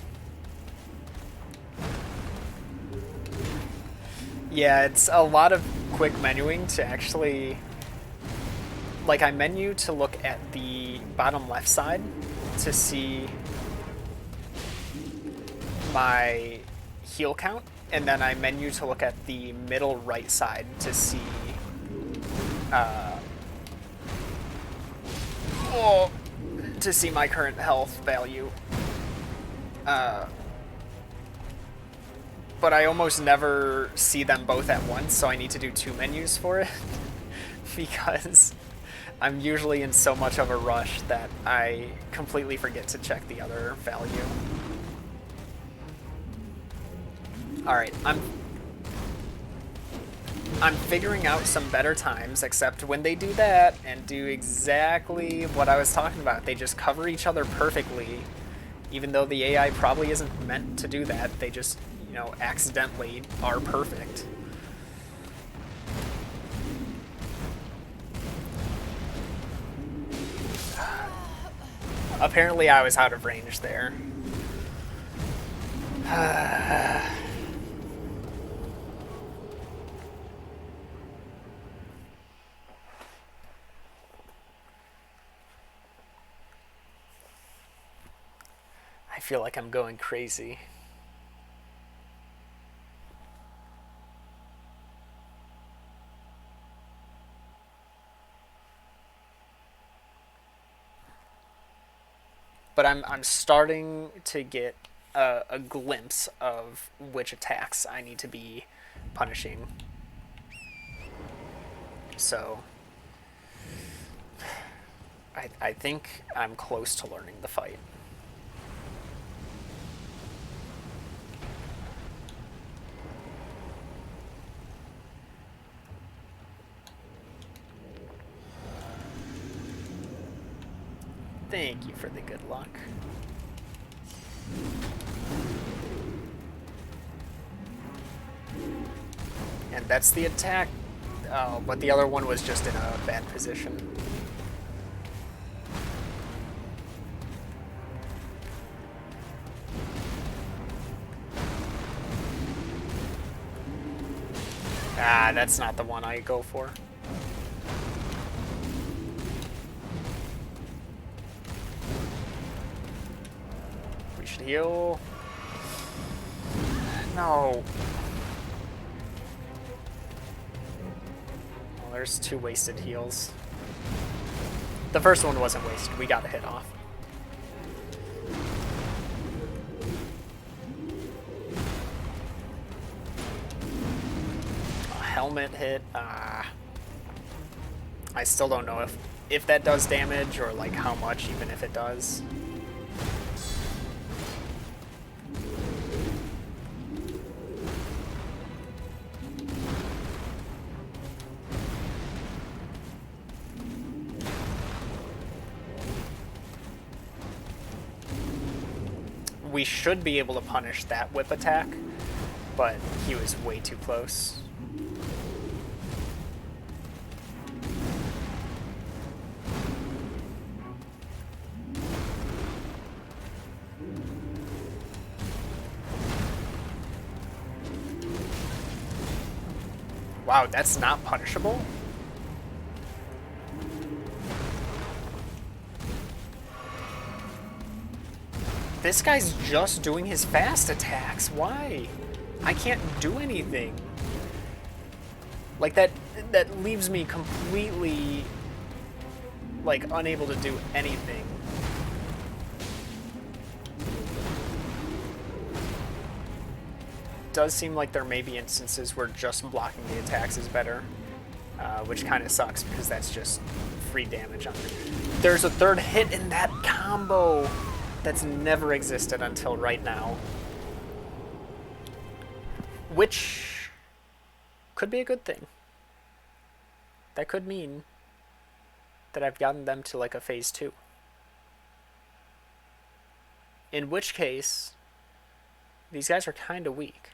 Yeah, it's a lot of quick menuing to actually... Like, I menu to look at the bottom left side to see my heal count, and then I menu to look at the middle right side to see... to see my current health value. But I almost never see them both at once, so I need to do two menus for it. Because I'm usually in so much of a rush that I completely forget to check the other value. Alright, I'm figuring out some better times, except when they do that and do exactly what I was talking about. They just cover each other perfectly, even though the AI probably isn't meant to do that. They just, you know, accidentally are perfect. Apparently I was out of range there. I feel like I'm going crazy. But I'm starting to get a glimpse of which attacks I need to be punishing. So I think I'm close to learning the fight. Thank you for the good luck. And that's the attack. Oh, but the other one was just in a bad position. Ah, that's not the one I go for. We should heal. No. Well, there's 2 wasted heals. The first one wasn't wasted. We got a hit off. A helmet hit. I still don't know if that does damage or like how much, even if it does. We should be able to punish that whip attack, but he was way too close. Wow, that's not punishable? This guy's just doing his fast attacks. Why? I can't do anything. Like that leaves me completely like unable to do anything. Does seem like there may be instances where just blocking the attacks is better, which kind of sucks because that's just free damage on it. There's a third hit in that combo that's never existed until right now, which could be a good thing. That could mean that I've gotten them to like a phase 2. In which case, these guys are kind of weak.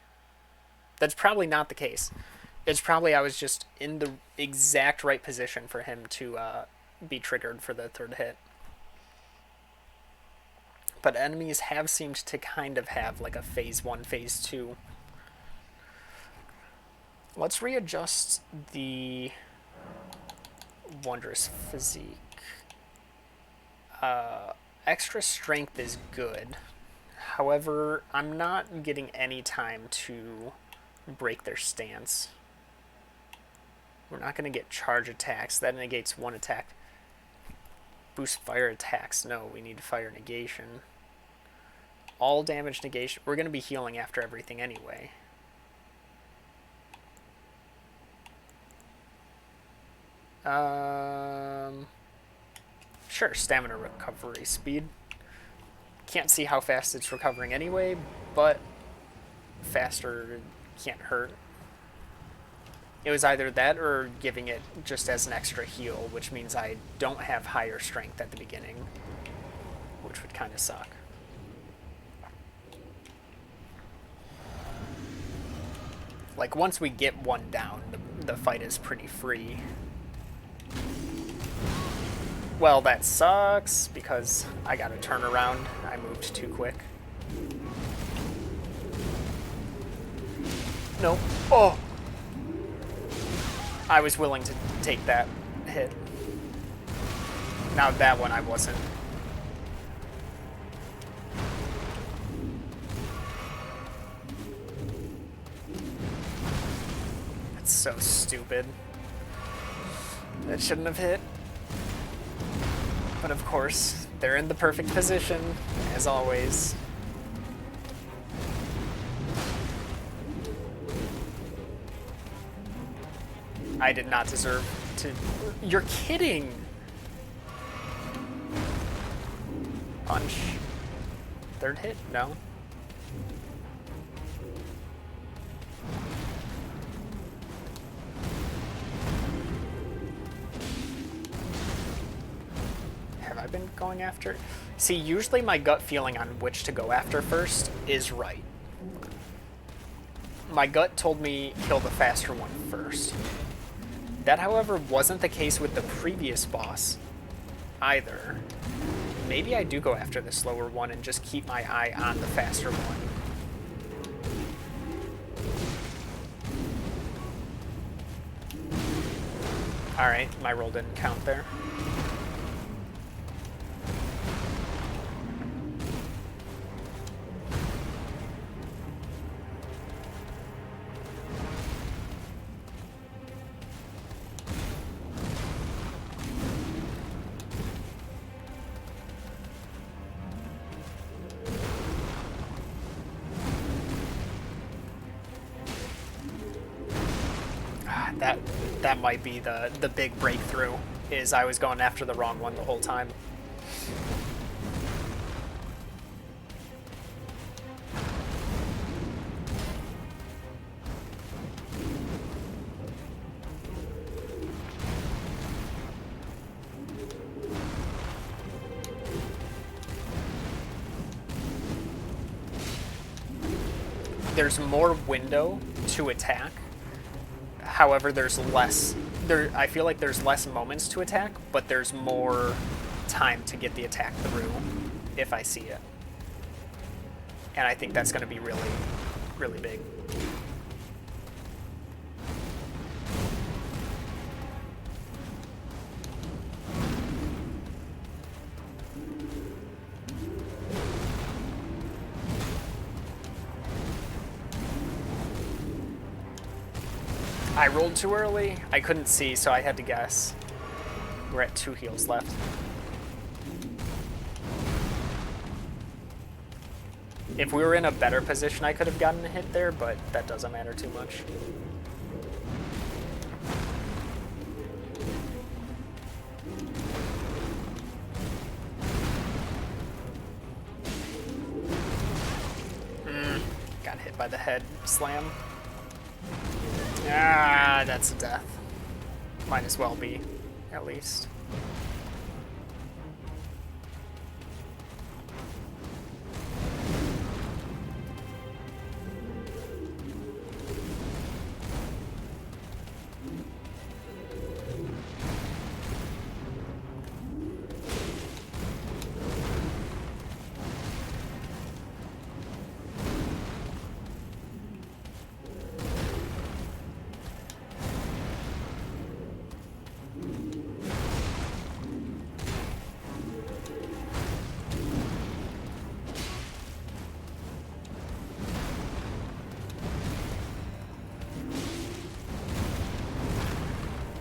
That's probably not the case. It's probably I was just in the exact right position for him to be triggered for the third hit. But enemies have seemed to kind of have like a phase 1, phase 2. Let's readjust the wondrous physique. Extra strength is good. However, I'm not getting any time to break their stance. We're not going to get charge attacks. That negates 1 attack. Boost fire attacks. No, we need fire negation. All damage negation. We're going to be healing after everything anyway. Sure, stamina recovery speed. Can't see how fast it's recovering anyway, but faster can't hurt. It was either that or giving it just as an extra heal, which means I don't have higher strength at the beginning, which would kind of suck. Like, once we get one down, the fight is pretty free. Well, that sucks because I gotta turn around. I moved too quick. No. Oh! I was willing to take that hit. Now that one I wasn't. That's so stupid. That shouldn't have hit. But of course, they're in the perfect position, as always. I did not deserve to... You're kidding! Punch. Third hit? No. Have I been going after? See, usually my gut feeling on which to go after first is right. My gut told me kill the faster one first. That, however, wasn't the case with the previous boss either. Maybe I do go after the slower one and just keep my eye on the faster one. Alright, my roll didn't count there. That might be the big breakthrough, is I was going after the wrong one the whole time. There's more window to attack. However, there's less. I feel like there's less moments to attack, but there's more time to get the attack through if I see it. And I think that's going to be really, really big. I rolled too early. I couldn't see, so I had to guess. We're at 2 heals left. If we were in a better position, I could have gotten a hit there, but that doesn't matter too much. Got hit by the head slam. Ah, that's a death. Might as well be, at least.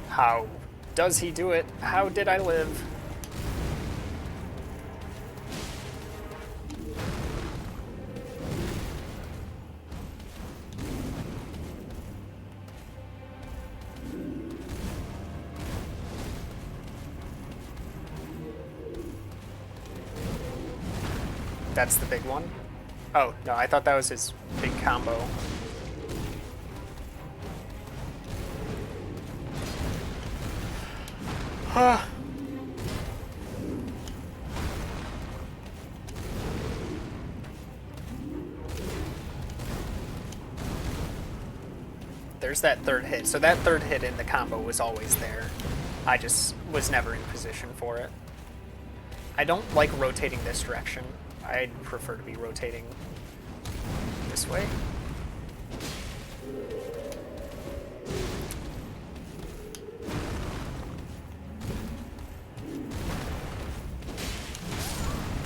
How does he do it? How did I live? That's the big one? Oh, no, I thought that was his big combo. There's that third hit. So that third hit in the combo was always there. I just was never in position for it. I don't like rotating this direction. I'd prefer to be rotating this way.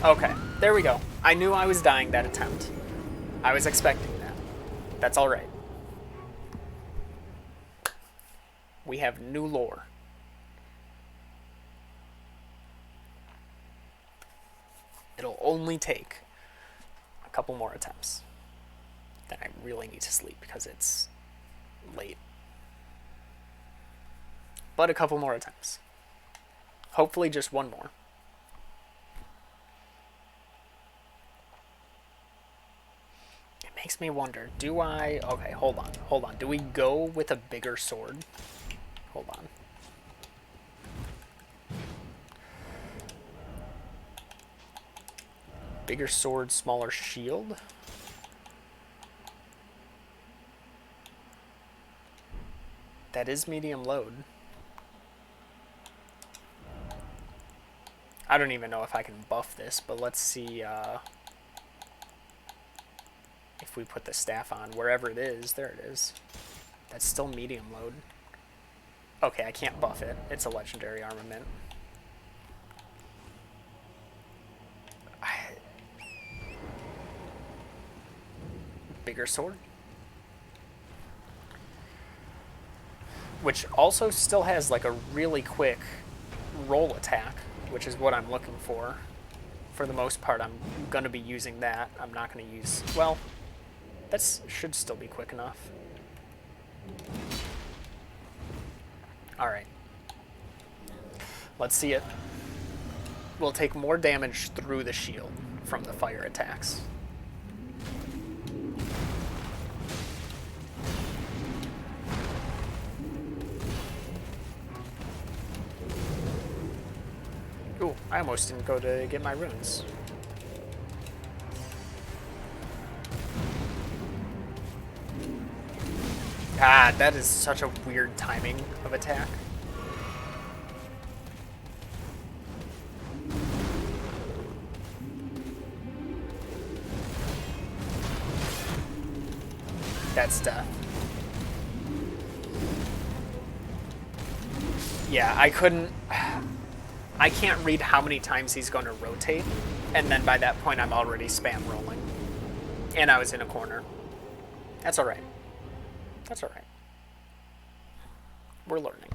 Okay, there we go. I knew I was dying that attempt. I was expecting that. That's alright. We have new lore. It'll only take a couple more attempts. Then I really need to sleep because it's late. But a couple more attempts. Hopefully just one more. It makes me wonder, do I... Okay, hold on. Do we go with a bigger sword? Hold on. Bigger sword, smaller shield? That is medium load. I don't even know if I can buff this, but let's see if we put the staff on, wherever it is. There it is. That's still medium load. Okay, I can't buff it. It's a legendary armament. Bigger sword? Which also still has like a really quick roll attack, which is what I'm looking for. For the most part, I'm going to be using that. I'm not going to use... Well, that should still be quick enough. Alright. Let's see it. We'll take more damage through the shield from the fire attacks. Ooh, I almost didn't go to get my runes. Ah, that is such a weird timing of attack. That's death. Yeah, I couldn't... I can't read how many times he's going to rotate, and then by that point I'm already spam rolling. And I was in a corner. That's alright. That's alright. We're learning.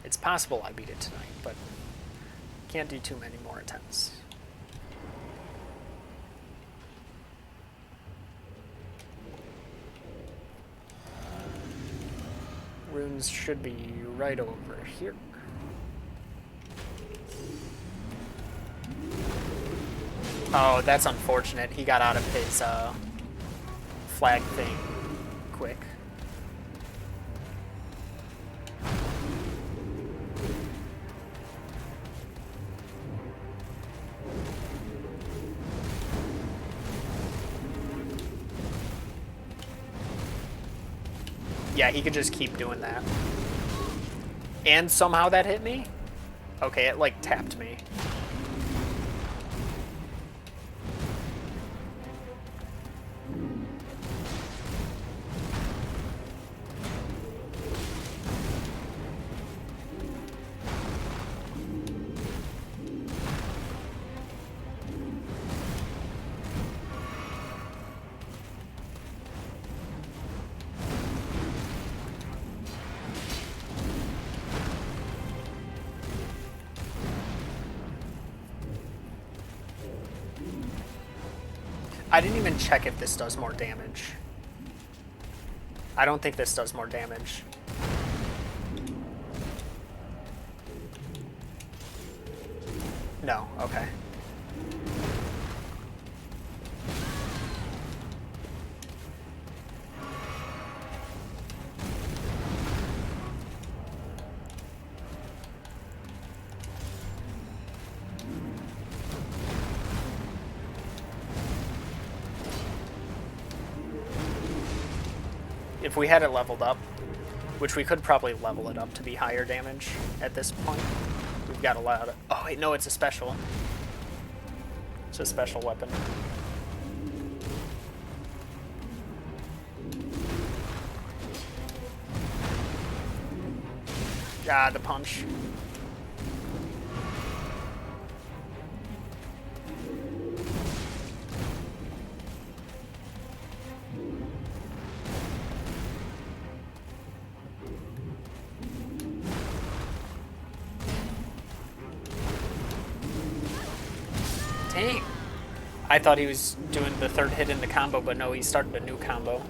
It's possible I beat it tonight, but can't do too many more attempts. Runes should be right over here. Oh, that's unfortunate. He got out of his flag thing quick. Yeah, he could just keep doing that. And somehow that hit me? Okay, it like tapped me. I didn't even check if this does more damage. I don't think this does more damage. No, okay. If we had it leveled up, which we could probably level it up to be higher damage at this point. We've got a lot of... Oh, wait, no, it's a special. It's a special weapon. Ah, the punch. Dang. I thought he was doing the third hit in the combo, but no, he started a new combo.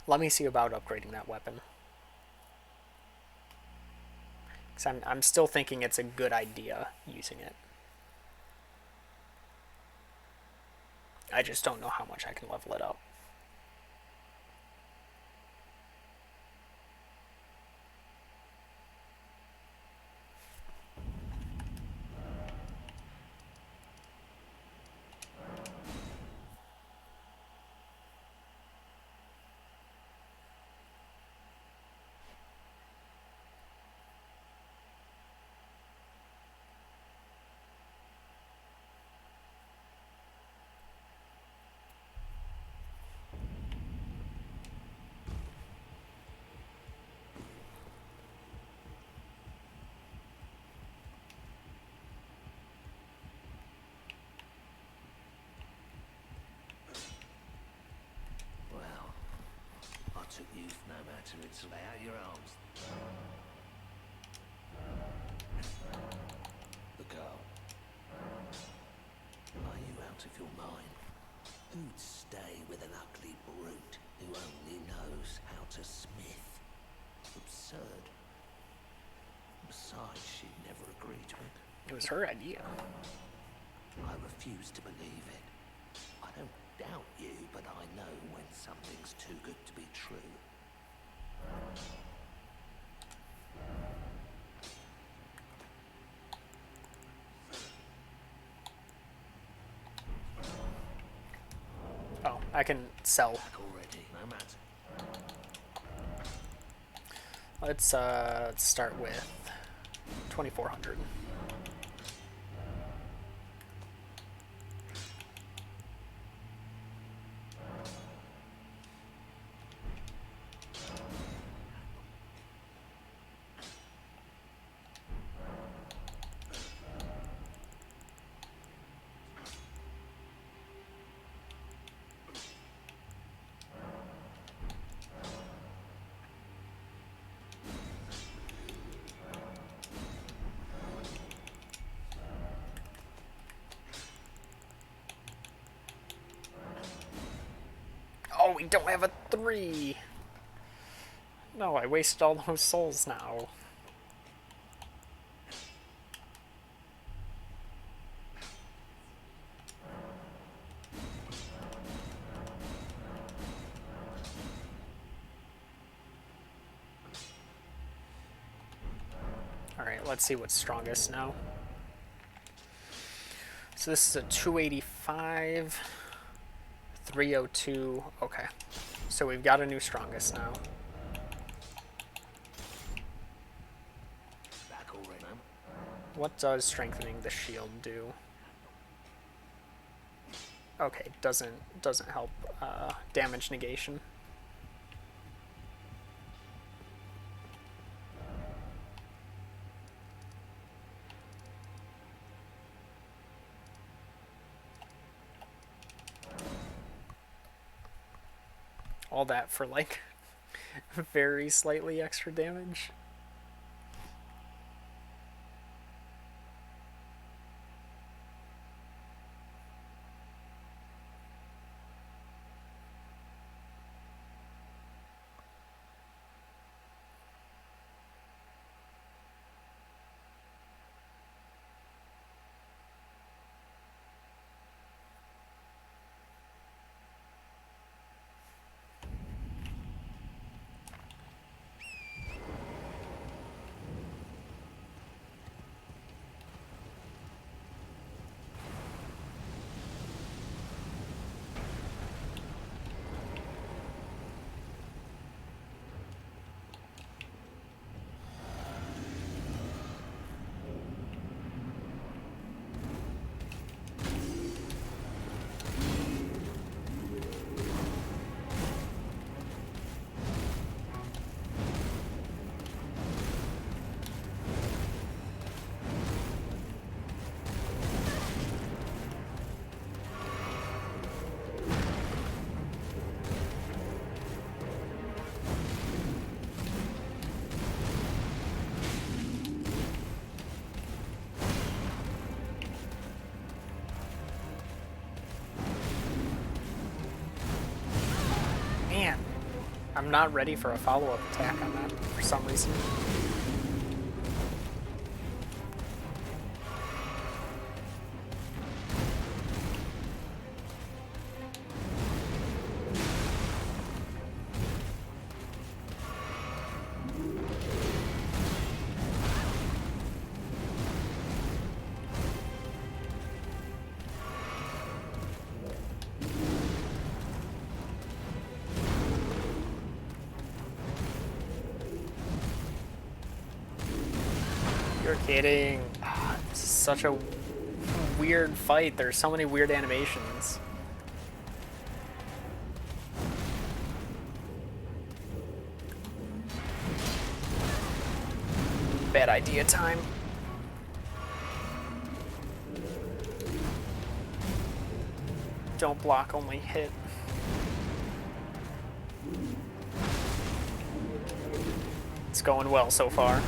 Let me see about upgrading that weapon. Because I'm still thinking it's a good idea using it. I just don't know how much I can level it up. Well, I took you no matter, it's lay out your arms. The girl. Are you out of your mind? Who'd stay with an ugly brute who only knows how to smith? Absurd. Besides, she'd never agree to it. It was her idea. I refuse to believe it. I don't doubt you, but I know when something's too good to be true. Oh, I can sell. Back already, no matter. Let's start with 2,400. Oh, we don't have a 3. No, I wasted all those souls now. Alright, let's see what's strongest now. So this is a 285, 302. Okay, so we've got a new strongest now. Back already, ma'am. What does strengthening the shield do? Okay, doesn't help damage negation. All that for like very slightly extra damage. I'm not ready for a follow-up attack on that for some reason. You're kidding. This is such a weird fight. There's so many weird animations. Bad idea time. Don't block, only hit. It's going well so far.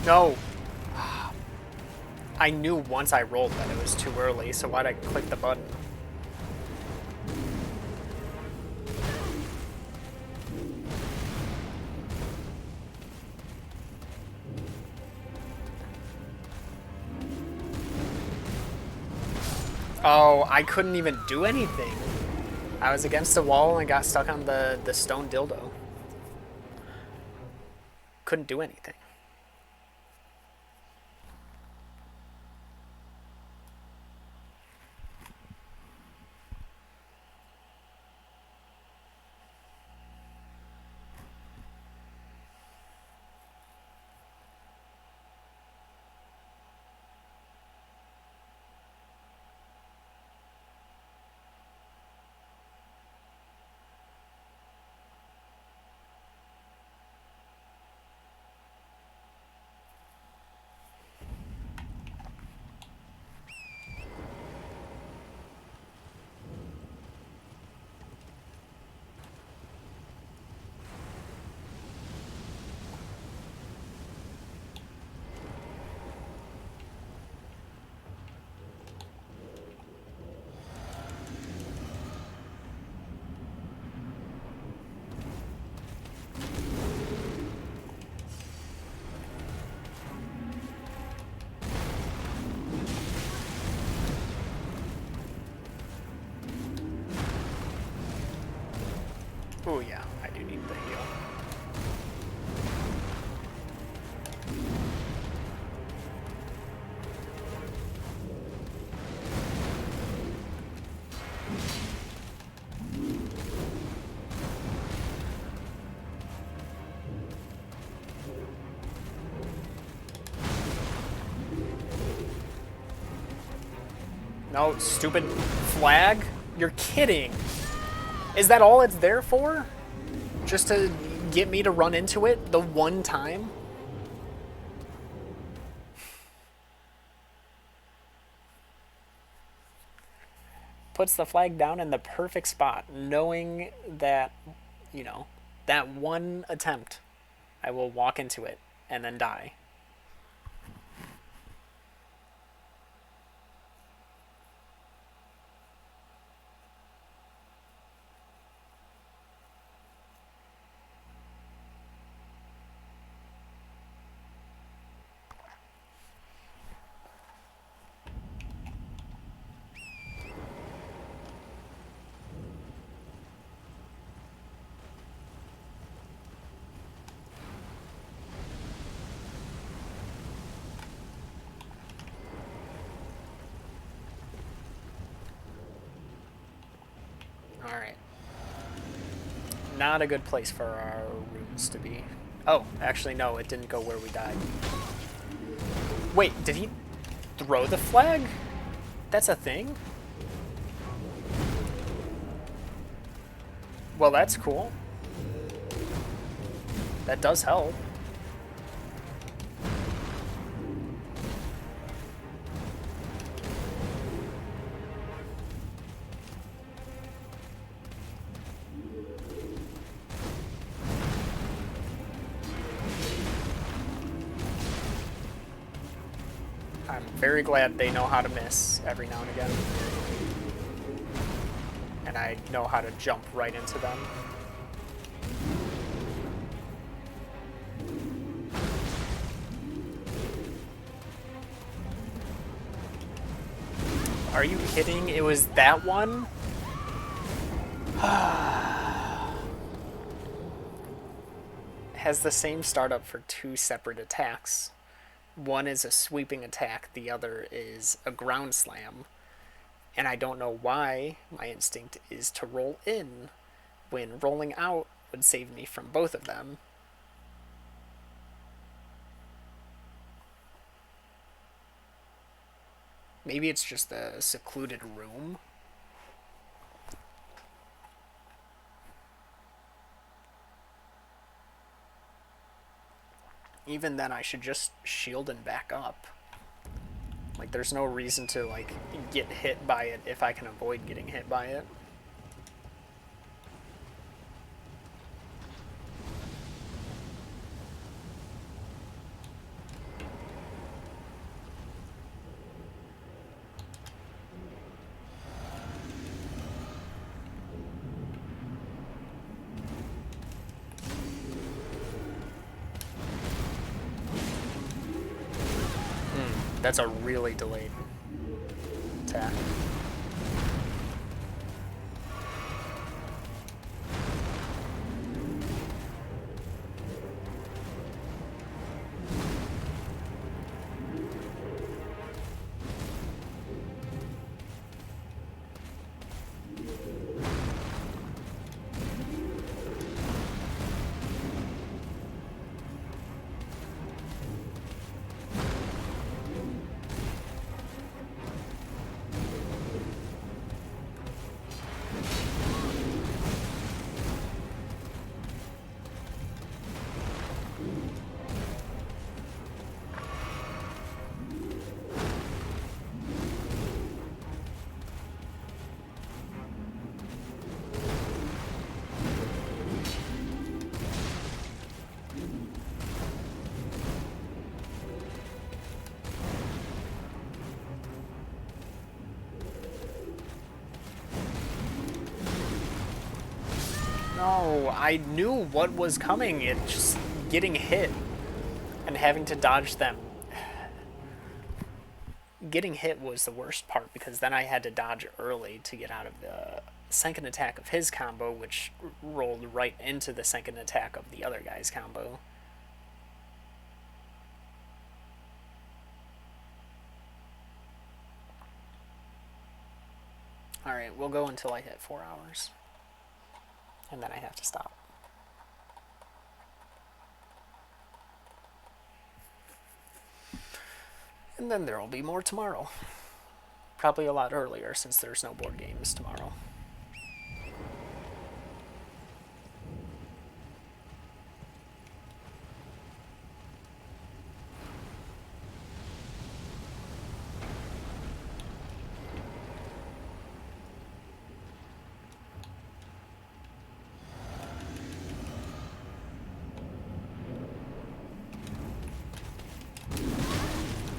No! I knew once I rolled that it was too early, so why'd I click the button? Oh, I couldn't even do anything. I was against the wall and got stuck on the stone dildo. Couldn't do anything. Oh yeah, I do need the heal. No, stupid flag? You're kidding. Is that all it's there for? Just to get me to run into it the one time? Puts the flag down in the perfect spot, knowing that, you know, that one attempt, I will walk into it and then die. Not a good place for our runes to be. Oh, actually, no, it didn't go where we died. Wait, did he throw the flag? That's a thing? Well, that's cool. That does help. I'm very glad they know how to miss every now and again. And I know how to jump right into them. Are you kidding? It was that one? Has the same startup for two separate attacks. One is a sweeping attack, the other is a ground slam. And I don't know why my instinct is to roll in when rolling out would save me from both of them. Maybe it's just a secluded room. Even then, I should just shield and back up. Like, there's no reason to, like, get hit by it if I can avoid getting hit by it. That's a really delayed attack. No, I knew what was coming. It's just getting hit and having to dodge them. Getting hit was the worst part because then I had to dodge early to get out of the second attack of his combo, which rolled right into the second attack of the other guy's combo. Alright, we'll go until I hit 4 hours. And then I have to stop. And then there will be more tomorrow. Probably a lot earlier since there's no board games tomorrow.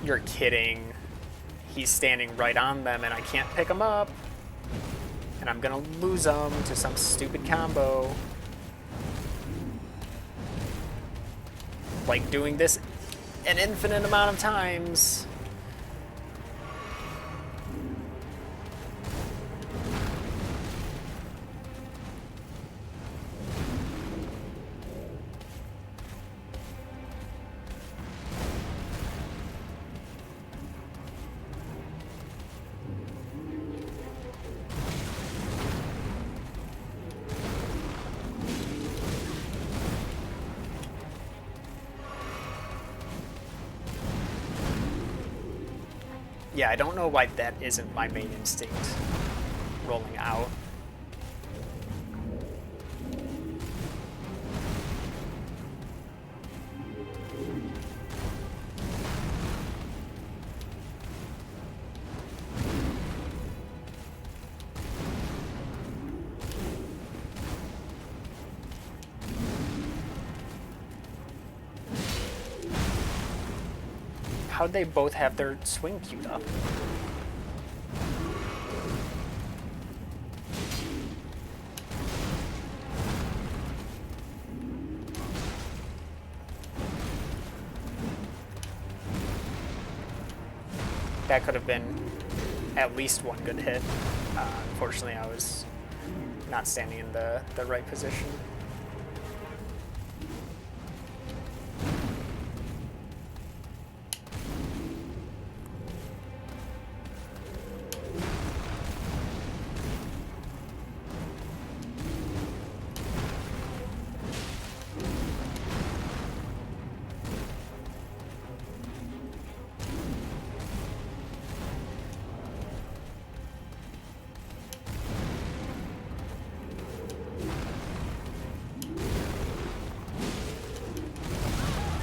You're kidding. He's standing right on them and I can't pick him up. And I'm gonna lose him to some stupid combo. Like doing this an infinite amount of times. Yeah, I don't know why that isn't my main instinct rolling out. How'd they both have their swing queued up? That could have been at least one good hit. Unfortunately, I was not standing in the right position.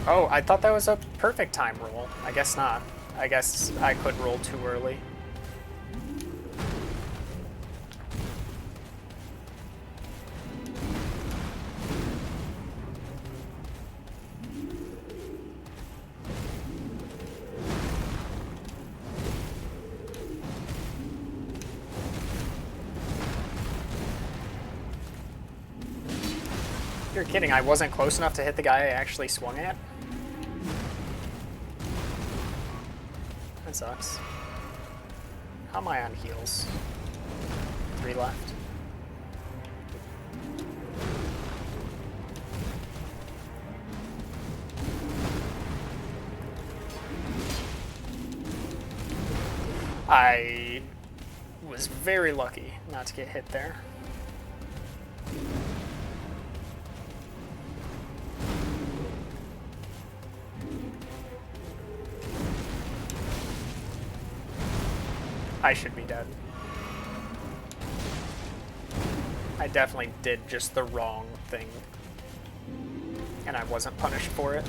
Oh, I thought that was a perfect time roll. I guess not. I guess I could roll too early. You're kidding, I wasn't close enough to hit the guy I actually swung at? That sucks. How am I on heals? 3 left. I was very lucky not to get hit there. I should be dead. I definitely did just the wrong thing, and I wasn't punished for it.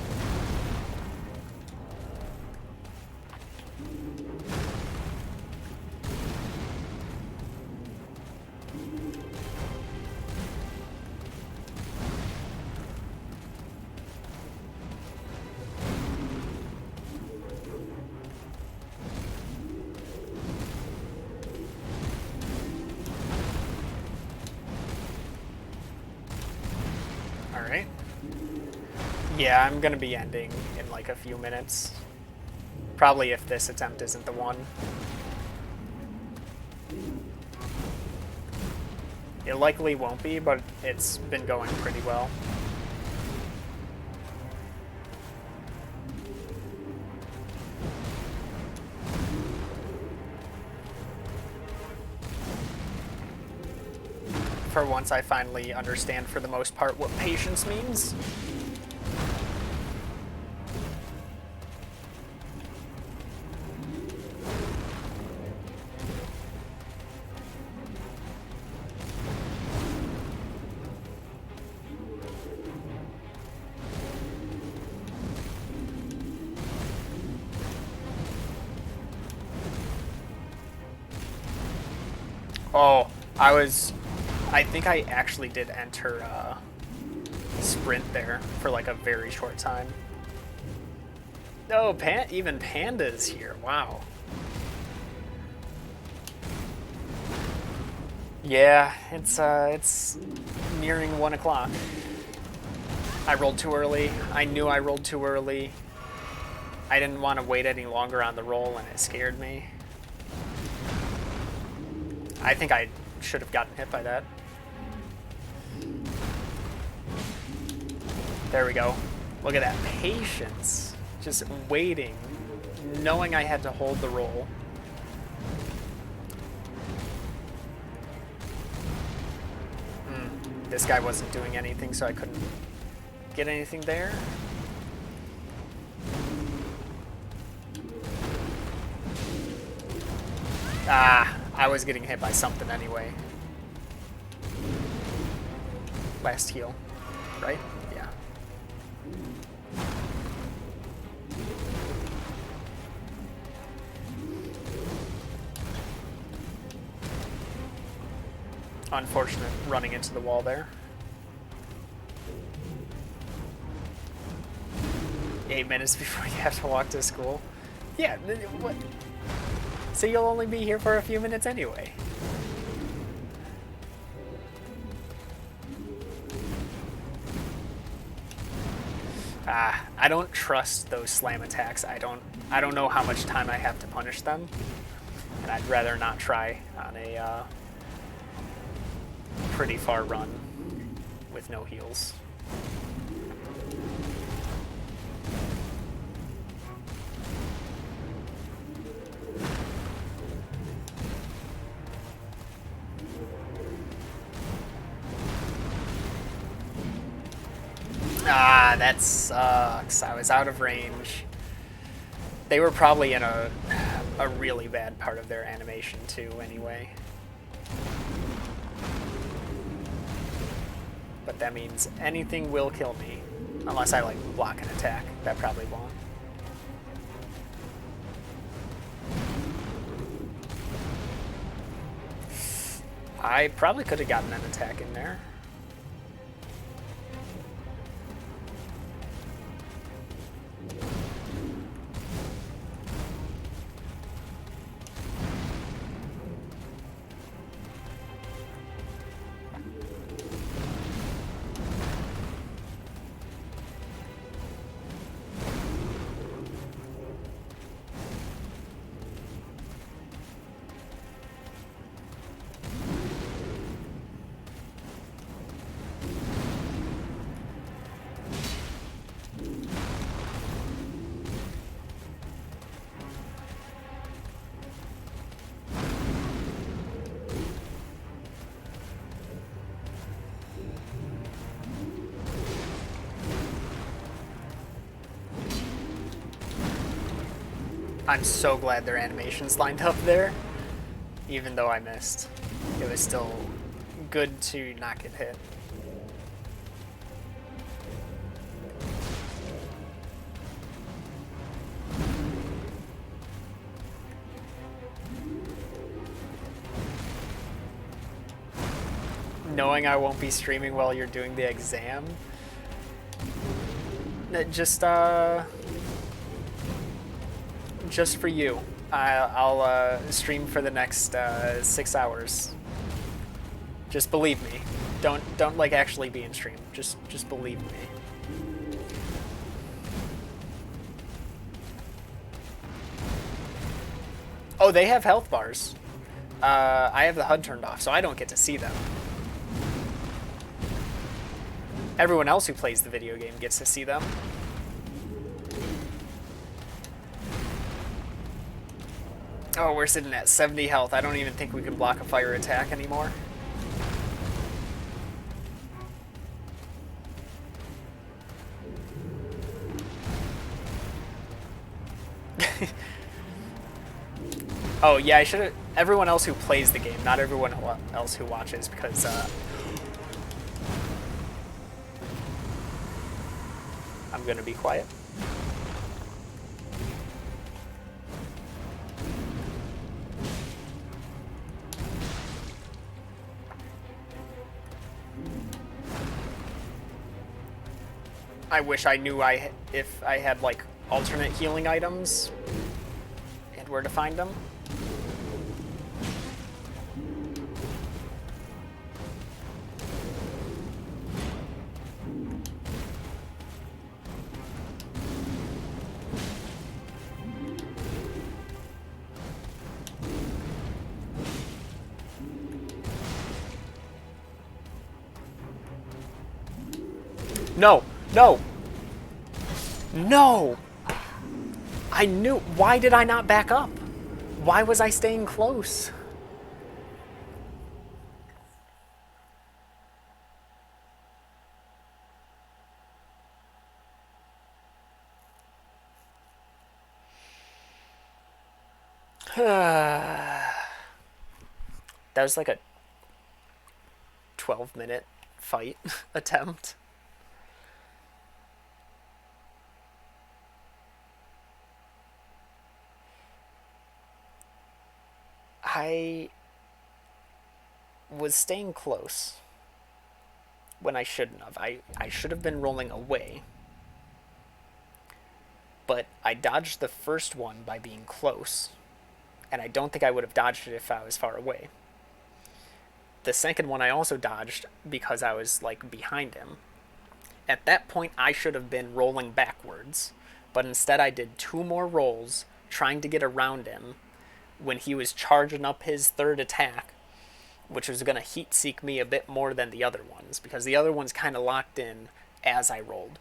Alright. Yeah, I'm gonna be ending in like a few minutes. Probably if this attempt isn't the one. It likely won't be, but it's been going pretty well. For once, I finally understand, for the most part, what patience means. Oh, I think I actually did enter sprint there for like a very short time. No, even Panda's here. Wow. Yeah, it's nearing 1 o'clock. I rolled too early. I knew I rolled too early. I didn't want to wait any longer on the roll, and it scared me. I think I should have gotten hit by that. There we go. Look at that patience. Just waiting, knowing I had to hold the roll. This guy wasn't doing anything, so I couldn't get anything there. Ah, I was getting hit by something anyway. Last heal, right? Yeah. Unfortunate running into the wall there. 8 minutes before you have to walk to school. Yeah, what? So you'll only be here for a few minutes anyway. I don't trust those slam attacks. I don't know how much time I have to punish them, and I'd rather not try on a pretty far run with no heals. Ah, that sucks. I was out of range. They were probably in a really bad part of their animation too anyway. But that means anything will kill me. Unless I like block an attack. That probably won't. I probably could have gotten an attack in there. I'm so glad their animations lined up there, even though I missed. It was still good to not get hit. Knowing I won't be streaming while you're doing the exam, just for you. I'll stream for the next 6 hours. Just believe me. Don't like actually be in stream. Just believe me. Oh, they have health bars. I have the HUD turned off, so I don't get to see them. Everyone else who plays the video game gets to see them. Oh, we're sitting at 70 health. I don't even think we can block a fire attack anymore. Oh, yeah, I should have... Everyone else who plays the game, not everyone else who watches, because, I'm gonna be quiet. I wish I knew if I had, like, alternate healing items and where to find them. No! No! No! I knew... Why did I not back up? Why was I staying close? That was like a 12-minute fight attempt. I was staying close when I shouldn't have. I should have been rolling away. But I dodged the first one by being close. And I don't think I would have dodged it if I was far away. The second one I also dodged because I was like behind him. At that point I should have been rolling backwards. But instead I did 2 more rolls trying to get around him when he was charging up his third attack, which was going to heat seek me a bit more than the other ones, because the other ones kind of locked in as I rolled.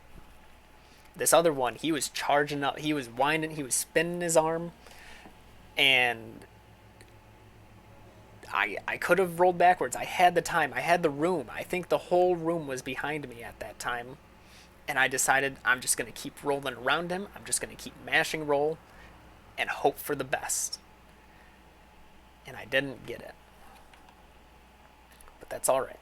This other one, he was charging up, he was winding, he was spinning his arm, and I could have rolled backwards. I had the time, I had the room. I think the whole room was behind me at that time, and I decided I'm just going to keep rolling around him. I'm just going to keep mashing roll and hope for the best. And I didn't get it. But that's alright.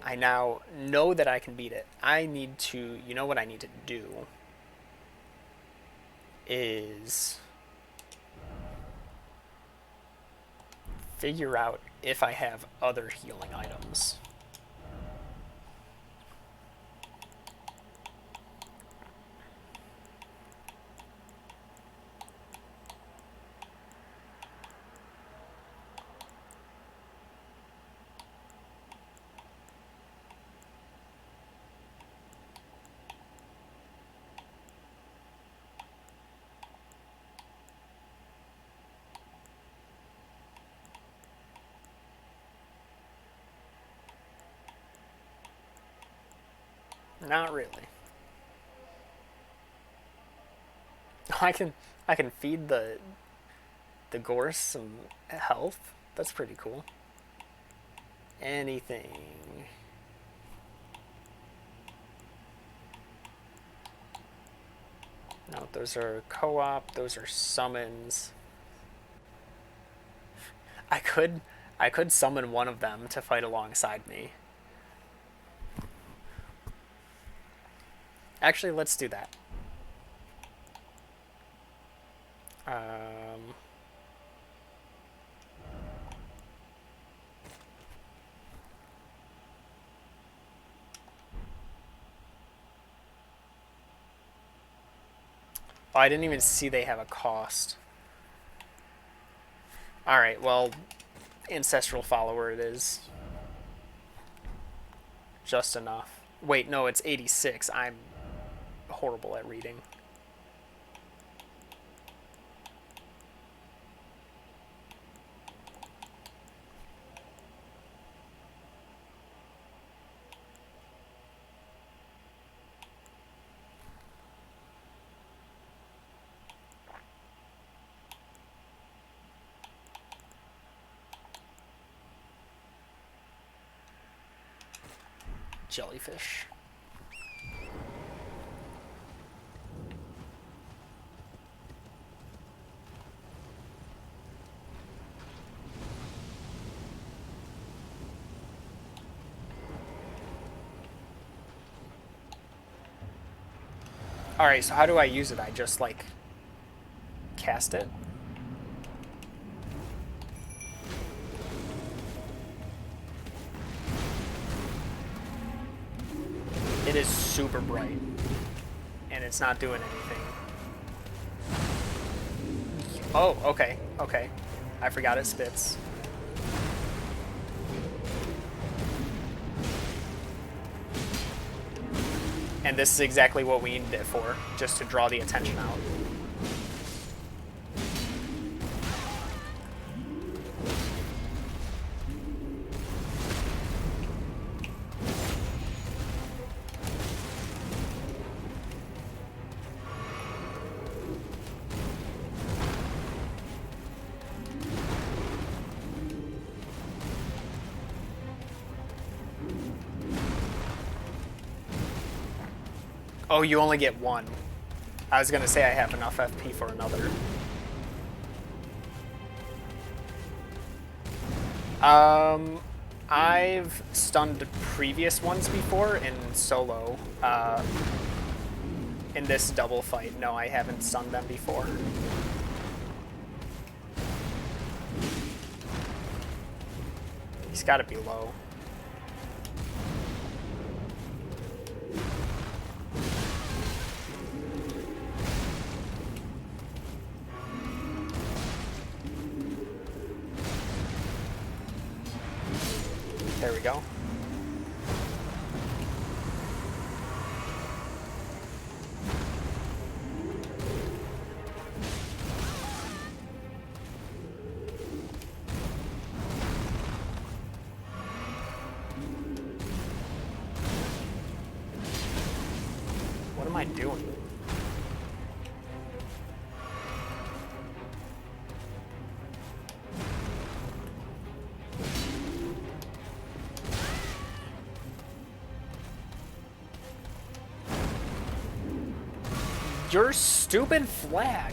I now know that I can beat it. I need to, you know what I need to do is figure out if I have other healing items. Not really. I can feed the gorse some health. That's pretty cool. Anything. No, those are co-op, those are summons. I could summon one of them to fight alongside me. Actually, let's do that. Oh, I didn't even see they have a cost. Alright, well, Ancestral Follower it is. Just enough. Wait, no, it's 86. I'm horrible at reading. Jellyfish. Alright, so how do I use it? I just, like, cast it? It is super bright. And it's not doing anything. Oh, okay, okay. I forgot it spits. And this is exactly what we needed it for, just to draw the attention out. Oh, you only get one. I was gonna say I have enough FP for another. I've stunned previous ones before in solo. In this double fight, no, I haven't stunned them before. He's got to be low. There we go. What am I doing? Your stupid flag.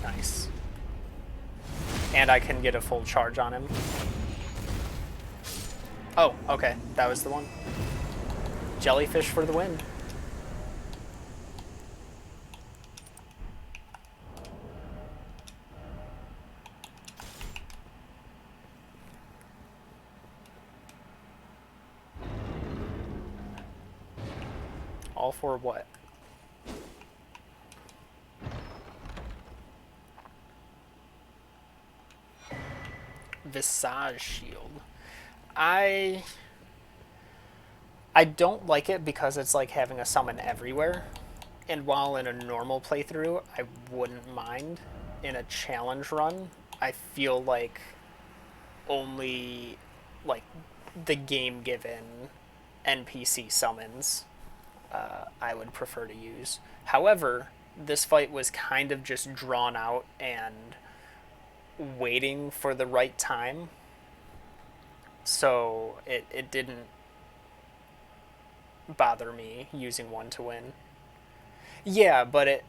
Nice. And I can get a full charge on him. Oh, okay. That was the one. Jellyfish for the win. All for what? Visage shield. I don't like it because it's like having a summon everywhere. And while in a normal playthrough, I wouldn't mind. In a challenge run, I feel like only like the game given NPC summons I would prefer to use. However, this fight was kind of just drawn out and waiting for the right time. So it didn't bother me using one to win. Yeah, but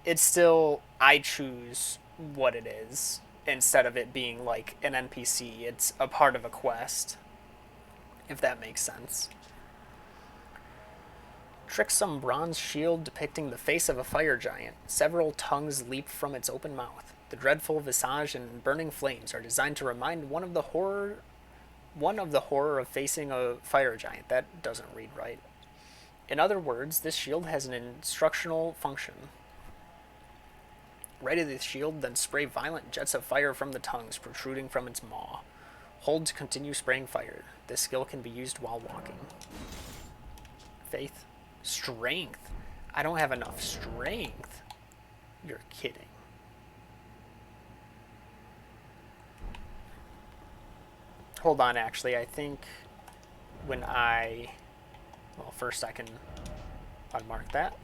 it's still I choose what it is instead of it being like an NPC. It's a part of a quest, if that makes sense. Tricksome bronze shield depicting the face of a fire giant. Several tongues leap from its open mouth. The dreadful visage and burning flames are designed to remind one of the horror of facing a fire giant. That doesn't read right. In other words, this shield has an instructional function. Ready the shield, then spray violent jets of fire from the tongues protruding from its maw. Hold to continue spraying fire. This skill can be used while walking. Faith. Strength. I don't have enough strength. You're kidding. Hold on, actually, I think when well, first I can unmark that.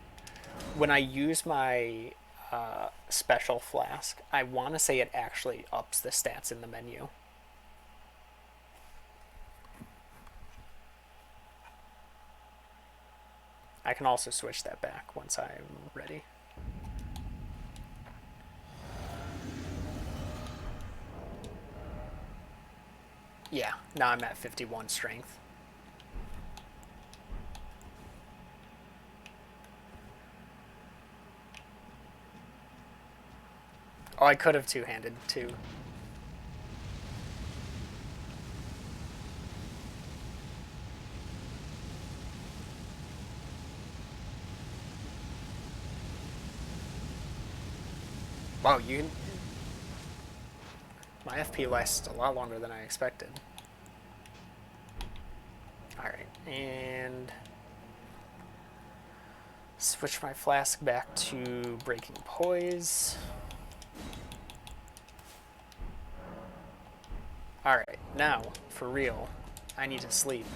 When I use my special flask, I want to say it actually ups the stats in the menu. I can also switch that back once I'm ready. Yeah, now I'm at 51 strength. Oh, I could have two-handed too. Wow, my FP lasts a lot longer than I expected. Alright, and switch my flask back to breaking poise. Alright, now, for real, I need to sleep.